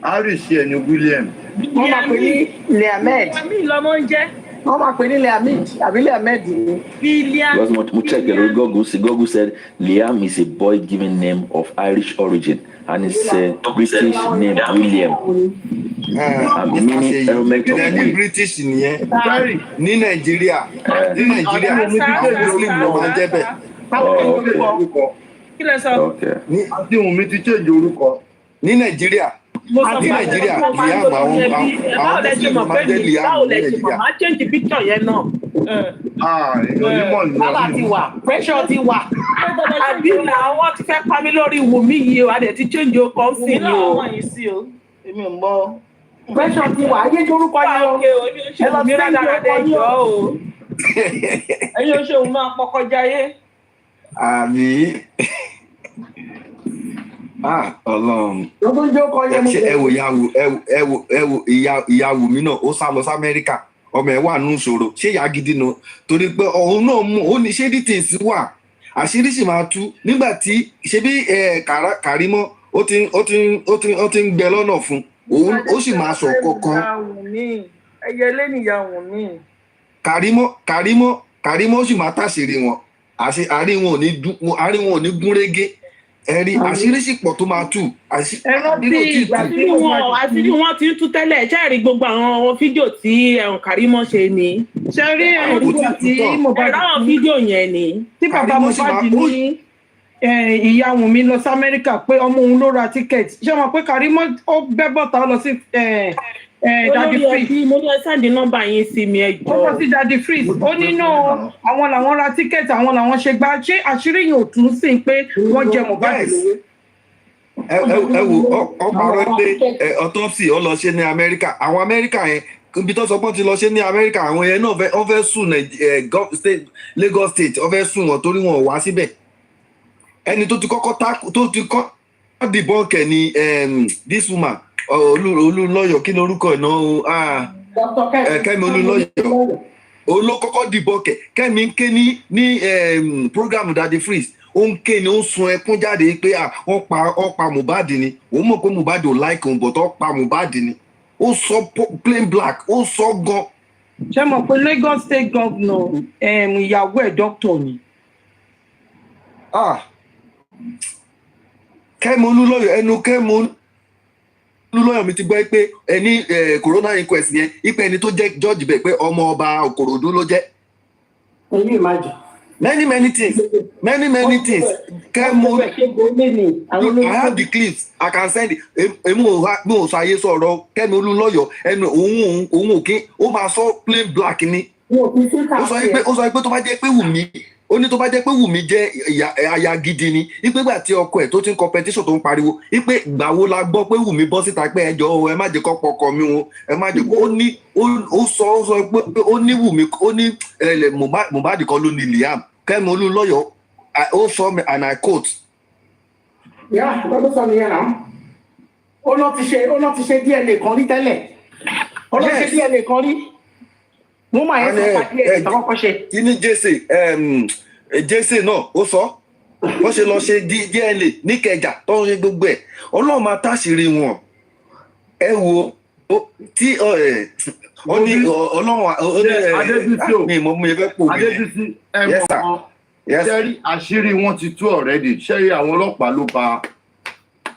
Speaker 14: Aries yẹn ni William.
Speaker 16: wọ́n máa pè ní Leahmed.
Speaker 6: mi lọmọ ń jẹ́.
Speaker 16: wọ́n máa pè ní Leahmed àbí Leahmed ni.
Speaker 6: William.
Speaker 20: Because we check it, Google said Liam is a boy given name of Irish origin and it's a British name William. Meaning element of
Speaker 15: ní British nìyẹn ní Nàìjíríà Muslim ló máa ń jẹ́ bẹ́ẹ̀.
Speaker 6: kí lẹ sọ.
Speaker 14: àti òun mi ti change orúkọ.
Speaker 15: ní Nàìjíríà Liam àwọn Muslim ló máa ń jẹ́ Liam
Speaker 16: báwo lẹ ṣe mọ̀ máa change picture yẹn náà. bàbá ti wà pressure ti wà àbí làwọn ti fẹ́ pa mí lórí Wùmí yìí o adẹ̀ ti change o kọ́ sí ni o.
Speaker 6: èmi ò mọ.
Speaker 16: pressure ti wà ayé lórúkọ yẹn o
Speaker 6: ẹ lọ sí ìdáradá ẹjọ́ o ẹ̀yin oṣù òun máa pọkọjá yé.
Speaker 15: àmì Ọlọ́run ìyá Wùmí náà ó sá lọ sí Amẹ́ríkà ọmọ ẹ̀ wà nù ìṣòro ṣé ìyá gidi náà torí pé òun náà mú ó ní ṣé details wà àṣírí sì máa tú nígbà tí ṣe bí Kàrímọ́ ó ti ń gbẹ lọ́nà fún òun ó sì máa sọ kankan.
Speaker 6: ẹyẹ lẹ́nìyà Wùmí.
Speaker 15: Kàrímọ́ ó sì máa tàṣírí wọn àárín wọn ò ní gúnrégé ẹ̀rí àṣírí sì pọ̀ tó máa tú.
Speaker 16: ẹ̀rọ tí ìgbà tí wọ́n ti ń tú tẹ́lẹ̀ ṣe rí gbogbo àwọn fídíò tí Kàrímọ́ ṣe ni ṣe rí ẹ̀rọ tí Mohbad àwọn fídíò yẹn ni tí bàbá Mohbad ní ìyá Wùmí lọ sí Amẹ́ríkà pé ọmọ òun ló ra tíkẹ́ẹ̀tì ṣé wọn pé Kàrímọ́ ó bẹ́ bọ́ta lọ sí Daddy Freeze.
Speaker 6: mo ní ẹ sẹ́ndì nọ́mbà yín sí mi ẹjọ́.
Speaker 16: ó lọ sí Daddy Freeze ó nínú àwọn làwọn ra tíkẹ́ẹ̀tì àwọn làwọn ṣe gbá ṣé àṣírí yìí ò tún sí pé wọ́n jẹ Mohbad lówó.
Speaker 15: ẹ wo ọparọ pé autopsy ó lọ ṣe ní Amẹ́ríkà àwọn Amẹ́ríkà yẹn ibi tó sọ pé wọ́n ti lọ ṣe ní Amẹ́ríkà àwọn yẹn náà wọ́n fẹ́ sùn Lagos State wọ́n fẹ́ sùn wọn torí wọn ò wá síbẹ̀ ẹni tó ti kọ́kọ́ dìbọn kẹ̀ ni this woman olùlọ́yọ̀ kí lórúkọ ẹ̀ náà Kẹ́mi Olúnlọ́yọ̀ olókọ́kọ́ dìbọn Kẹ́mi ń ké ní program Daddy Freeze ó ń ké ni ó ń sun ẹkún jáde pé wọ́n pa Mohbad ni òun mọ̀ pé Mohbad ò like òun but wọ́n pa Mohbad ni ó sọ plain black ó sọ gan.
Speaker 16: ṣé mo pe Lagos State Governor ìyàwó ẹ̀ doctor ni.
Speaker 15: Kẹ́mi Olúnlọ́yọ̀ ẹnu Kẹ́mi Olúnlọ́yọ̀ mi ti gbọ́ pé ẹni corona inquest yẹn ipe ẹni tó jẹ́ judge bẹ̀ pé ọmọ ọba Òkòròdú ló jẹ́.
Speaker 16: Can you imagine?
Speaker 15: many things Kẹ́mi I have the clips I can send it èmi ò sọ ayé sọ̀rọ̀ Kẹ́mi Olúnlọ́yọ̀ ẹnu òun òkè ó máa sọ plain black ni ó sọ pé tó bá jẹ́ pé Wùmí
Speaker 14: ó ní tó bá jẹ́ pé Wùmí jẹ́ aya gidi ni wípé gbà tí ọkọ ẹ̀ tó ti ń competition tó ń pariwo wípé ìgbà wo la gbọ́ pé Wùmí bọ́ síta pé ẹjọ́ o ẹ má jẹ́ kọ́ pọkọ mi o ẹ má jẹ́ ó ní ó sọ pé ó ní Wùmí ó ní Mohbad kan ló ní Liam Kẹ́mi Olúnlọ́yọ̀ ó sọ and I quote.
Speaker 16: yà lọ́dún sọ nìyẹn náà ó lọ́ ti ṣe DNA kan rí tẹ́lẹ̀ ó lọ́ ṣe DNA kan rí mo máa yẹn sọ pàdé ẹ̀ tọ́kọ́ ṣe.
Speaker 14: kí ni jésè náà ó sọ wọ́n ṣe lọ ṣe DNA níkẹjà tó ń ṣe gbogbo ẹ̀ ọlọ́run máa táṣìírí wọn ẹ wo tí ó ní ọlọ́run mi mo fẹ́ pò mí.
Speaker 9: Adébísí ẹ mọ̀ ọ́ ṣẹ́rí àṣírí wọn ti tú already ṣẹ́rí àwọn ọlọ́pàá ló bá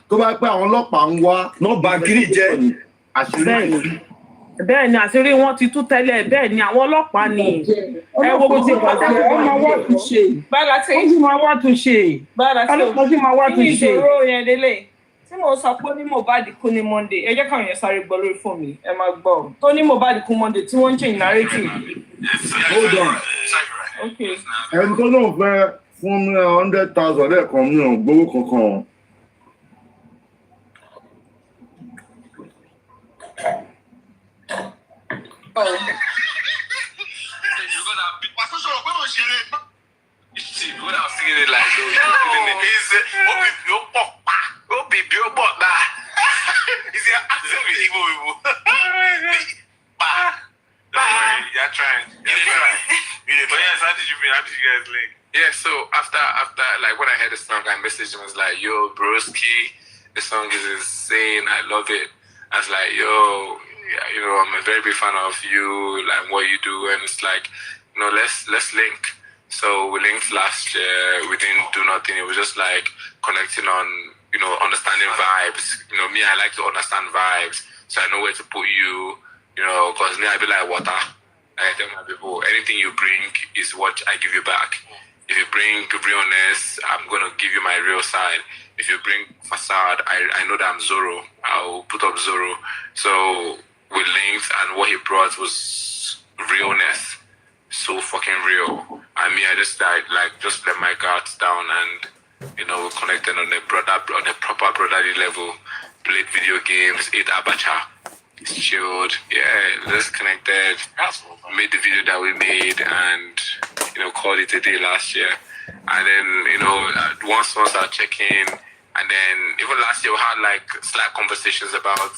Speaker 9: tó bá pẹ́ àwọn ọlọ́pàá ń wá.
Speaker 14: nọ́ọ̀bà kiri jẹ́
Speaker 9: àṣírí
Speaker 6: bẹ́ẹ̀ ni àṣírí wọn ti tú tẹ́lẹ̀ bẹ́ẹ̀ ni àwọn ọlọ́pàá ni ẹ wo bó ti pàtàkì
Speaker 3: ọmọ wa tún ṣe
Speaker 6: bára tí
Speaker 3: ó sì máa wá tún ṣe
Speaker 6: ọlọ́pàá
Speaker 3: sì máa wá tún ṣe.
Speaker 6: kí ni ìṣòro yẹn lélẹ̀ tí mo sọ pé ní Mohbad kú ní Monday ẹ jẹ́ káwọn yẹn sáré gbọ́ lórí fún mi ẹ máa gbọ́ tó ní Mohbad kú Monday tí wọ́n ń change narrative.
Speaker 9: hold on ẹni tó náà fẹ́ fún mi 100,000 lẹ́ẹ̀kan mi ò gbowó kankan.
Speaker 22: Yeah, so after like when I heard the song, I messaged him. I was like, "Yo, broski, the song is insane. I love it." I was like, "Yo, yeah, you know, I'm a very big fan of you, like what you do, and it's like, you know, let's link." So we linked last year. We didn't do nothing. It was just like connecting on, you know, understanding vibes. You know, me, I like to understand vibes, so I know where to put you. You know, because me, I be like water. I tell my people, anything you bring is what I give you back. If you bring realness, I'm gonna give you my real side. If you bring facade, I know that I'm Zorro. I'll put up Zorro. So we linked, and what he brought was realness, so fucking real. I mean, I just just let my guards down, and you know, we connected on a proper brotherly level. Played video games, ate abacha, chilled. Yeah, just connected. Made the video that we made, and you know, called it a day last year. And then, you know, once I check in, and then even last year we had like slight conversations about,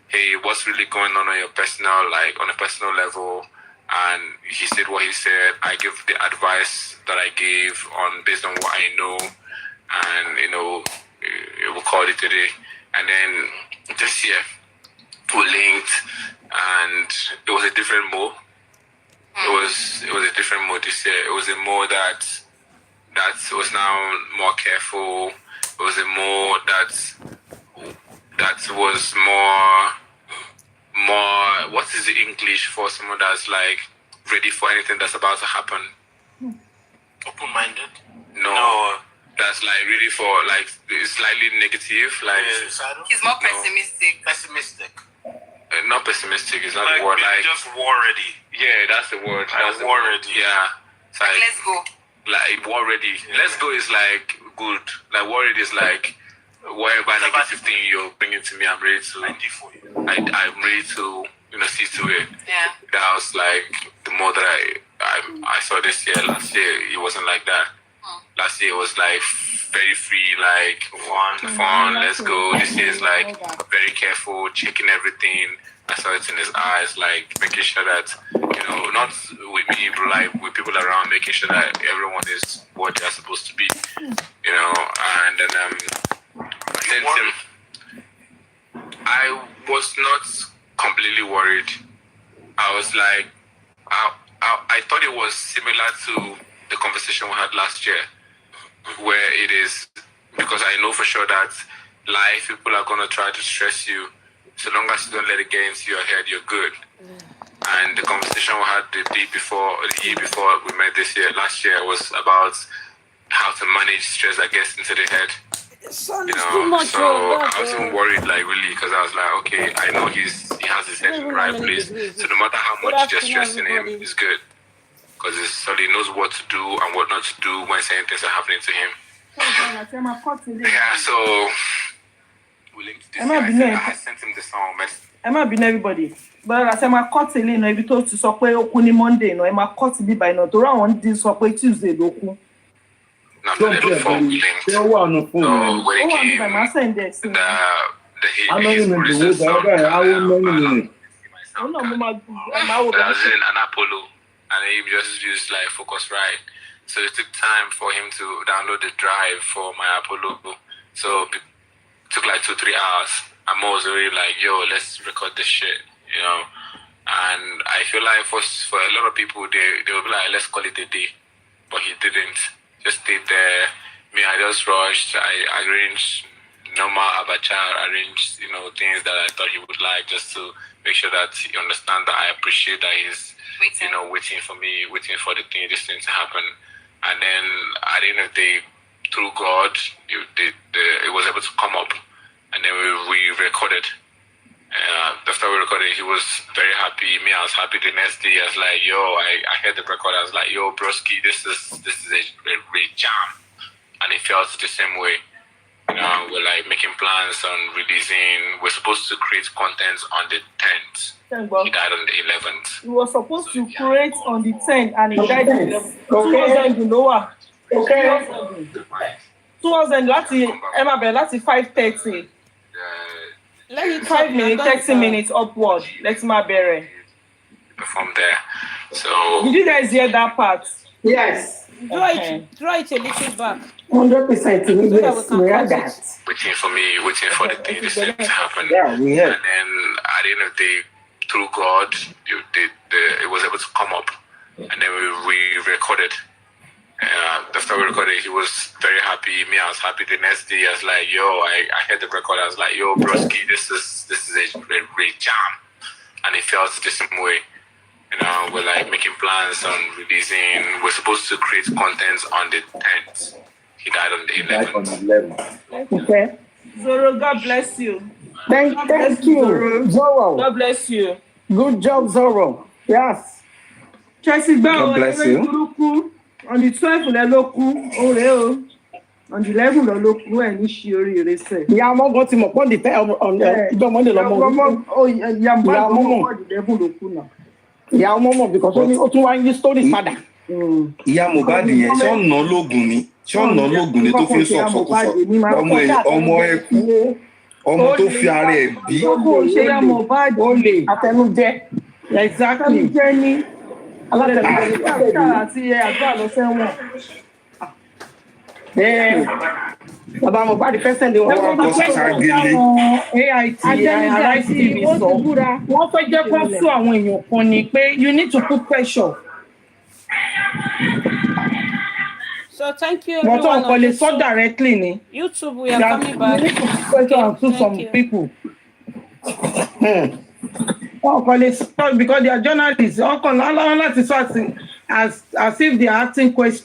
Speaker 22: hey, what's really going on your personal, like on a personal level. And he said what he said. I give the advice that I gave on based on what I know, and you know, we called it a day. And then this year we linked, and it was a different mode. It was a different mode this year. It was a mode that was now more careful. It was a mode that was more what is the English for someone that's like ready for anything that's about to happen? Open-minded? No. That's like really for like slightly negative. Like
Speaker 23: he's more pessimistic.
Speaker 22: Pessimistic. Not pessimistic, it's not
Speaker 23: like
Speaker 22: the word. Like
Speaker 23: just war ready.
Speaker 22: Yeah, that's the word. That's
Speaker 23: war
Speaker 22: the word.
Speaker 23: ready.
Speaker 22: Yeah. It's like,
Speaker 23: Let's go.
Speaker 22: Like war ready. Yeah. Let's go is like good. Like war ready is like whatever negative thing you're bringing to me, I'm ready to. I'm ready to, you know, see to it.
Speaker 23: Yeah.
Speaker 22: That was like the more that I saw this year. Last year it wasn't like that. Last year it was like very free, like fun, let's go. This year is like very careful, checking everything. I saw it in his eyes, like making sure that, you know, not with me, but like with people around, making sure that everyone is what they're supposed to be, you know. And then I said to him, I was not completely worried. I was like, I thought it was similar to the conversation we had last year, where it is, because I know for sure that life, people are going to try to stress you. So long as you don't let it get into your head, you're good. And the conversation we had the year before we met last year was about how to manage stress that gets into the head. You know, so I wasn't worried, like, really, because I was like, okay, I know he has his head in the right place. So no matter how much you're stressing him, it's good. because he knows what to do and what not to do when certain things are happening to him. Yeah, so we linked this guy. I sent him the song.
Speaker 6: Emma been everybody. But as I'm a cut in every toast to support Okuni Monday, no, I'm a cut be by no to run this support Tuesday, Doku.
Speaker 22: When he came, he's produced a song. I was in an Apollo, and he just used like Focusrite. So it took time for him to download the drive for my Apollo. So it took like 2-3 hours. I'm always really like, yo, let's record this shit, you know. And I feel like for a lot of people, they will be like, let's call it a day. But he didn't. Just stayed there. Me, I just rushed. I arranged normal abacha, arranged, you know, things that I thought he would like, just to make sure that he understand that I appreciate that he's, you know, waiting for me, waiting for this thing to happen. And then at the end of the day, through God, it was able to come up. And then we recorded. After we recorded, he was very happy. Me, I was happy. The next day, I was like, yo, I heard the record. I was like, yo, broski, this is a great jam. And it felt the same way. You know, we're like making plans on releasing. We're supposed to create content on the 10th. He died on the 11th.
Speaker 6: We were supposed to create on the 10th and he died on the 11th. 2000, you know what? Okay. 2000, Emma Bell, that's 5:30. Let me 5 minutes, 30 minutes upward. Let's my berry.
Speaker 22: From there. So.
Speaker 6: Did you guys hear that part?
Speaker 7: Yes.
Speaker 8: Draw it a little back.
Speaker 7: 100%. Yes, we heard that.
Speaker 22: Waiting for the thing to happen.
Speaker 7: Yeah, we heard.
Speaker 22: And then at the end of the day, through God, it was able to come up. And then we recorded. After we recorded, he was very happy. Me, I was happy. The next day, I was like, yo, I heard the record. I was like, yo, broski, this is a great jam. And it felt the same way. You know, we're like making plans on releasing. We're supposed to create content on the 10th. He died on the 11th.
Speaker 7: Okay.
Speaker 6: Zoro, God bless you.
Speaker 7: Thank you, Zoro.
Speaker 6: God bless you.
Speaker 7: Good job, Zoro. Yes.
Speaker 6: Chelsea,
Speaker 7: God bless you.
Speaker 6: On the 12th, le loku. Oh, on the 11th, le loku. And you shiri rese.
Speaker 7: Yeah, I'm going to on the 10th. On the Monday, oh, yeah, I'm going to loku now. Yeah, Momo, because only one story father.
Speaker 15: Ìyá Mohbad yẹn ṣé ọ̀nà lóògùn ni tó fi ń sọ ọ̀sọ̀kùsọ̀ ọmọ ẹkú ọmọ tó fi ara ẹ̀ bí.
Speaker 6: Ṣé ìyá Mohbad
Speaker 7: olè àtẹnujẹ.
Speaker 6: Exactly. Àtẹnujẹ ní alátẹnujẹ àti àgbà lọ sẹ́wọ̀n.
Speaker 7: Bàbá Mohbad fẹ́ sẹ́ndé wọn.
Speaker 6: AIT mi sọ. Wọ́n fẹ́ jẹ́ kó sún àwọn èèyàn kan ni pé you need to put pressure.
Speaker 8: So thank you everyone.
Speaker 6: Wọ́n tó kọ́ lè sọ directly ni.
Speaker 8: YouTube, we are coming back.
Speaker 6: You need to put pressure on some people. Wọ́n kọ́ lè sọ because they are journalists. Wọ́n kọ́ láti sọ as if they are asking questions.